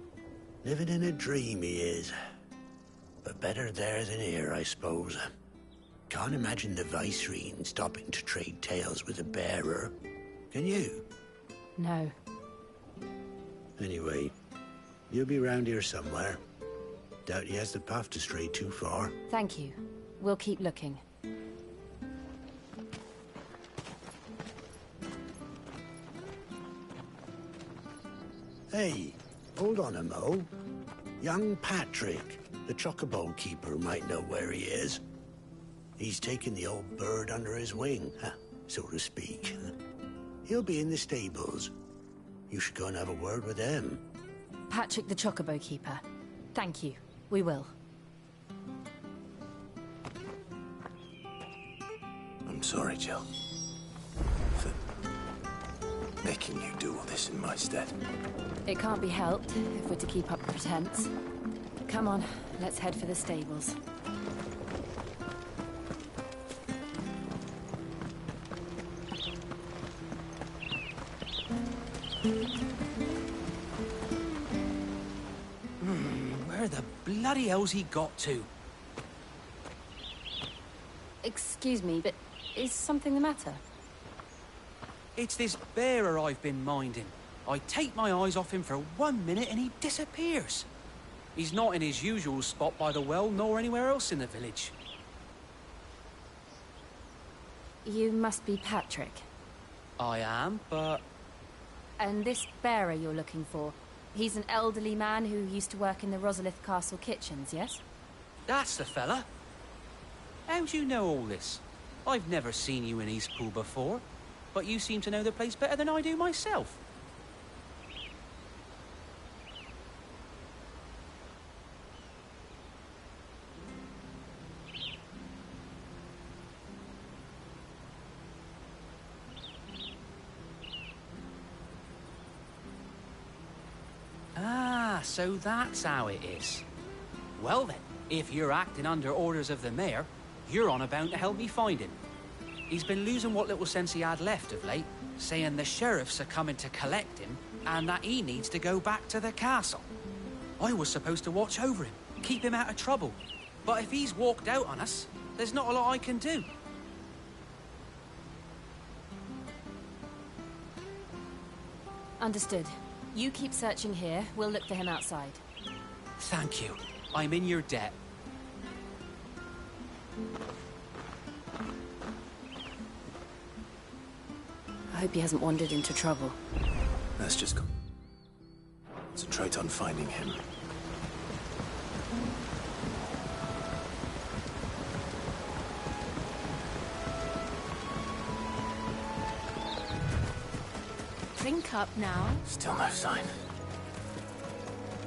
Living in a dream he is. But better there than here, I suppose. Can't imagine the Vicereine stopping to trade tales with a bearer. Can you? No. Anyway, you'll be round here somewhere. Doubt he has the path to stray too far. Thank you. We'll keep looking. Hey, hold on a mo. Young Patrick, the chocobo keeper, might know where he is. He's taken the old bird under his wing, so to speak. He'll be in the stables. You should go and have a word with them. Patrick the Chocobo Keeper. Thank you. We will. I'm sorry, Jill. For making you do all this in my stead. It can't be helped if we're to keep up the pretense. Come on, let's head for the stables. Where the bloody hell's he got to? Excuse me, but is something the matter? It's this bearer I've been minding. I take my eyes off him for 1 minute and he disappears. He's not in his usual spot by the well, nor anywhere else in the village. You must be Patrick. I am, but... And this bearer you're looking for, he's an elderly man who used to work in the Rosalith Castle kitchens, yes? That's the fella. How do you know all this? I've never seen you in Eastpool before, but you seem to know the place better than I do myself. Ah, so that's how it is. Well then, if you're acting under orders of the mayor, you're on about to help me find him. He's been losing what little sense he had left of late, saying the sheriffs are coming to collect him and that he needs to go back to the castle. I was supposed to watch over him, keep him out of trouble. But if he's walked out on us, there's not a lot I can do. Understood. You keep searching here, we'll look for him outside. Thank you. I'm in your debt. I hope he hasn't wandered into trouble. Let's just concentrate on finding him. Drink up now. Still no sign.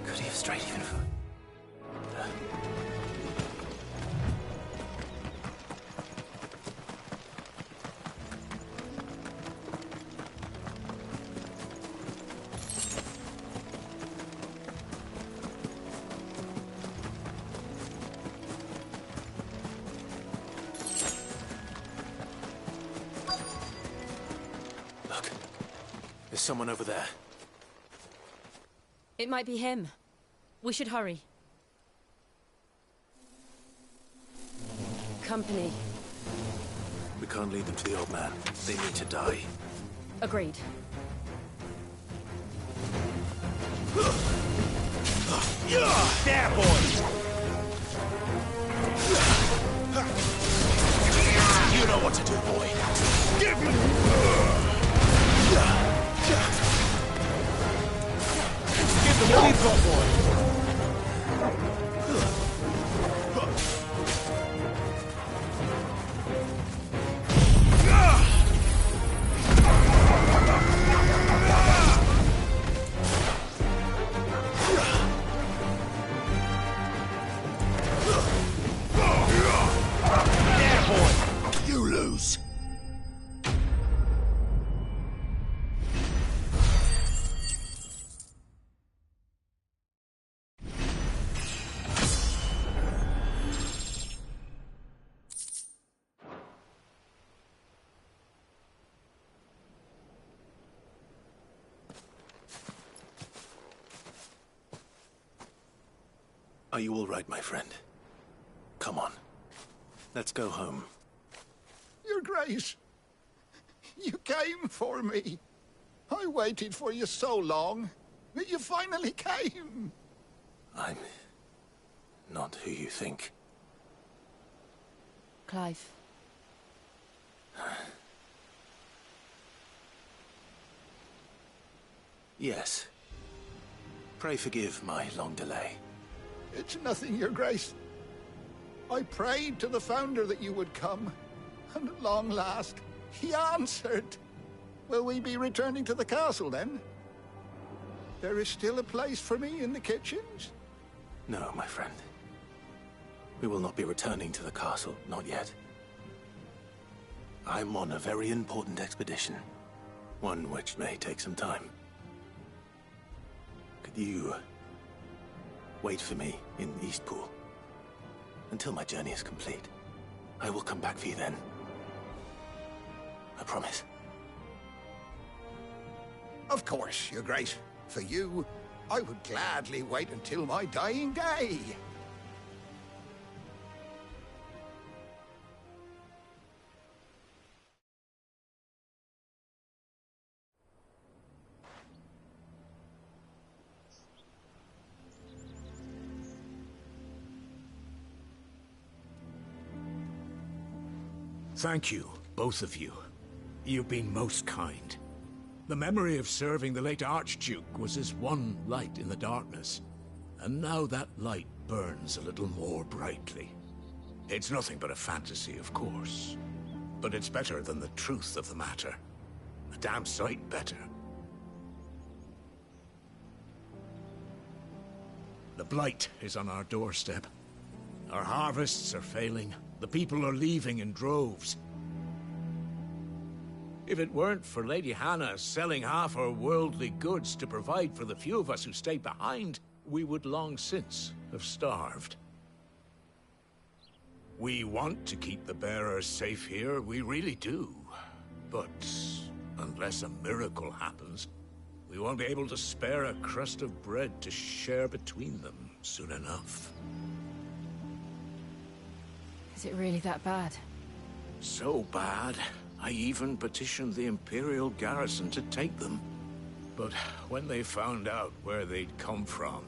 Could he have strayed even further? There's someone over there. It might be him. We should hurry. Company. We can't lead them to the old man. They need to die. Agreed. There, boys! You know what to do, boy. Give me! Give them what we've got, boy. There, boy. You lose. Are you all right, my friend? Come on. Let's go home. Your Grace, you came for me. I waited for you so long, but you finally came. I'm not who you think. Clive. Yes. Pray forgive my long delay. It's nothing, Your Grace. I prayed to the founder that you would come, and at long last, he answered. Will we be returning to the castle, then? There is still a place for me in the kitchens? No, my friend. We will not be returning to the castle, not yet. I'm on a very important expedition. One which may take some time. Could you wait for me in Eastpool until my journey is complete? I will come back for you then. I promise. Of course, Your Grace. For you, I would gladly wait until my dying day. Thank you, both of you. You've been most kind. The memory of serving the late Archduke was as one light in the darkness, and now that light burns a little more brightly. It's nothing but a fantasy, of course, but it's better than the truth of the matter. A damn sight better. The blight is on our doorstep. Our harvests are failing. The people are leaving in droves. If it weren't for Lady Hannah selling half our worldly goods to provide for the few of us who stay behind, we would long since have starved. We want to keep the bearers safe here, we really do. But unless a miracle happens, we won't be able to spare a crust of bread to share between them soon enough. Is it really that bad? So bad, I even petitioned the Imperial garrison to take them. But when they found out where they'd come from,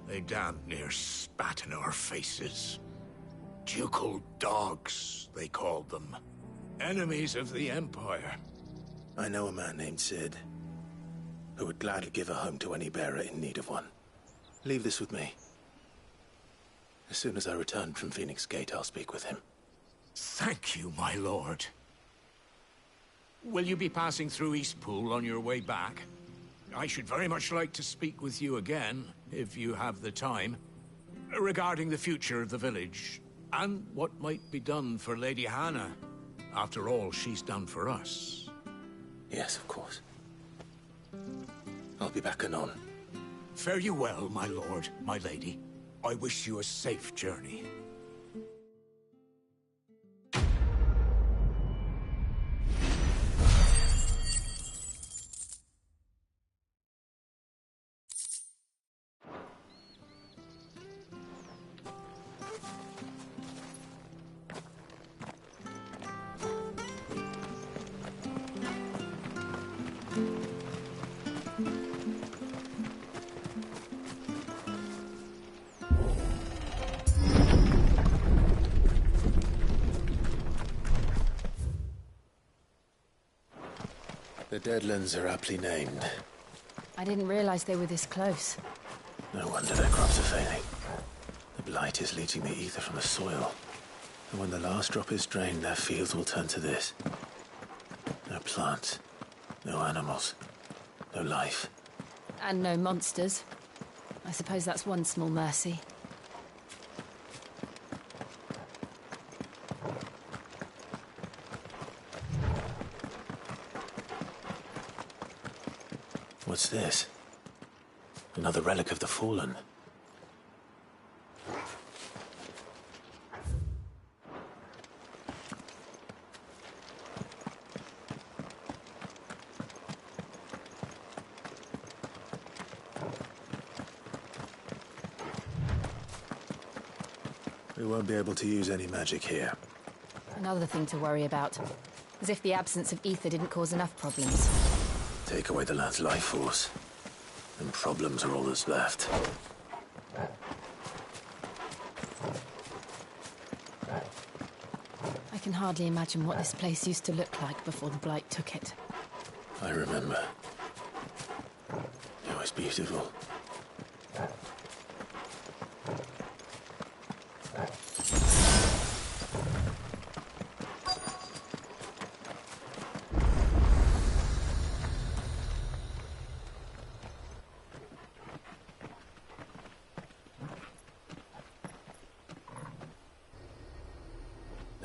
they damn near spat in our faces. Ducal dogs, they called them. Enemies of the Empire. I know a man named Sid, who would gladly give a home to any bearer in need of one. Leave this with me. As soon as I return from Phoenix Gate, I'll speak with him. Thank you, my lord. Will you be passing through Eastpool on your way back? I should very much like to speak with you again, if you have the time, regarding the future of the village, and what might be done for Lady Hannah. After all she's done for us. Yes, of course. I'll be back anon. Fare you well, my lord, my lady. I wish you a safe journey. The Deadlands are aptly named. I didn't realize they were this close. No wonder their crops are failing. The blight is leaching the ether from the soil. And when the last drop is drained, their fields will turn to this. No plants, no animals, no life. And no monsters. I suppose that's one small mercy. What's this? Another relic of the Fallen. We won't be able to use any magic here. Another thing to worry about. As if the absence of ether didn't cause enough problems. Take away the lad's life force, and problems are all that's left. I can hardly imagine what this place used to look like before the blight took it. I remember. It was beautiful.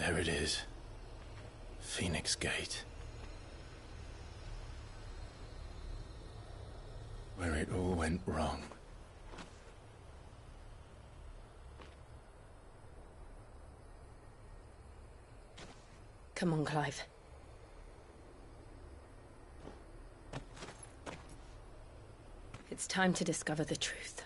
There it is. Phoenix Gate. Where it all went wrong. Come on, Clive. It's time to discover the truth.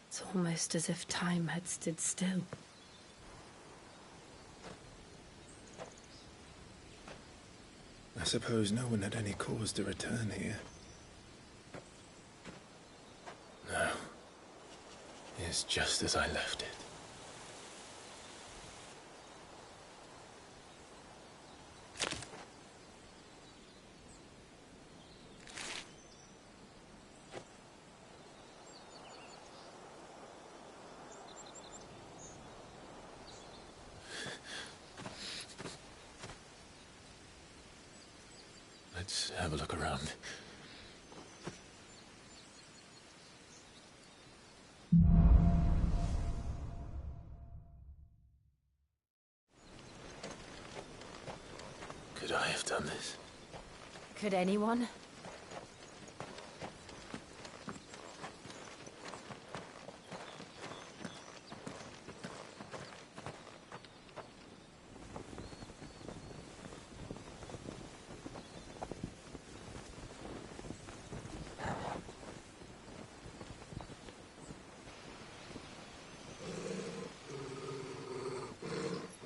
It's almost as if time had stood still. I suppose no one had any cause to return here. No. It's just as I left it. Let's have a look around. Could I have done this? Could anyone?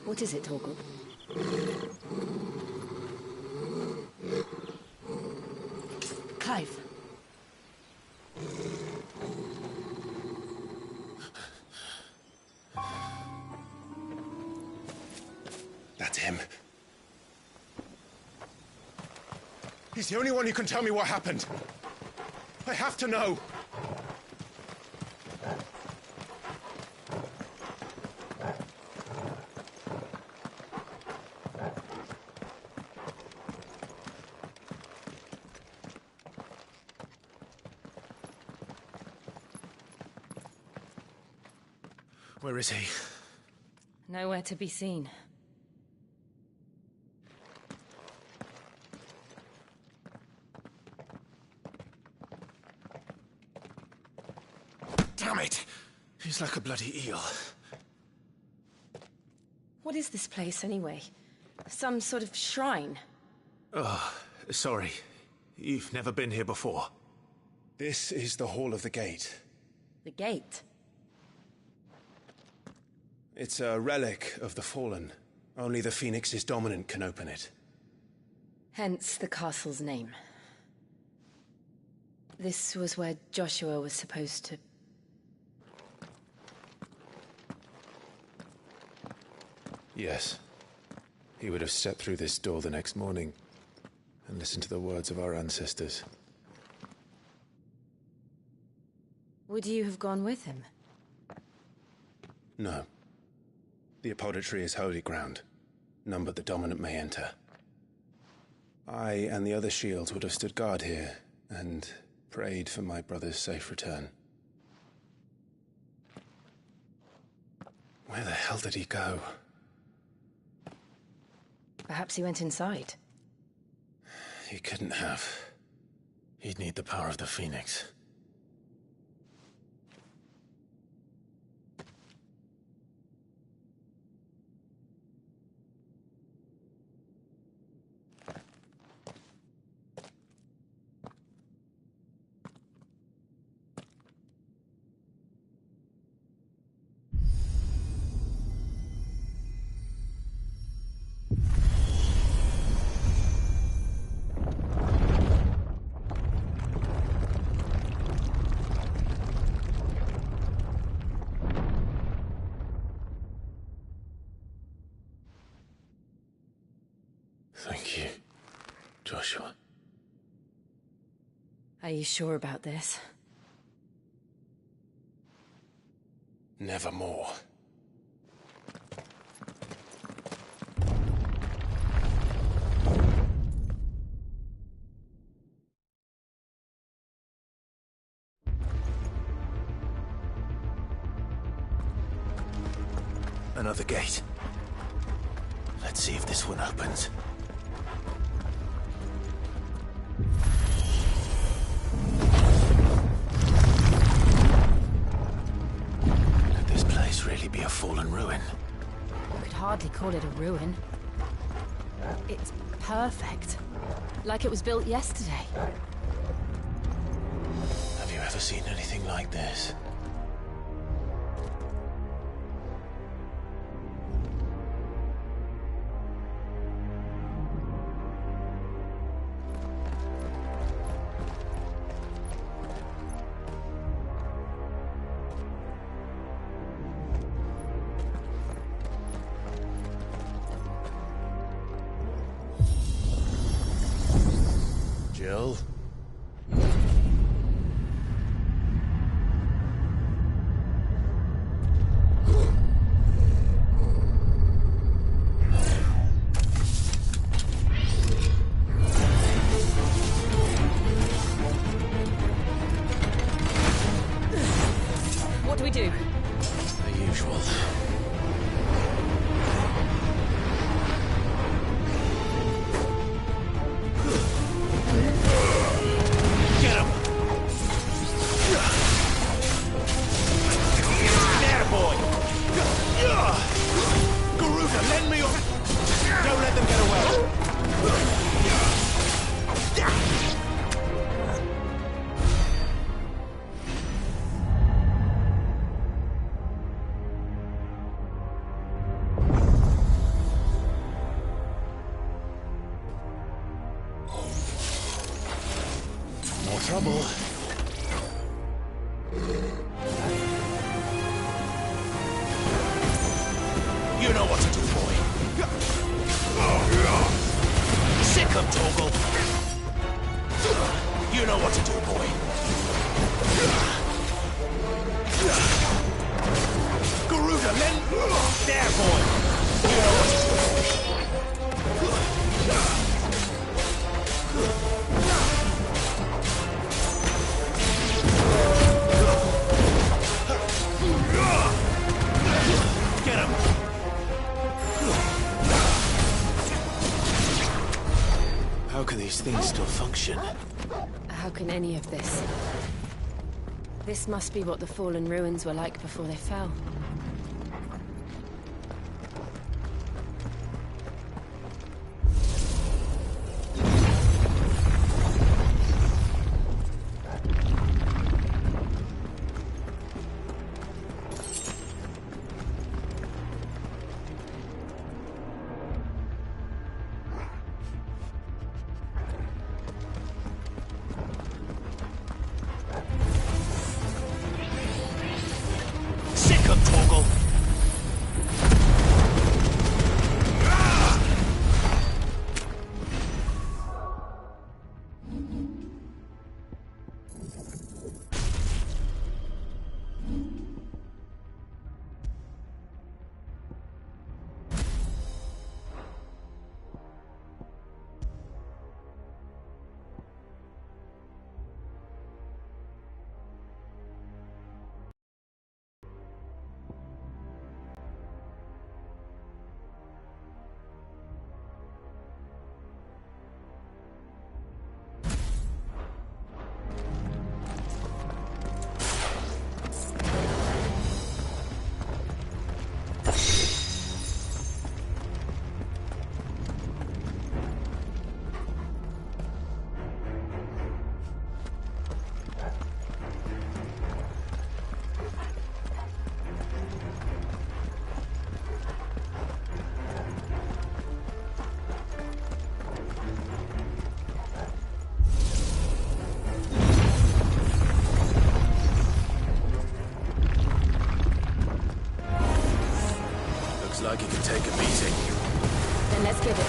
What is it, Torgal? Clive. That's him. He's the only one who can tell me what happened. I have to know. Where is he? Nowhere to be seen. Damn it! He's like a bloody eel. What is this place, anyway? Some sort of shrine? Oh, sorry. You've never been here before. This is the Hall of the Gate. The gate? It's a relic of the Fallen. Only the Phoenix's dominant can open it. Hence the castle's name. This was where Joshua was supposed to... Yes. He would have stepped through this door the next morning and listened to the words of our ancestors. Would you have gone with him? No. The Pt.3 is holy ground. None but the dominant may enter. I and the other shields would have stood guard here and prayed for my brother's safe return. Where the hell did he go? Perhaps he went inside. He couldn't have. He'd need the power of the Phoenix. Joshua. Are you sure about this? Nevermore. Another gate. Let's see if this one opens. Could this place really be a fallen ruin? You could hardly call it a ruin. It's perfect. Like it was built yesterday. Have you ever seen anything like this? Jill? What do we do? The usual. Get him! There, boy! Garuda, lend me your... Don't let them get away! More trouble. You know what to do, boy. Sick him, Torgal. You know what to do, boy. Garuda, lend... There, boy. You know what to do. Get him! How can these things still function? How can any of this? This must be what the fallen ruins were like before they fell. Sick him, Torgal. Looks like he can take a beating. Then let's give it.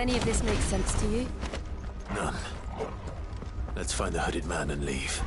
any of this make sense to you? None. Let's find the hooded man and leave.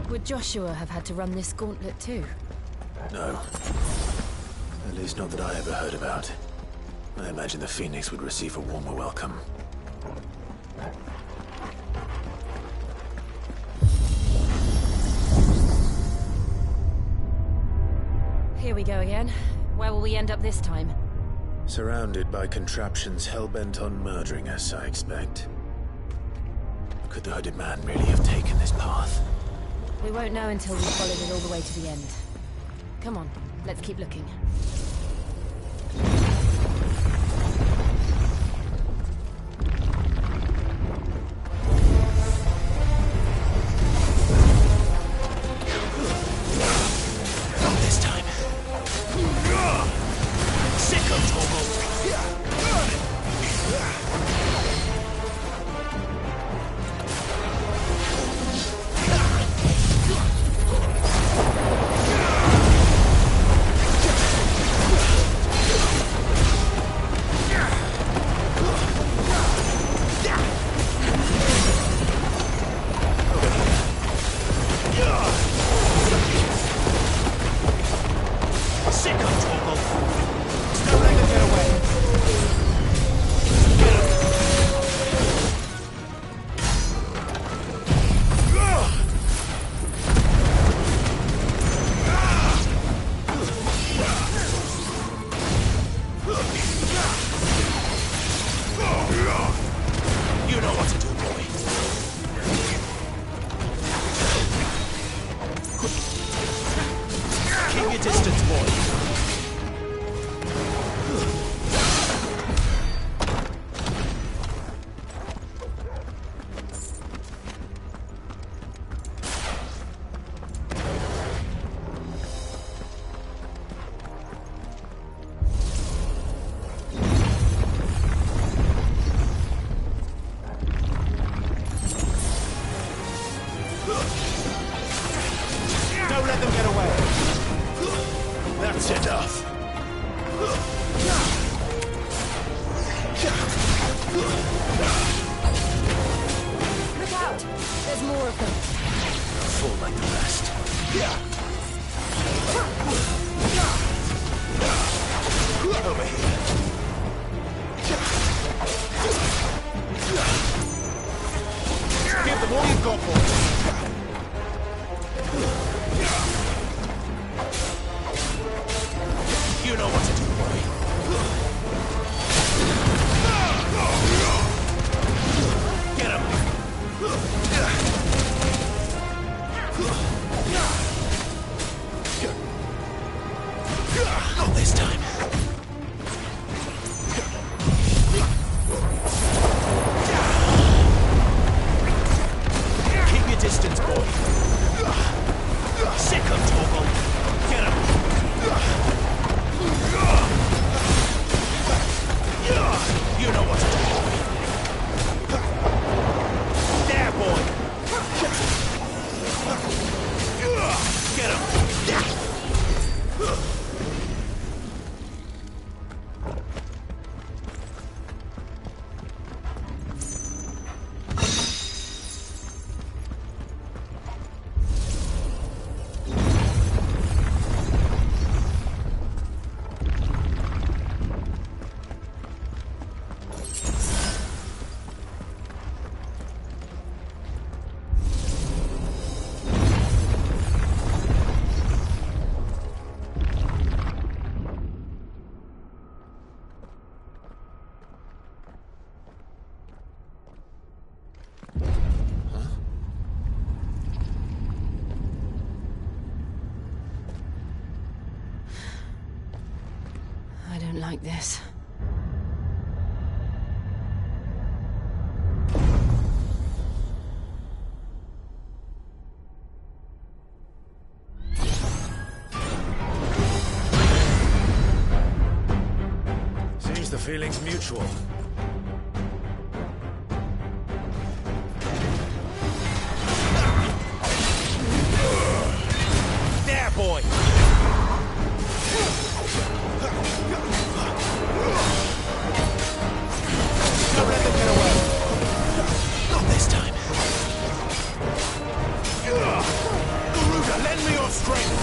Would Joshua have had to run this gauntlet too? No. At least not that I ever heard about. I imagine the Phoenix would receive a warmer welcome. Here we go again. Where will we end up this time? Surrounded by contraptions hell-bent on murdering us, I expect. Could the hooded man really have taken this path? We won't know until we've followed it all the way to the end. Come on, let's keep looking. Not this time. Sicko Torgo! Don't let them get away. That's enough. Look out! There's more of them. Fall like the rest. Over here. Give them all you've got, boys. You know what to do, boy. Get him. like this. Seems the feeling's mutual. There, boy! Don't let them get away! Not this time. Garuda, lend me your strength!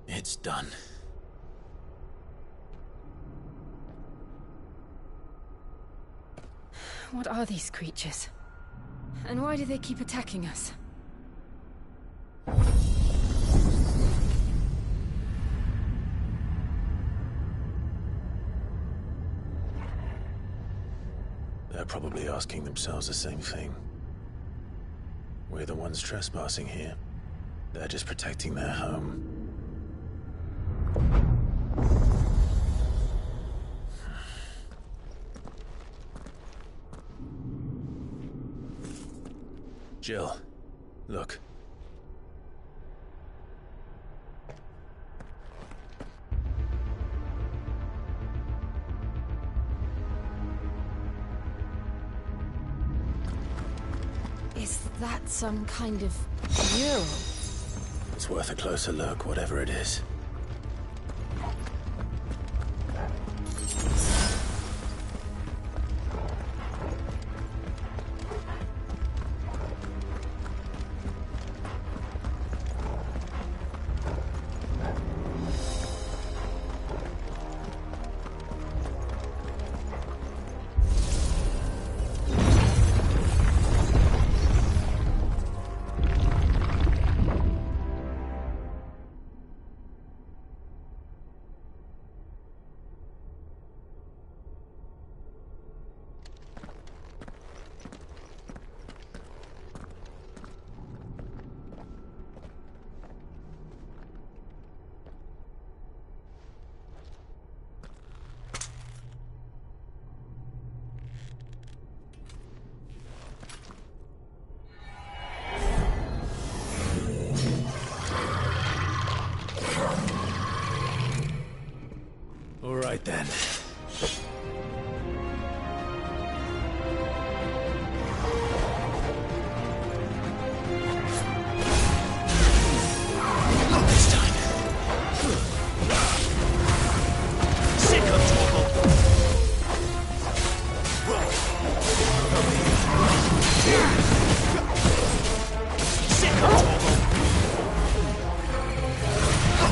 It's done. What are these creatures? And why do they keep attacking us? They're probably asking themselves the same thing. We're the ones trespassing here. They're just protecting their home. Jill, look. Is that some kind of mural? It's worth a closer look, whatever it is. All right then. Not this time. Sick of trouble. Sick of trouble. Not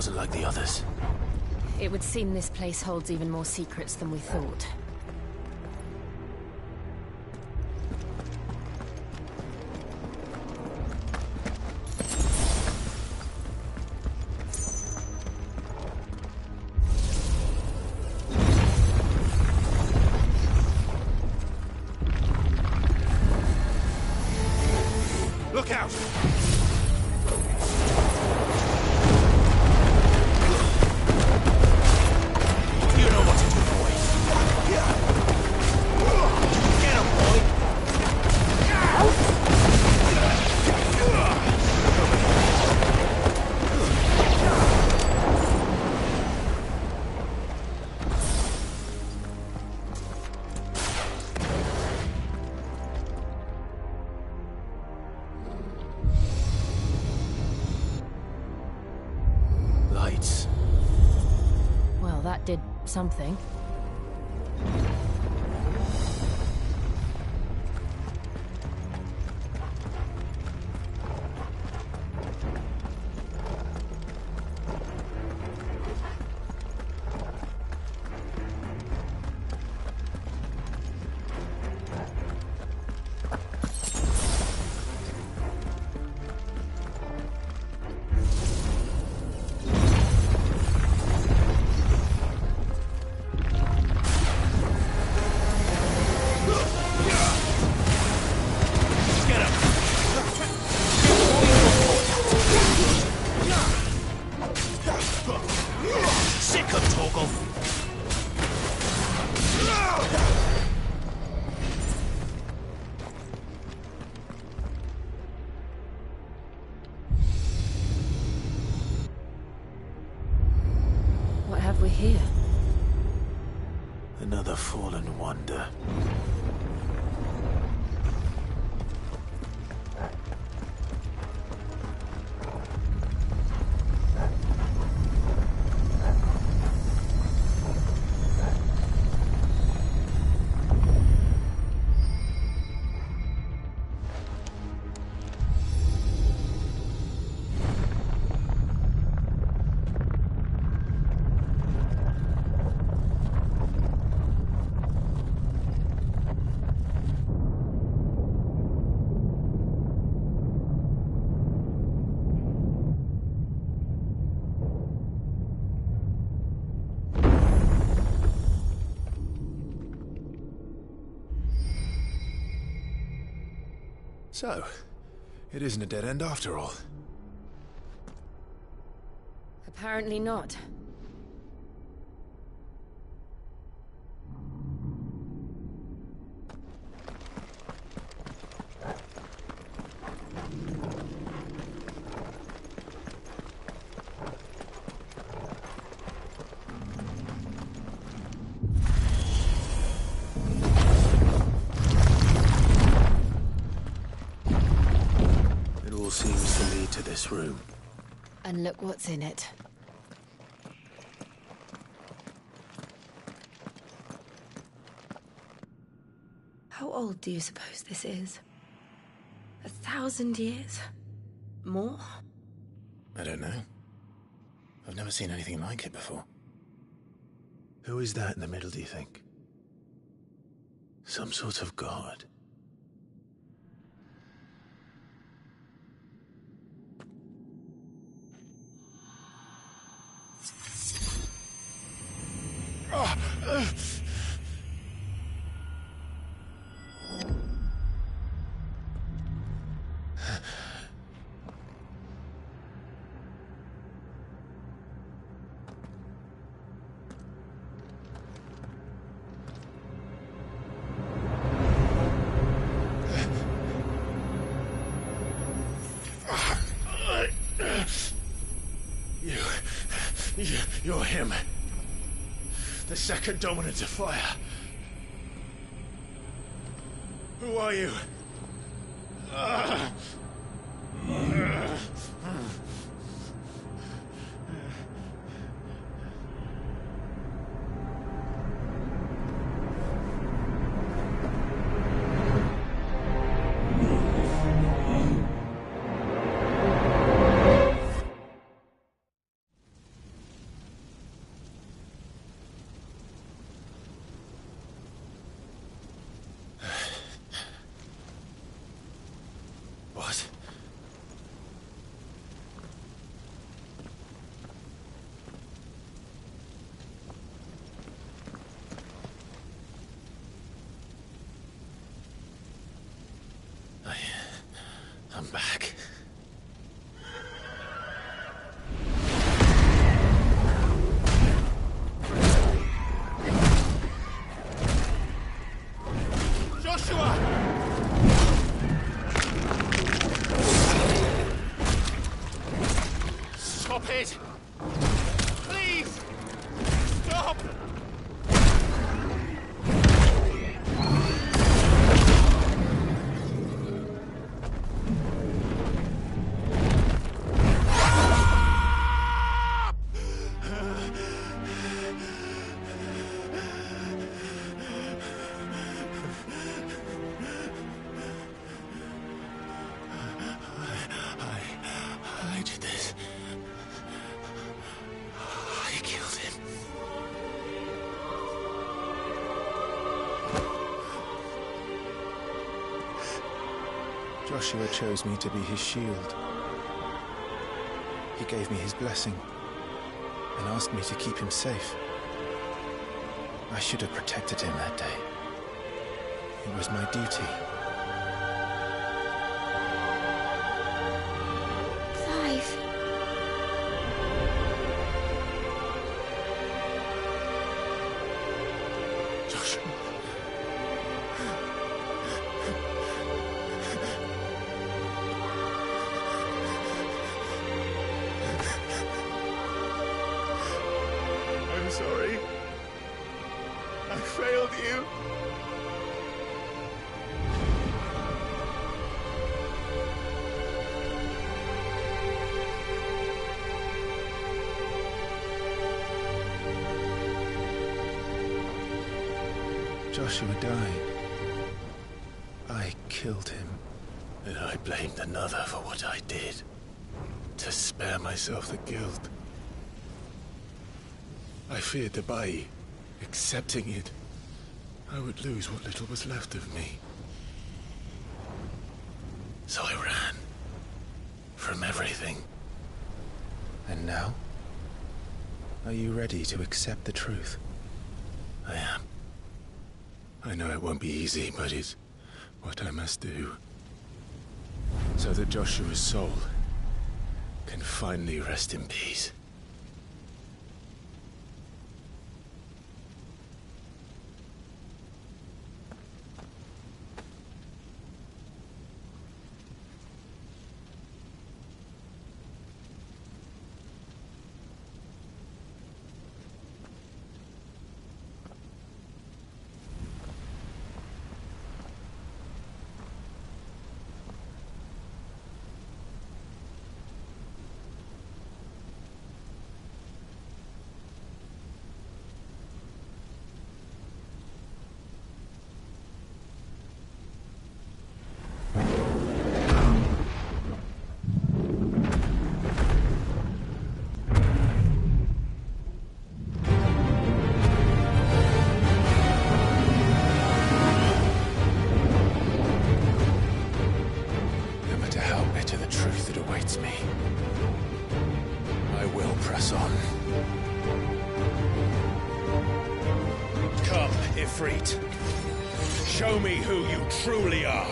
wasn't like the others. It would seem this place holds even more secrets than we thought. Look out! You know what to do, boy. Get him, boy! Lights. Well, that did something. Sick of Torgal! What have we here? Another fallen wonder. So, it isn't a dead end after all. Apparently not. It all seems to lead to this room. And look what's in it. How old do you suppose this is? 1,000 years? More? I don't know. I've never seen anything like it before. Who is that in the middle, do you think? Some sort of god? You're him. The second dominant of fire. Who are you? Stop it! Please! Stop! I did this. I killed him. Joshua chose me to be his shield. He gave me his blessing and asked me to keep him safe. I should have protected him that day. It was my duty. Clive. Joshua. I'm sorry. I failed you. Joshua died. I killed him. And I blamed another for what I did. To spare myself the guilt. I feared that by accepting it, I would lose what little was left of me. So I ran. From everything. And now? Are you ready to accept the truth? I am. I know it won't be easy, but it's what I must do. So that Joshua's soul can finally rest in peace. Show me who you truly are.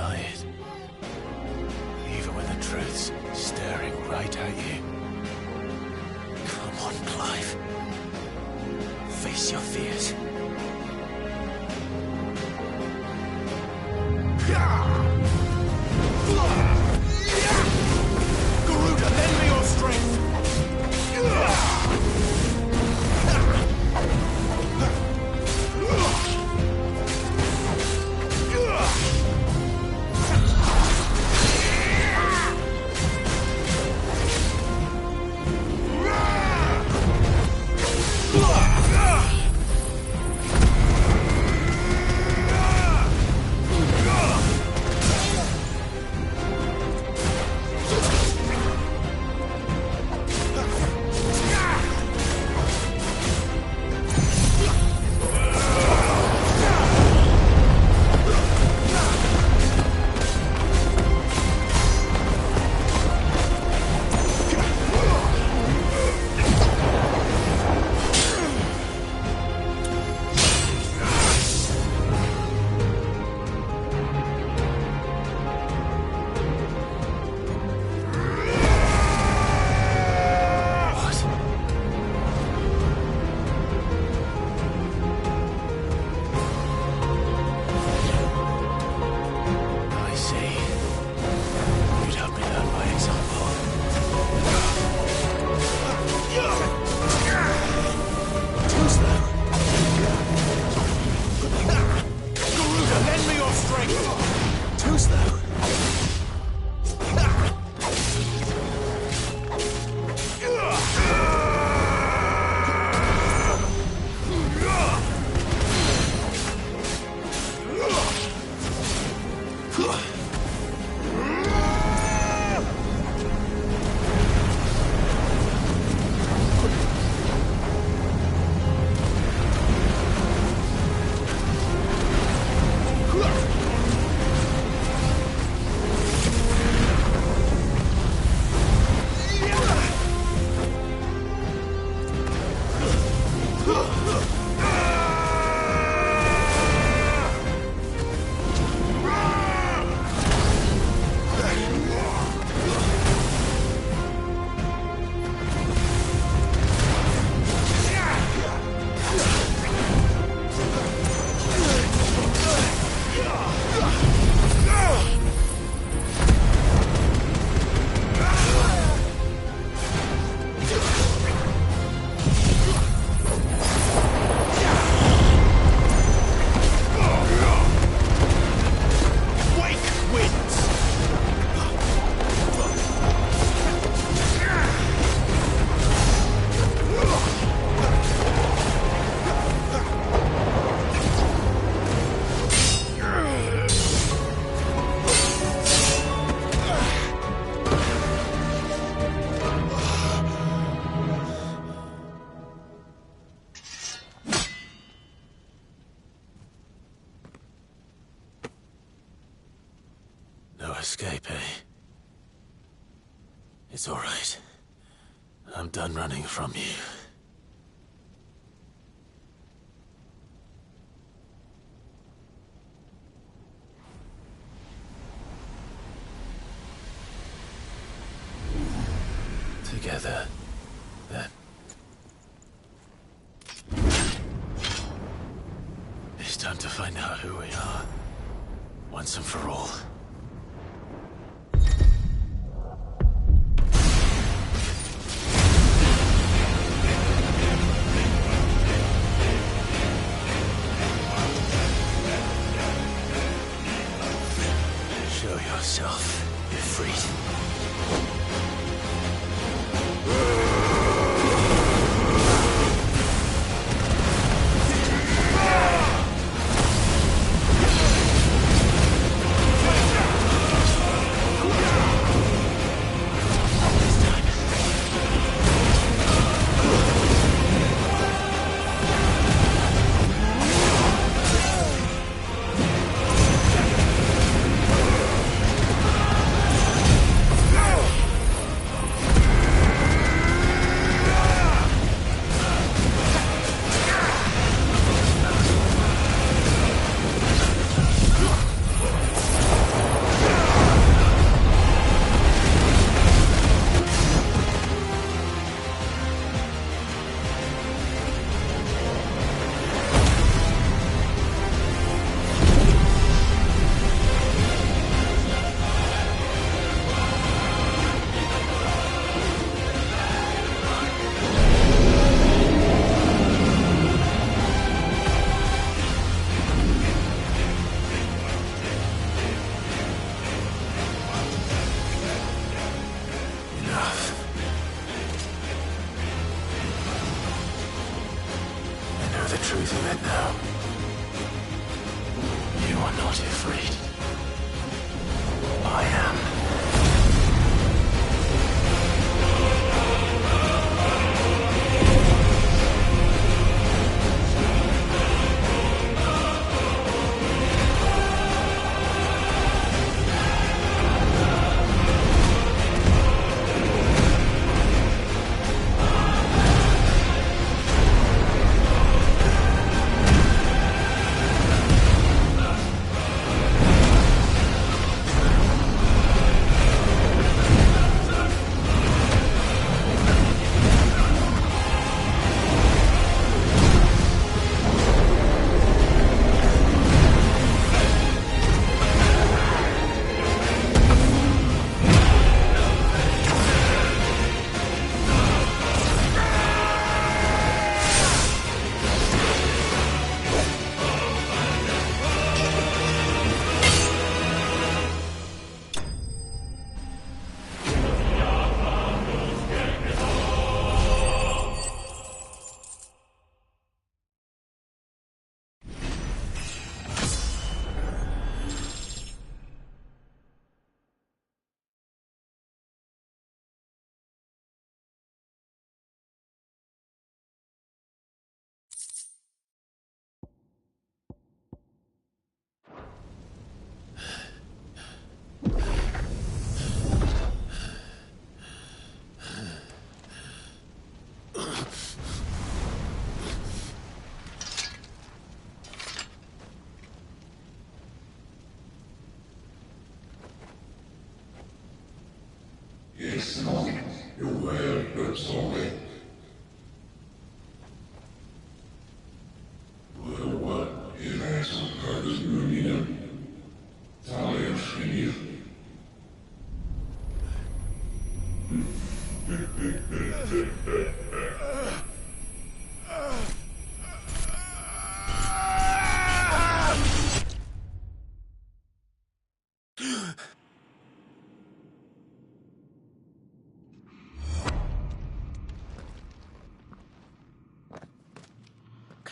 deny it. Even when the truth's staring right at you. Come on, Clive. Face your fears. Garuda, lend me your strength! Escape, eh? It's all right. I'm done running from you. Together, then. It's time to find out who we are, once and for all. Show yourself, Ifrit.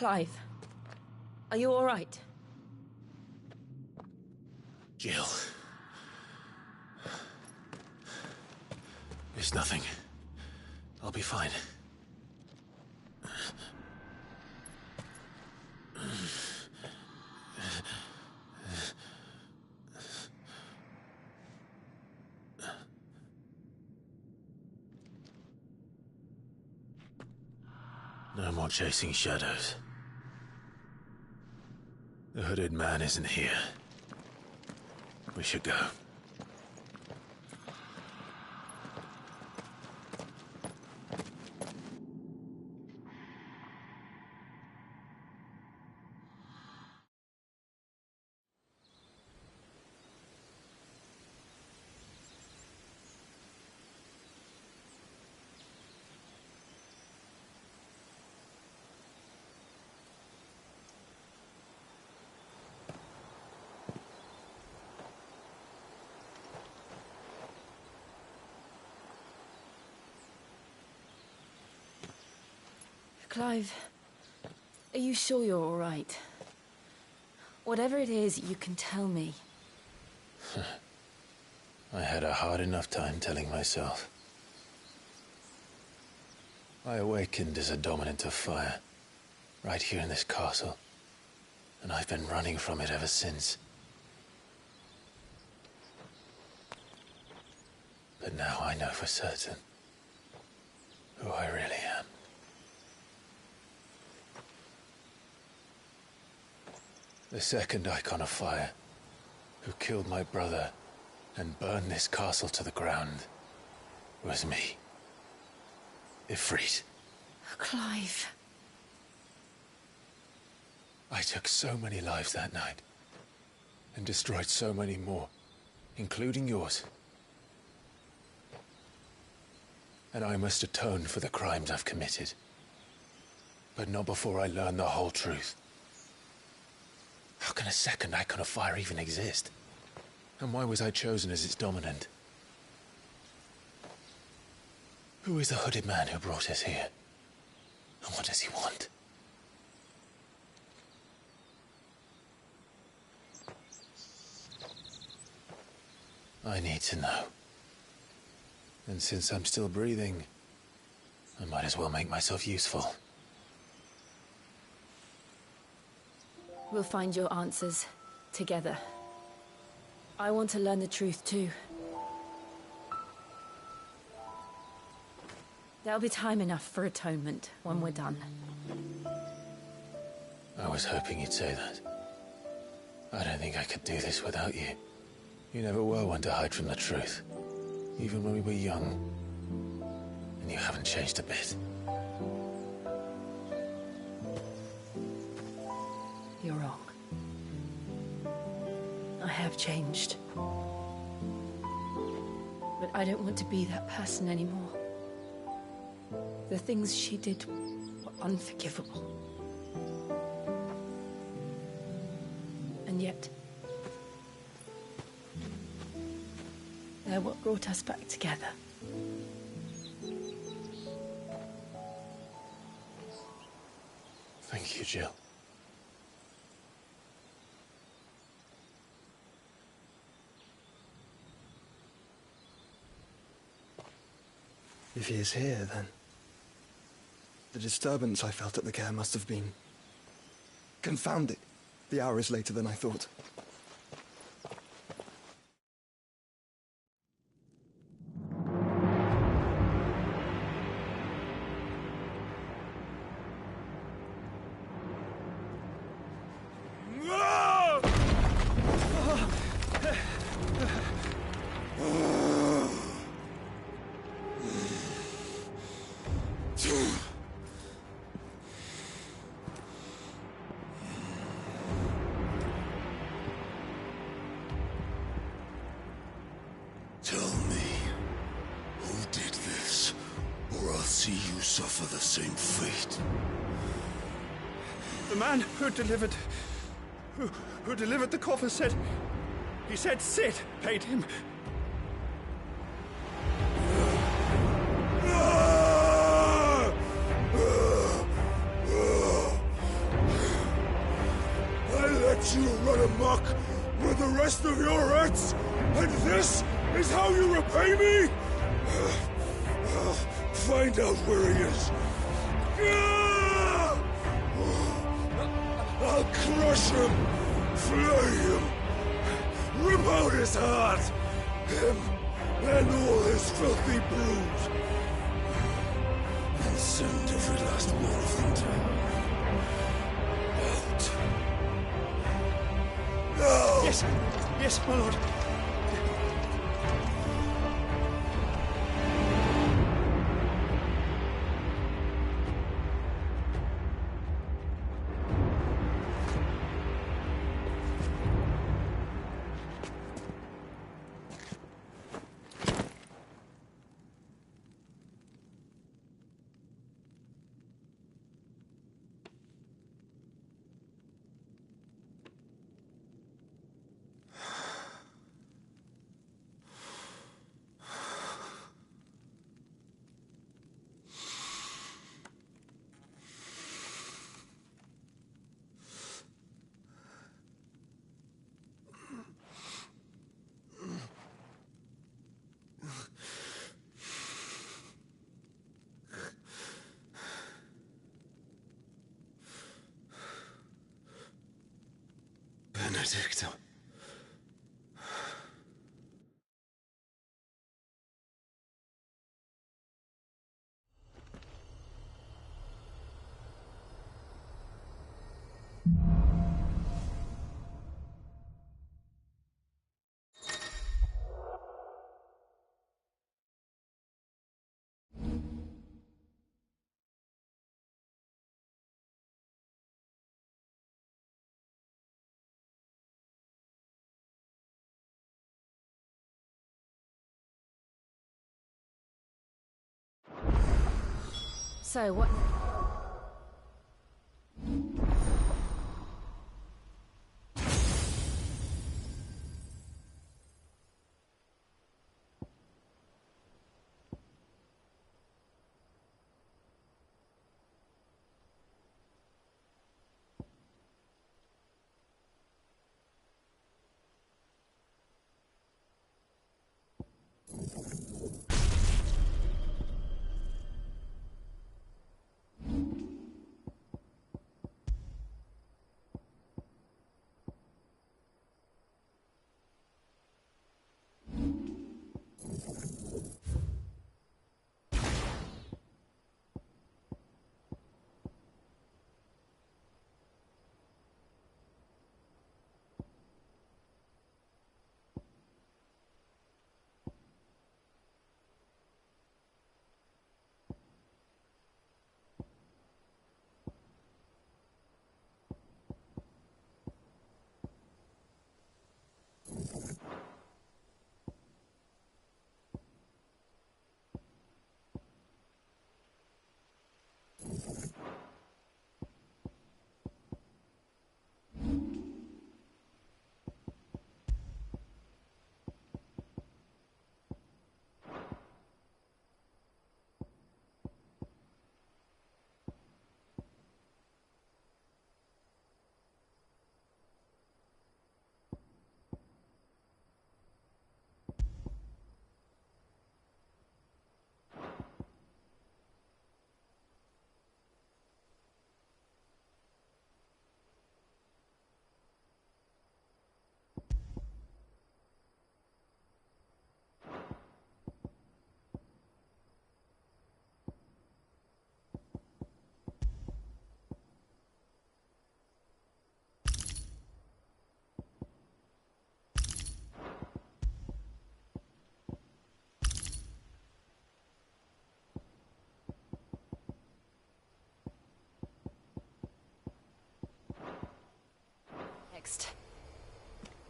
Clive, are you all right? Jill. It's nothing. I'll be fine. No more chasing shadows. The hooded man isn't here. We should go. Clive, are you sure you're all right? Whatever it is, you can tell me. I had a hard enough time telling myself. I awakened as a dominant of fire, right here in this castle, and I've been running from it ever since. But now I know for certain who I really am. The second icon of fire, who killed my brother and burned this castle to the ground, was me. Ifrit. Clive. I took so many lives that night, and destroyed so many more, including yours. And I must atone for the crimes I've committed. But not before I learn the whole truth. How can a second icon of fire even exist? And why was I chosen as its dominant? Who is the hooded man who brought us here? And what does he want? I need to know. And since I'm still breathing, I might as well make myself useful. We'll find your answers together. I want to learn the truth too. There'll be time enough for atonement when we're done. I was hoping you'd say that. I don't think I could do this without you. You never were one to hide from the truth, even when we were young. And you haven't changed a bit. You're wrong. I have changed. But I don't want to be that person anymore. The things she did were unforgivable. And yet, they're what brought us back together. Thank you, Jill. If he is here, then the disturbance I felt at the care must have been... Confound it. The hour is later than I thought. Tell me, who did this, or I'll see you suffer the same fate. The man who delivered the coffer said... He said Sid paid him. I let you run amok with the rest of your rats, and this is how you repay me? I'll find out where he is. I'll crush him, flay him, rip out his heart, him and all his filthy brood, and send every last one of them to out. No! Yes, my lord. Benedicto. So, what...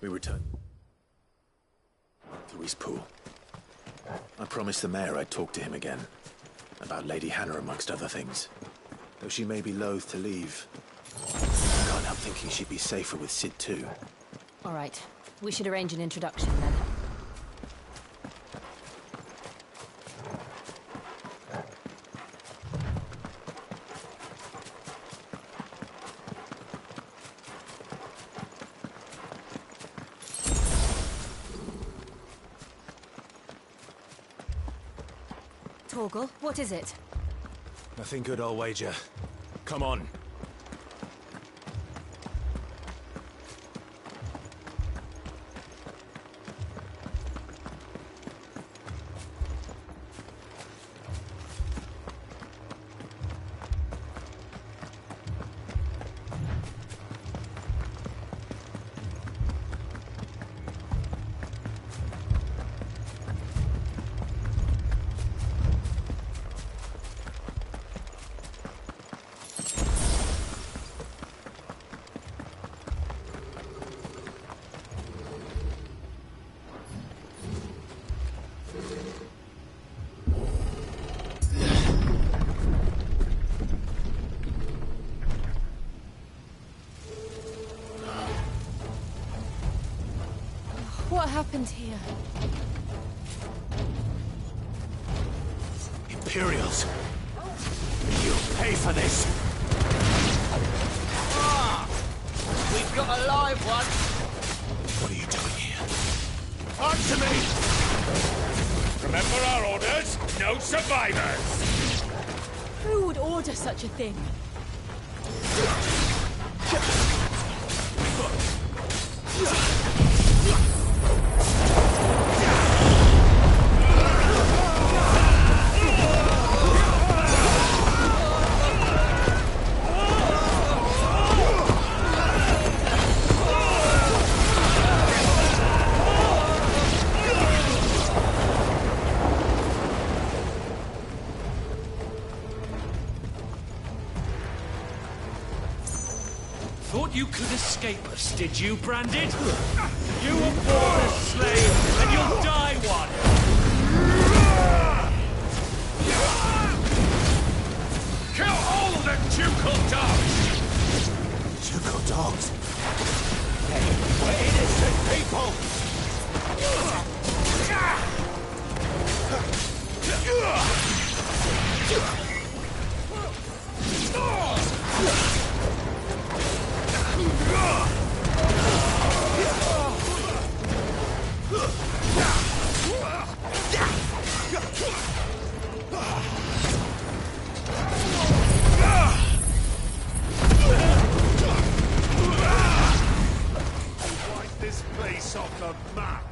We return to East Pool. I promised the mayor I'd talk to him again. About Lady Hannah, amongst other things. Though she may be loath to leave. I can't help thinking she'd be safer with Sid too. All right. We should arrange an introduction then. Torgal, what is it? Nothing good, I'll wager. Come on. What happened here? Imperials! You'll pay for this! Ah! We've got a live one! What are you doing here? Answer me! Remember our orders? No survivors! Who would order such a thing? Thought you could escape us, did you, Branded? You were born a slave, and you'll die one! Kill all the ducal dogs! Ducal dogs? Hey, we're innocent people! Wipe this place off the map!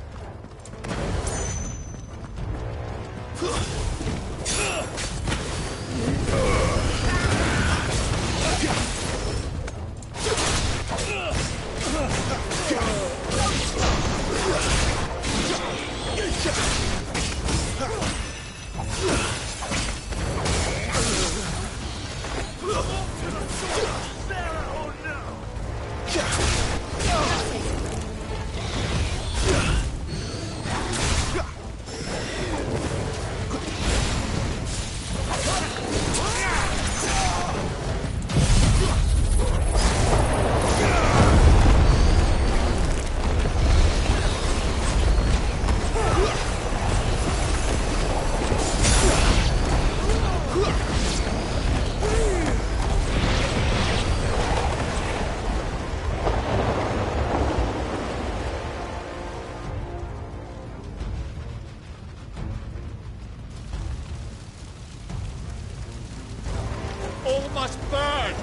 All must burn!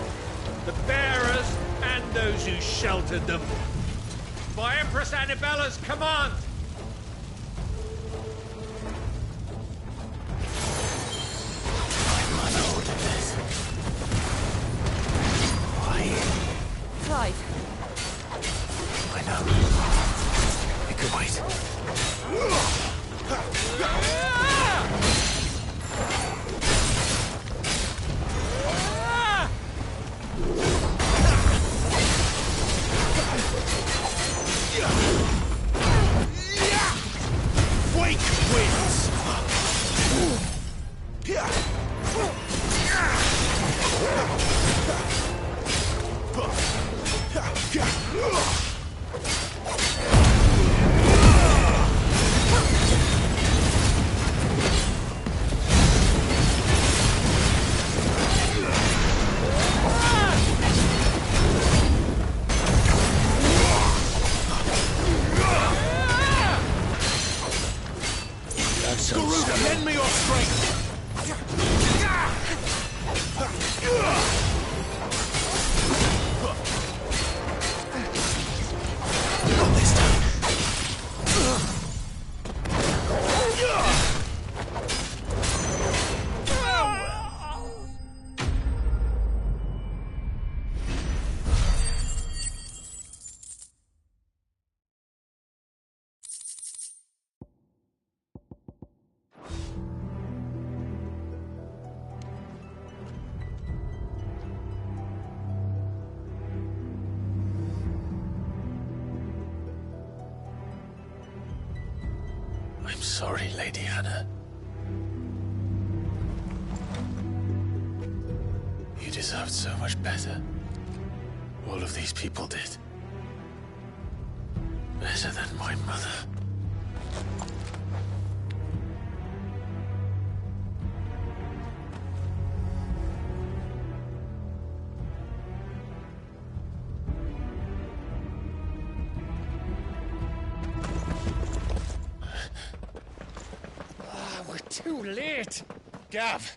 The bearers and those who sheltered them. By Empress Annabella's command! My mother ordered this. Why? Clive. I know. It could wait. so Garuda, lend me your strength! Not this time. I'm sorry, Lady Hannah. You deserved so much better. All of these people did. Better than my mother. Too late! Gav!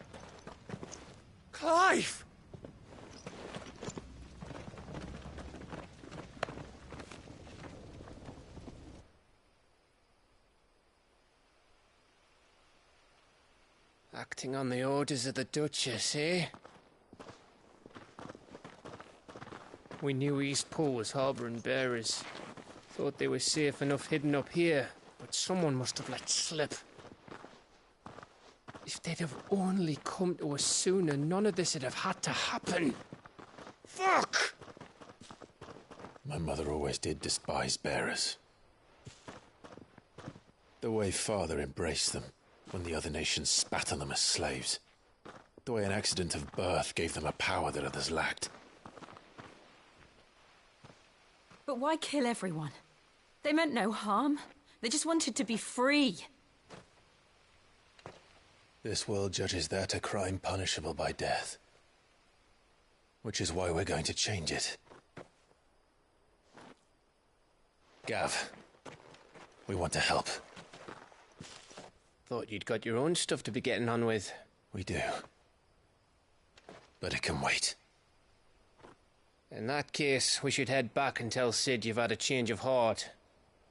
Clive! Acting on the orders of the Duchess, eh? We knew East Pool was harbouring bearers. Thought they were safe enough hidden up here, but someone must have let slip. If they'd have only come to us sooner, none of this would have had to happen. Fuck! My mother always did despise bearers. The way Father embraced them, when the other nations spat on them as slaves. The way an accident of birth gave them a power that others lacked. But why kill everyone? They meant no harm. They just wanted to be free. This world judges that a crime punishable by death. Which is why we're going to change it. Gav, we want to help. Thought you'd got your own stuff to be getting on with. We do. But it can wait. In that case, we should head back and tell Sid you've had a change of heart.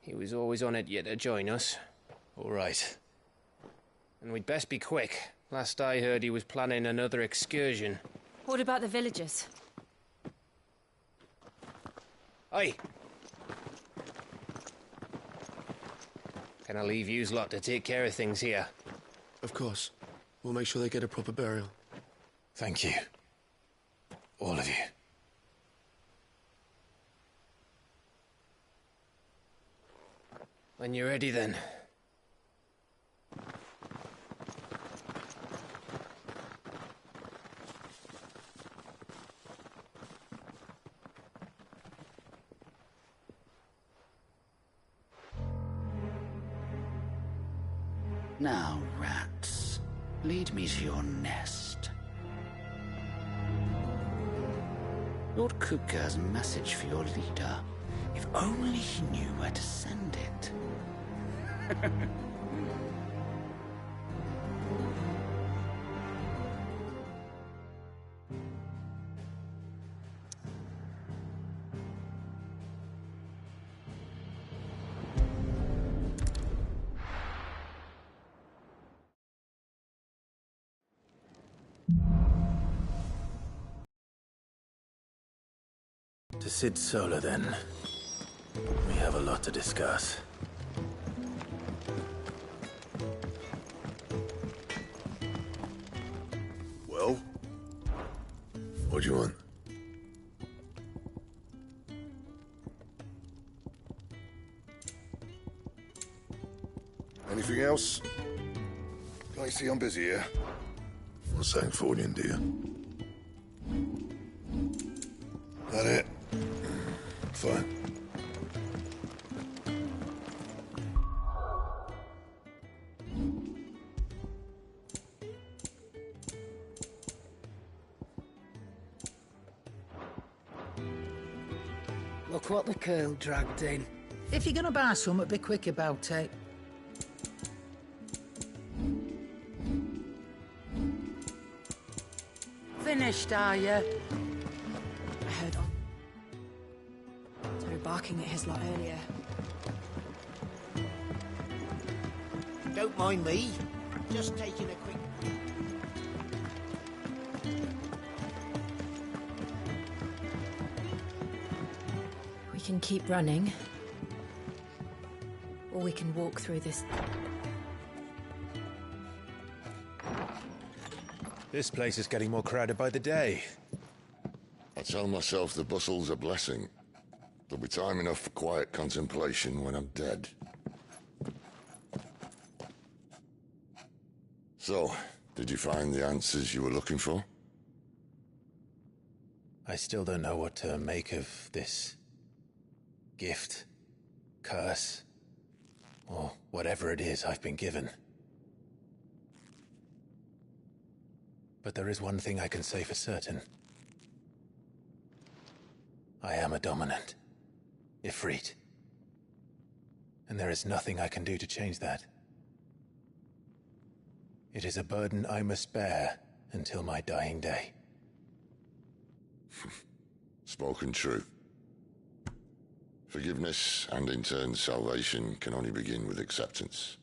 He was always on it yet to join us. All right. And we'd best be quick. Last I heard, he was planning another excursion. What about the villagers? Aye. Can I leave yous lot to take care of things here? Of course. We'll make sure they get a proper burial. Thank you. All of you. When you're ready, then. Now, rats, lead me to your nest. Lord Kupka has a message for your leader. If only he knew where to send it. To Sid Solar, then. We have a lot to discuss. Well? What do you want? Anything else? Can't you see I'm busy here? What's saying for you, dear? That it? Fine. Look what the curl dragged in. If you're gonna buy something, be quick about it. Finished, are you? I heard Otto barking at his lot earlier. Don't mind me. Just taking a quick... We can keep running. Or we can walk through this... This place is getting more crowded by the day. I tell myself the bustle's a blessing. There'll be time enough for quiet contemplation when I'm dead. So, did you find the answers you were looking for? I still don't know what to make of this gift, curse, or whatever it is I've been given. But there is one thing I can say for certain. I am a dominant, Ifrit. And there is nothing I can do to change that. It is a burden I must bear until my dying day. Spoken true. Forgiveness, and in turn salvation, can only begin with acceptance.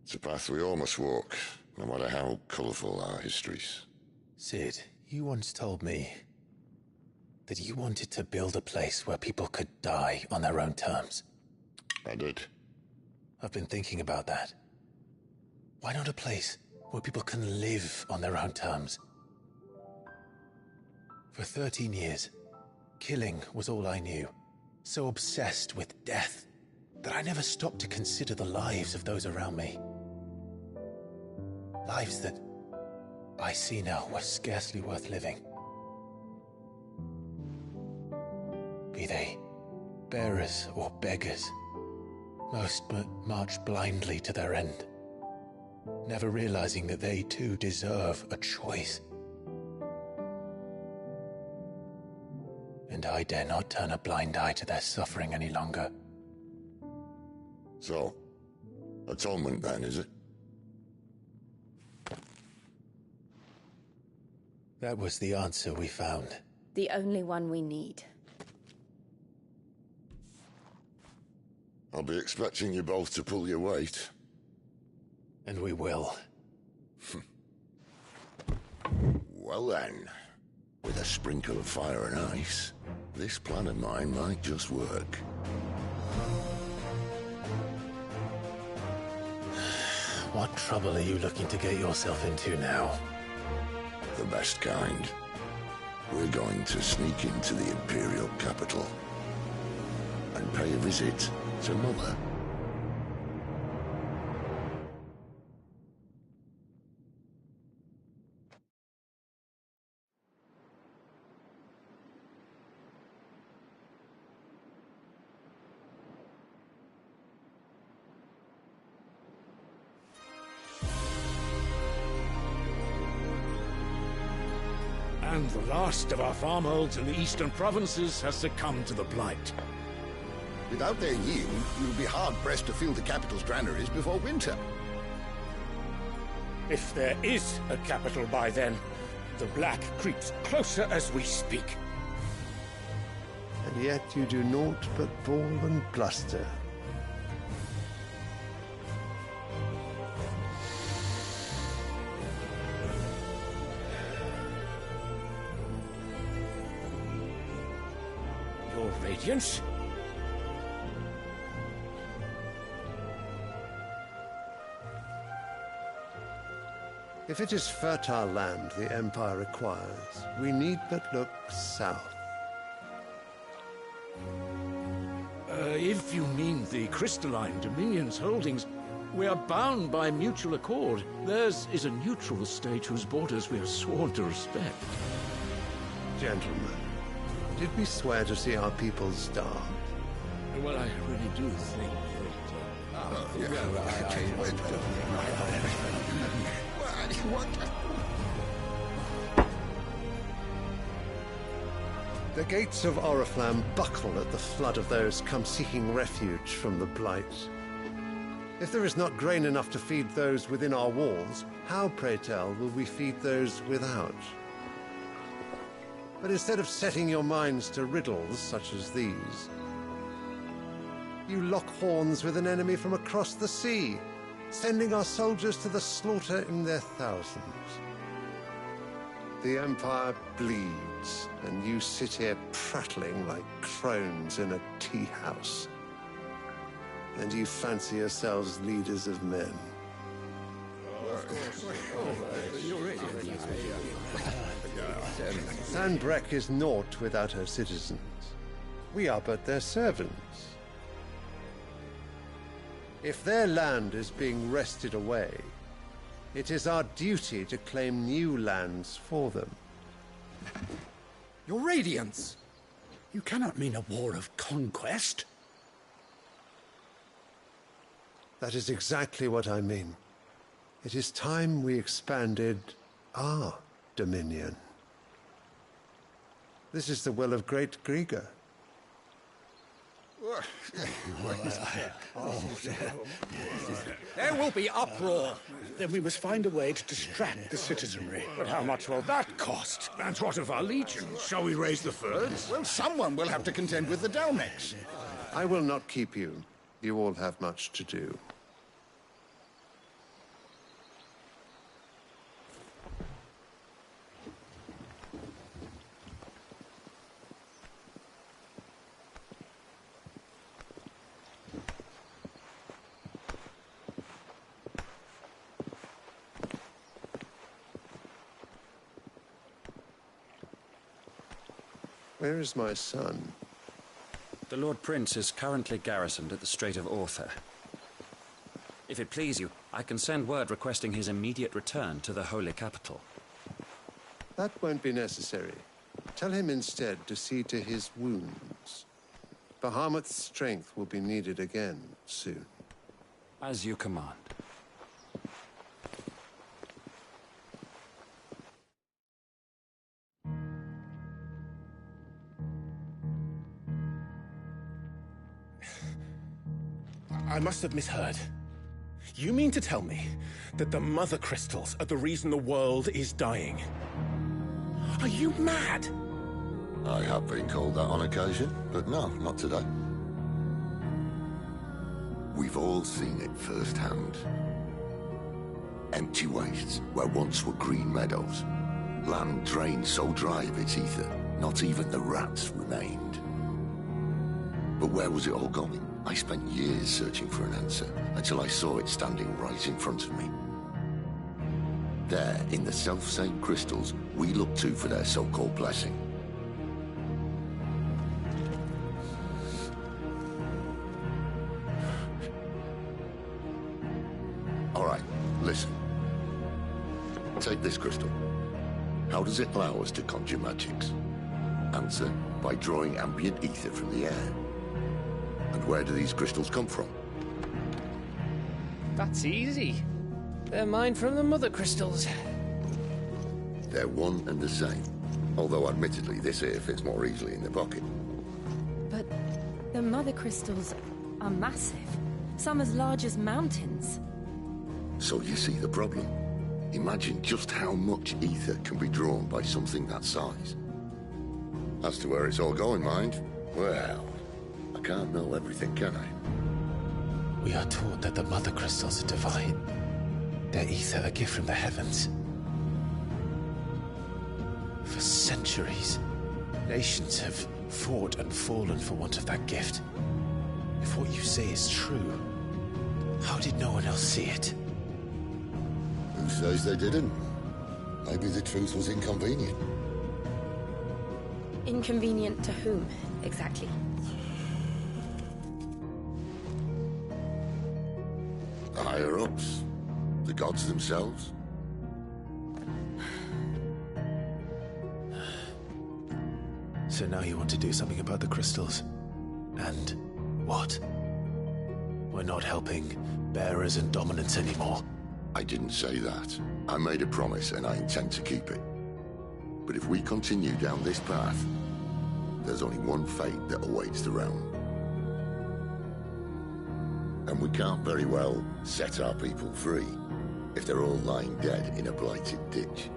It's a path we all must walk, no matter how colourful our histories. Sid, you once told me that you wanted to build a place where people could die on their own terms. I did. I've been thinking about that. Why not a place where people can live on their own terms? For 13 years, killing was all I knew. So obsessed with death that I never stopped to consider the lives of those around me. Lives that I see now were scarcely worth living. Be they bearers or beggars, most march blindly to their end, never realizing that they too deserve a choice. And I dare not turn a blind eye to their suffering any longer. So, atonement then, is it? That was the answer we found. The only one we need. I'll be expecting you both to pull your weight. And we will. Well then, with a sprinkle of fire and ice, this plan of mine might just work. What trouble are you looking to get yourself into now? The best kind. We're going to sneak into the Imperial capital and pay a visit to Mother. And the last of our farmholds in the eastern provinces has succumbed to the blight. Without their yield, you'll be hard-pressed to fill the capital's granaries before winter. If there is a capital by then, the black creeps closer as we speak. And yet you do naught but bawl and bluster. Your Radiance? If it is fertile land the Empire requires, we need but look south. If you mean the crystalline Dominion's holdings, we are bound by mutual accord. Theirs is a neutral state whose borders we are sworn to respect. Gentlemen, did we swear to see our people starve? Well, I really do think The gates of Oriflamme buckle at the flood of those come seeking refuge from the Blight. If there is not grain enough to feed those within our walls, how, pray tell, will we feed those without? But instead of setting your minds to riddles such as these, you lock horns with an enemy from across the sea, sending our soldiers to the slaughter in their thousands. The Empire bleeds, and you sit here prattling like crones in a tea house. And you fancy yourselves leaders of men. Sandbreck is naught without her citizens. We are but their servants. If their land is being wrested away, it is our duty to claim new lands for them. Your Radiance! You cannot mean a war of conquest. That is exactly what I mean. It is time we expanded our dominion. This is the will of great Grieger. There will be uproar. Then we must find a way to distract the citizenry. But how much will that cost? And what of our legion? Shall we raise the thirds? Well, someone will have to contend with the Dalmex. I will not keep you. You all have much to do. Where is my son? The Lord Prince is currently garrisoned at the Strait of Arthur. If it please you, I can send word requesting his immediate return to the Holy Capital. That won't be necessary. Tell him instead to see to his wounds. Bahamut's strength will be needed again soon. As you command. I must have misheard. You mean to tell me that the mother crystals are the reason the world is dying? Are you mad? I have been called that on occasion, but no, not today. We've all seen it firsthand. Empty wastes where once were green meadows. Land drained so dry of its ether, not even the rats remained. But where was it all going? I spent years searching for an answer, until I saw it standing right in front of me. There, in the self-same crystals we look to for their so-called blessing. All right, listen. Take this crystal. How does it allow us to conjure magics? Answer, by drawing ambient ether from the air. And where do these crystals come from? That's easy. They're mined from the mother crystals. They're one and the same. Although admittedly this here fits more easily in the pocket. But the mother crystals are massive. Some as large as mountains. So you see the problem. Imagine just how much ether can be drawn by something that size. As to where it's all going, mind, well, I can't know everything, can I? We are taught that the mother crystals are divine. Their ether a gift from the heavens. For centuries, nations have fought and fallen for want of that gift. If what you say is true, how did no one else see it? Who says they didn't? Maybe the truth was inconvenient. Inconvenient to whom, exactly? The higher-ups. The gods themselves. So now you want to do something about the crystals. And what? We're not helping bearers and dominants anymore. I didn't say that. I made a promise and I intend to keep it. But if we continue down this path, there's only one fate that awaits the realm. And we can't very well set our people free if they're all lying dead in a blighted ditch.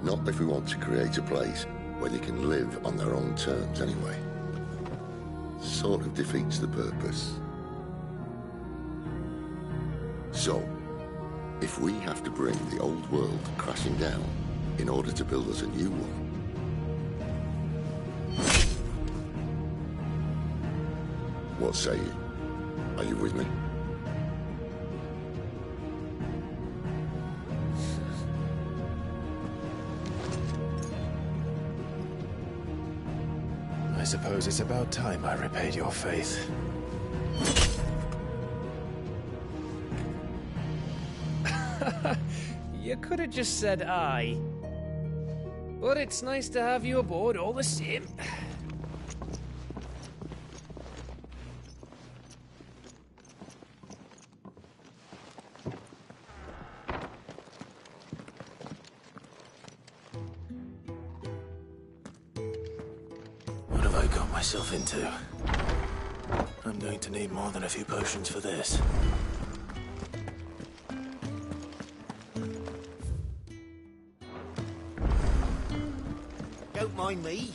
Not if we want to create a place where they can live on their own terms anyway. Sort of defeats the purpose. So, if we have to bring the old world crashing down in order to build us a new one, what say you? Are you with me? I suppose it's about time I repaid your faith. You could have just said aye. But it's nice to have you aboard all the same. What have I got myself into? I'm going to need more than a few potions for this. Don't mind me.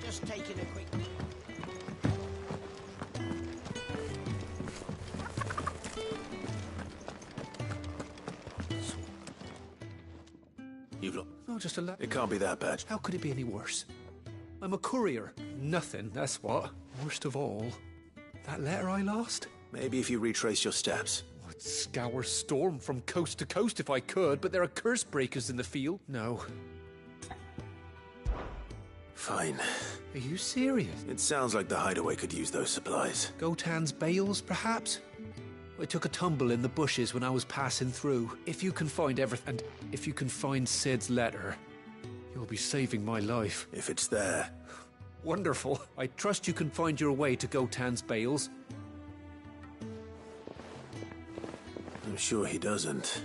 Just taking a quick... You've looked. No, just a letter. It can't be that bad. How could it be any worse? I'm a courier. Nothing, that's what. Worst of all, that letter I lost. Maybe if you retrace your steps. I'd scour Storm from coast to coast if I could, but there are curse breakers in the field. No. Fine. Are you serious? It sounds like the hideaway could use those supplies. Gotan's bales, perhaps? I took a tumble in the bushes when I was passing through. If you can find everything, and if you can find Sid's letter, you'll be saving my life. If it's there. Wonderful. I trust you can find your way to Gotan's bales. I'm sure he doesn't.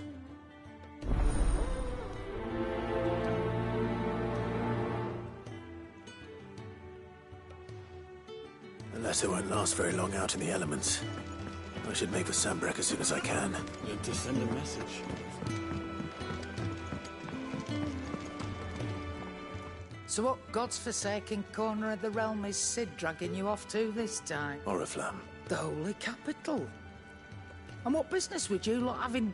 The letter won't last very long out in the elements. I should make for Sambrek as soon as I can. To send a message. So what God's forsaken corner of the realm is Cid dragging you off to this time? Oriflamme. The holy capital. And what business would you lot having...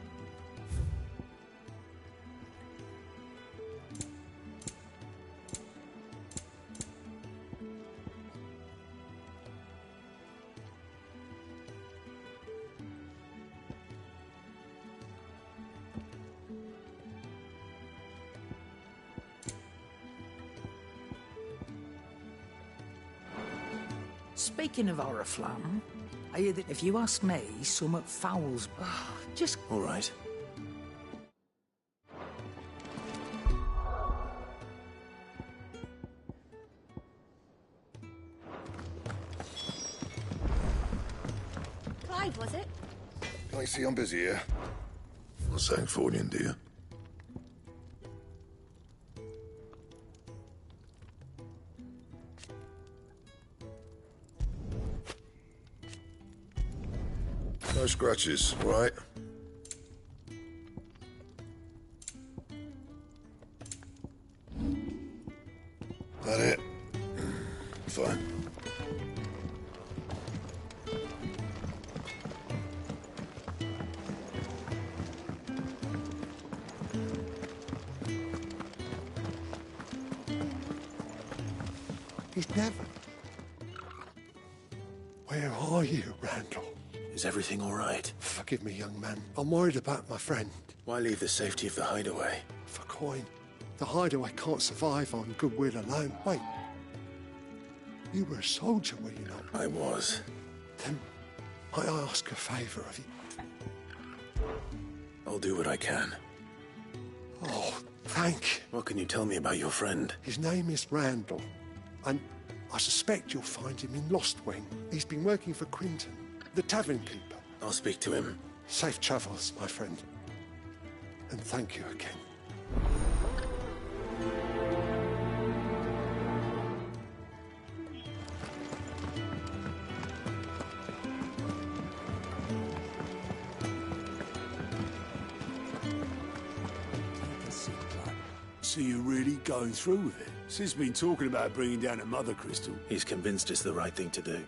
Speaking of Oriflamme, I hear that if you ask me, summat fouls. Just... All right. Clive, was it? I see I'm busy here. Not saying Fornian, do you? No scratches, right? That it? Fine. He's never... Where are you, Randall? Is everything all right? Forgive me, young man. I'm worried about my friend. Why leave the safety of the hideaway? For coin. The hideaway can't survive on goodwill alone. Wait. You were a soldier, were you not? I was. Then I ask a favour of you. I'll do what I can. Oh, thank you. What can you tell me about your friend? His name is Randall, and I suspect you'll find him in Lostwing. He's been working for Quinton, the tavern keeper. I'll speak to him. Safe travels, my friend. And thank you again. So you're really going through with it? Sid's been talking about bringing down a mother crystal. He's convinced it's the right thing to do.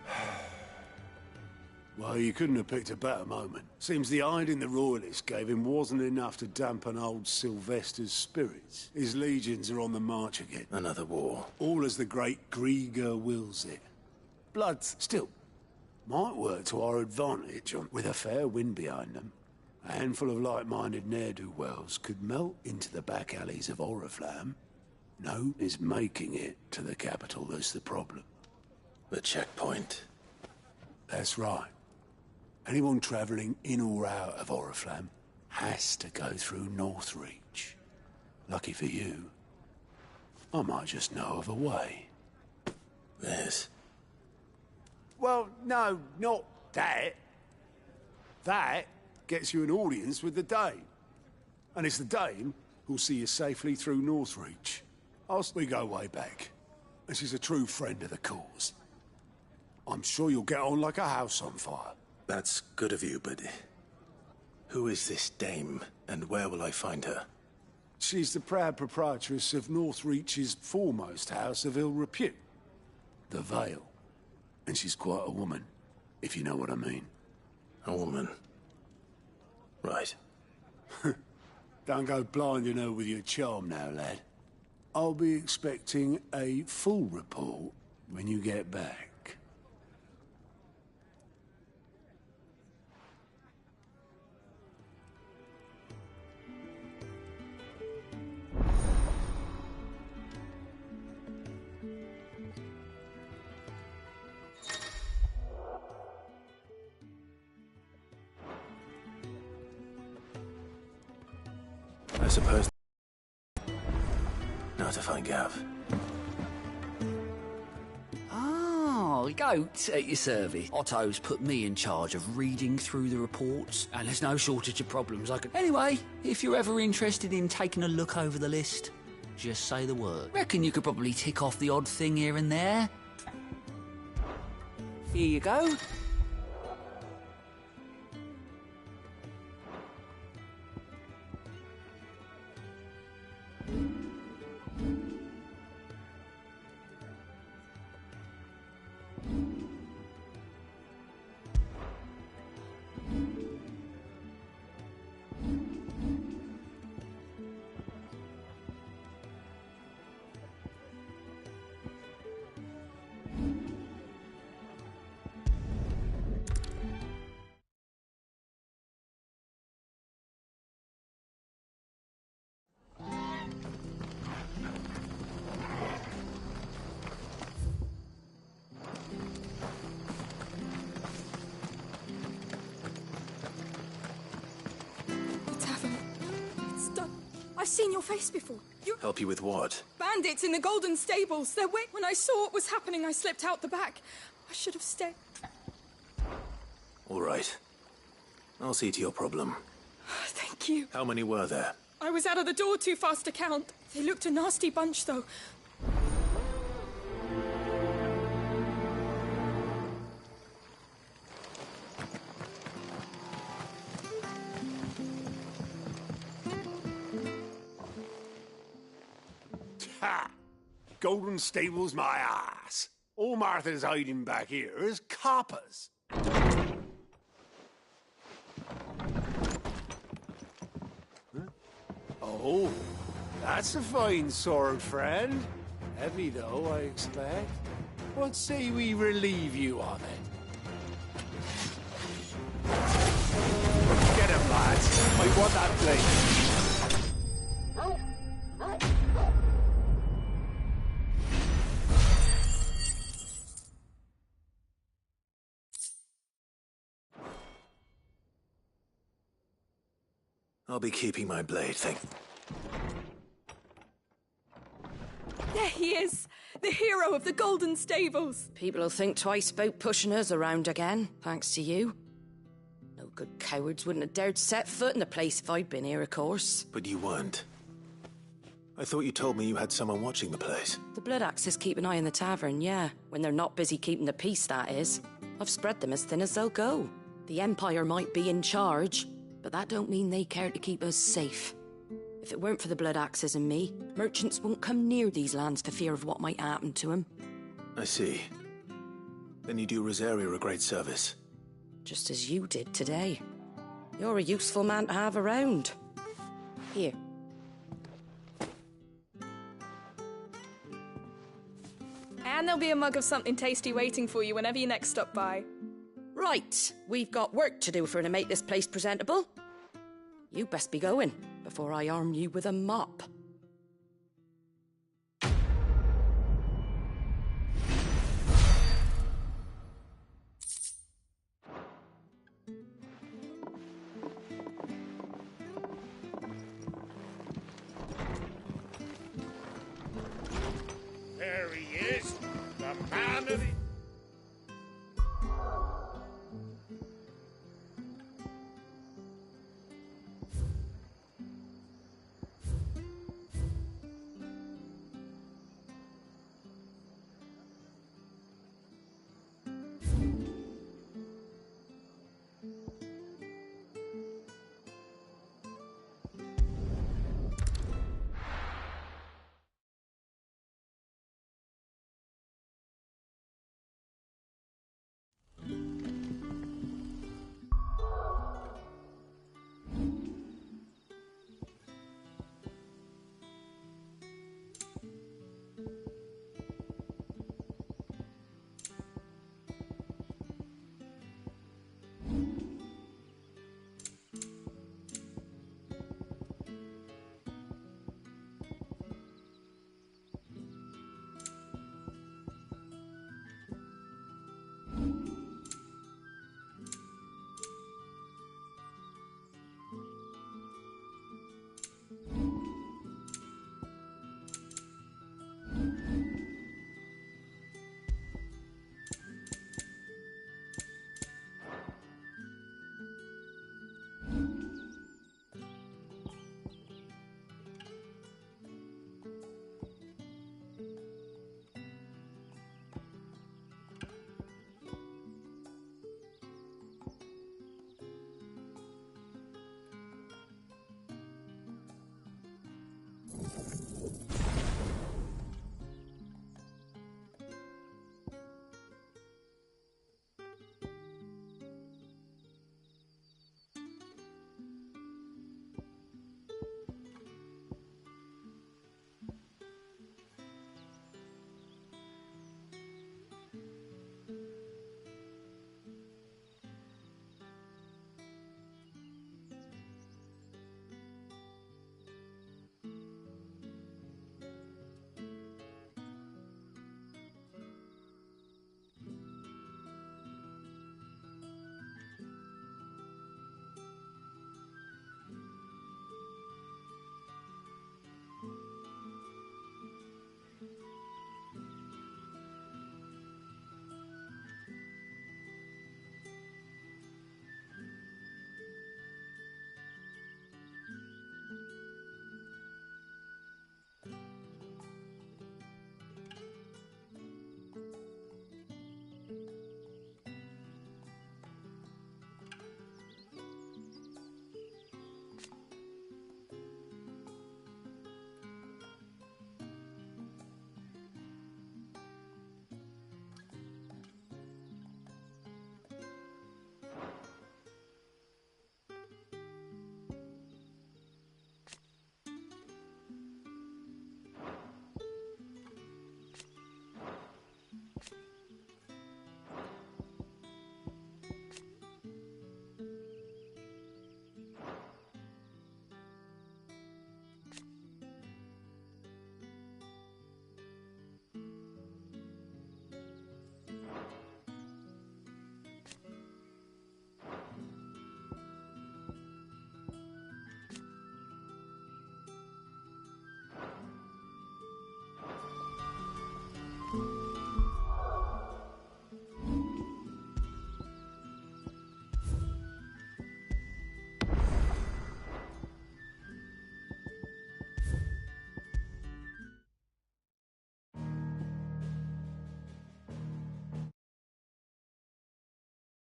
Well, you couldn't have picked a better moment. Seems the hiding the Royalists gave him wasn't enough to dampen old Sylvester's spirits. His legions are on the march again. Another war. All as the great Grieger wills it. Blood, still, might work to our advantage with a fair wind behind them. A handful of like-minded ne'er-do-wells could melt into the back alleys of Oriflamme. No is making it to the capital that's the problem. The checkpoint. That's right. Anyone travelling in or out of Oriflamme has to go through Northreach. Lucky for you, I might just know of a way. This? Well, no, not that. That gets you an audience with the Dame. And it's the Dame who'll see you safely through Northreach. We go way back. And she's a true friend of the cause. I'm sure you'll get on like a house on fire. That's good of you, but who is this Dame, and where will I find her? She's the proud proprietress of Northreach's foremost house of ill repute, the Vale. And she's quite a woman, if you know what I mean. A woman? Right. Don't go blinding her with your charm now, lad. I'll be expecting a full report when you get back. I suppose. Now to find Gav. Oh, goat at your service. Otto's put me in charge of reading through the reports, and there's no shortage of problems I can... Anyway, if you're ever interested in taking a look over the list, just say the word. Reckon you could probably tick off the odd thing here and there. Here you go. I've seen your face before. Help you with what? Bandits in the Golden Stables. They're when I saw what was happening, I slipped out the back. I should have stayed. All right. I'll see to your problem. Thank you. How many were there? I was out of the door too fast to count. They looked a nasty bunch, though. Ha! Golden Stables my ass. All Martha's hiding back here is coppers. Huh? Oh, that's a fine sword, friend. Heavy, though, I expect. What say we relieve you of it? Get him, lads. I want that blade. I'll be keeping my blade, There he is! The hero of the Golden Stables! People will think twice about pushing us around again, thanks to you. No good cowards wouldn't have dared set foot in the place if I'd been here, of course. But you weren't. I thought you told me you had someone watching the place. The Blood Axes keep an eye on the tavern, yeah. When they're not busy keeping the peace, that is. I've spread them as thin as they'll go. The Empire might be in charge, but that don't mean they care to keep us safe. If it weren't for the blood axes and me, merchants won't come near these lands for fear of what might happen to them. I see. Then you do Rosaria a great service. Just as you did today. You're a useful man to have around. Here. And there'll be a mug of something tasty waiting for you whenever you next stop by. Right, we've got work to do for to make this place presentable. You best be going before I arm you with a mop.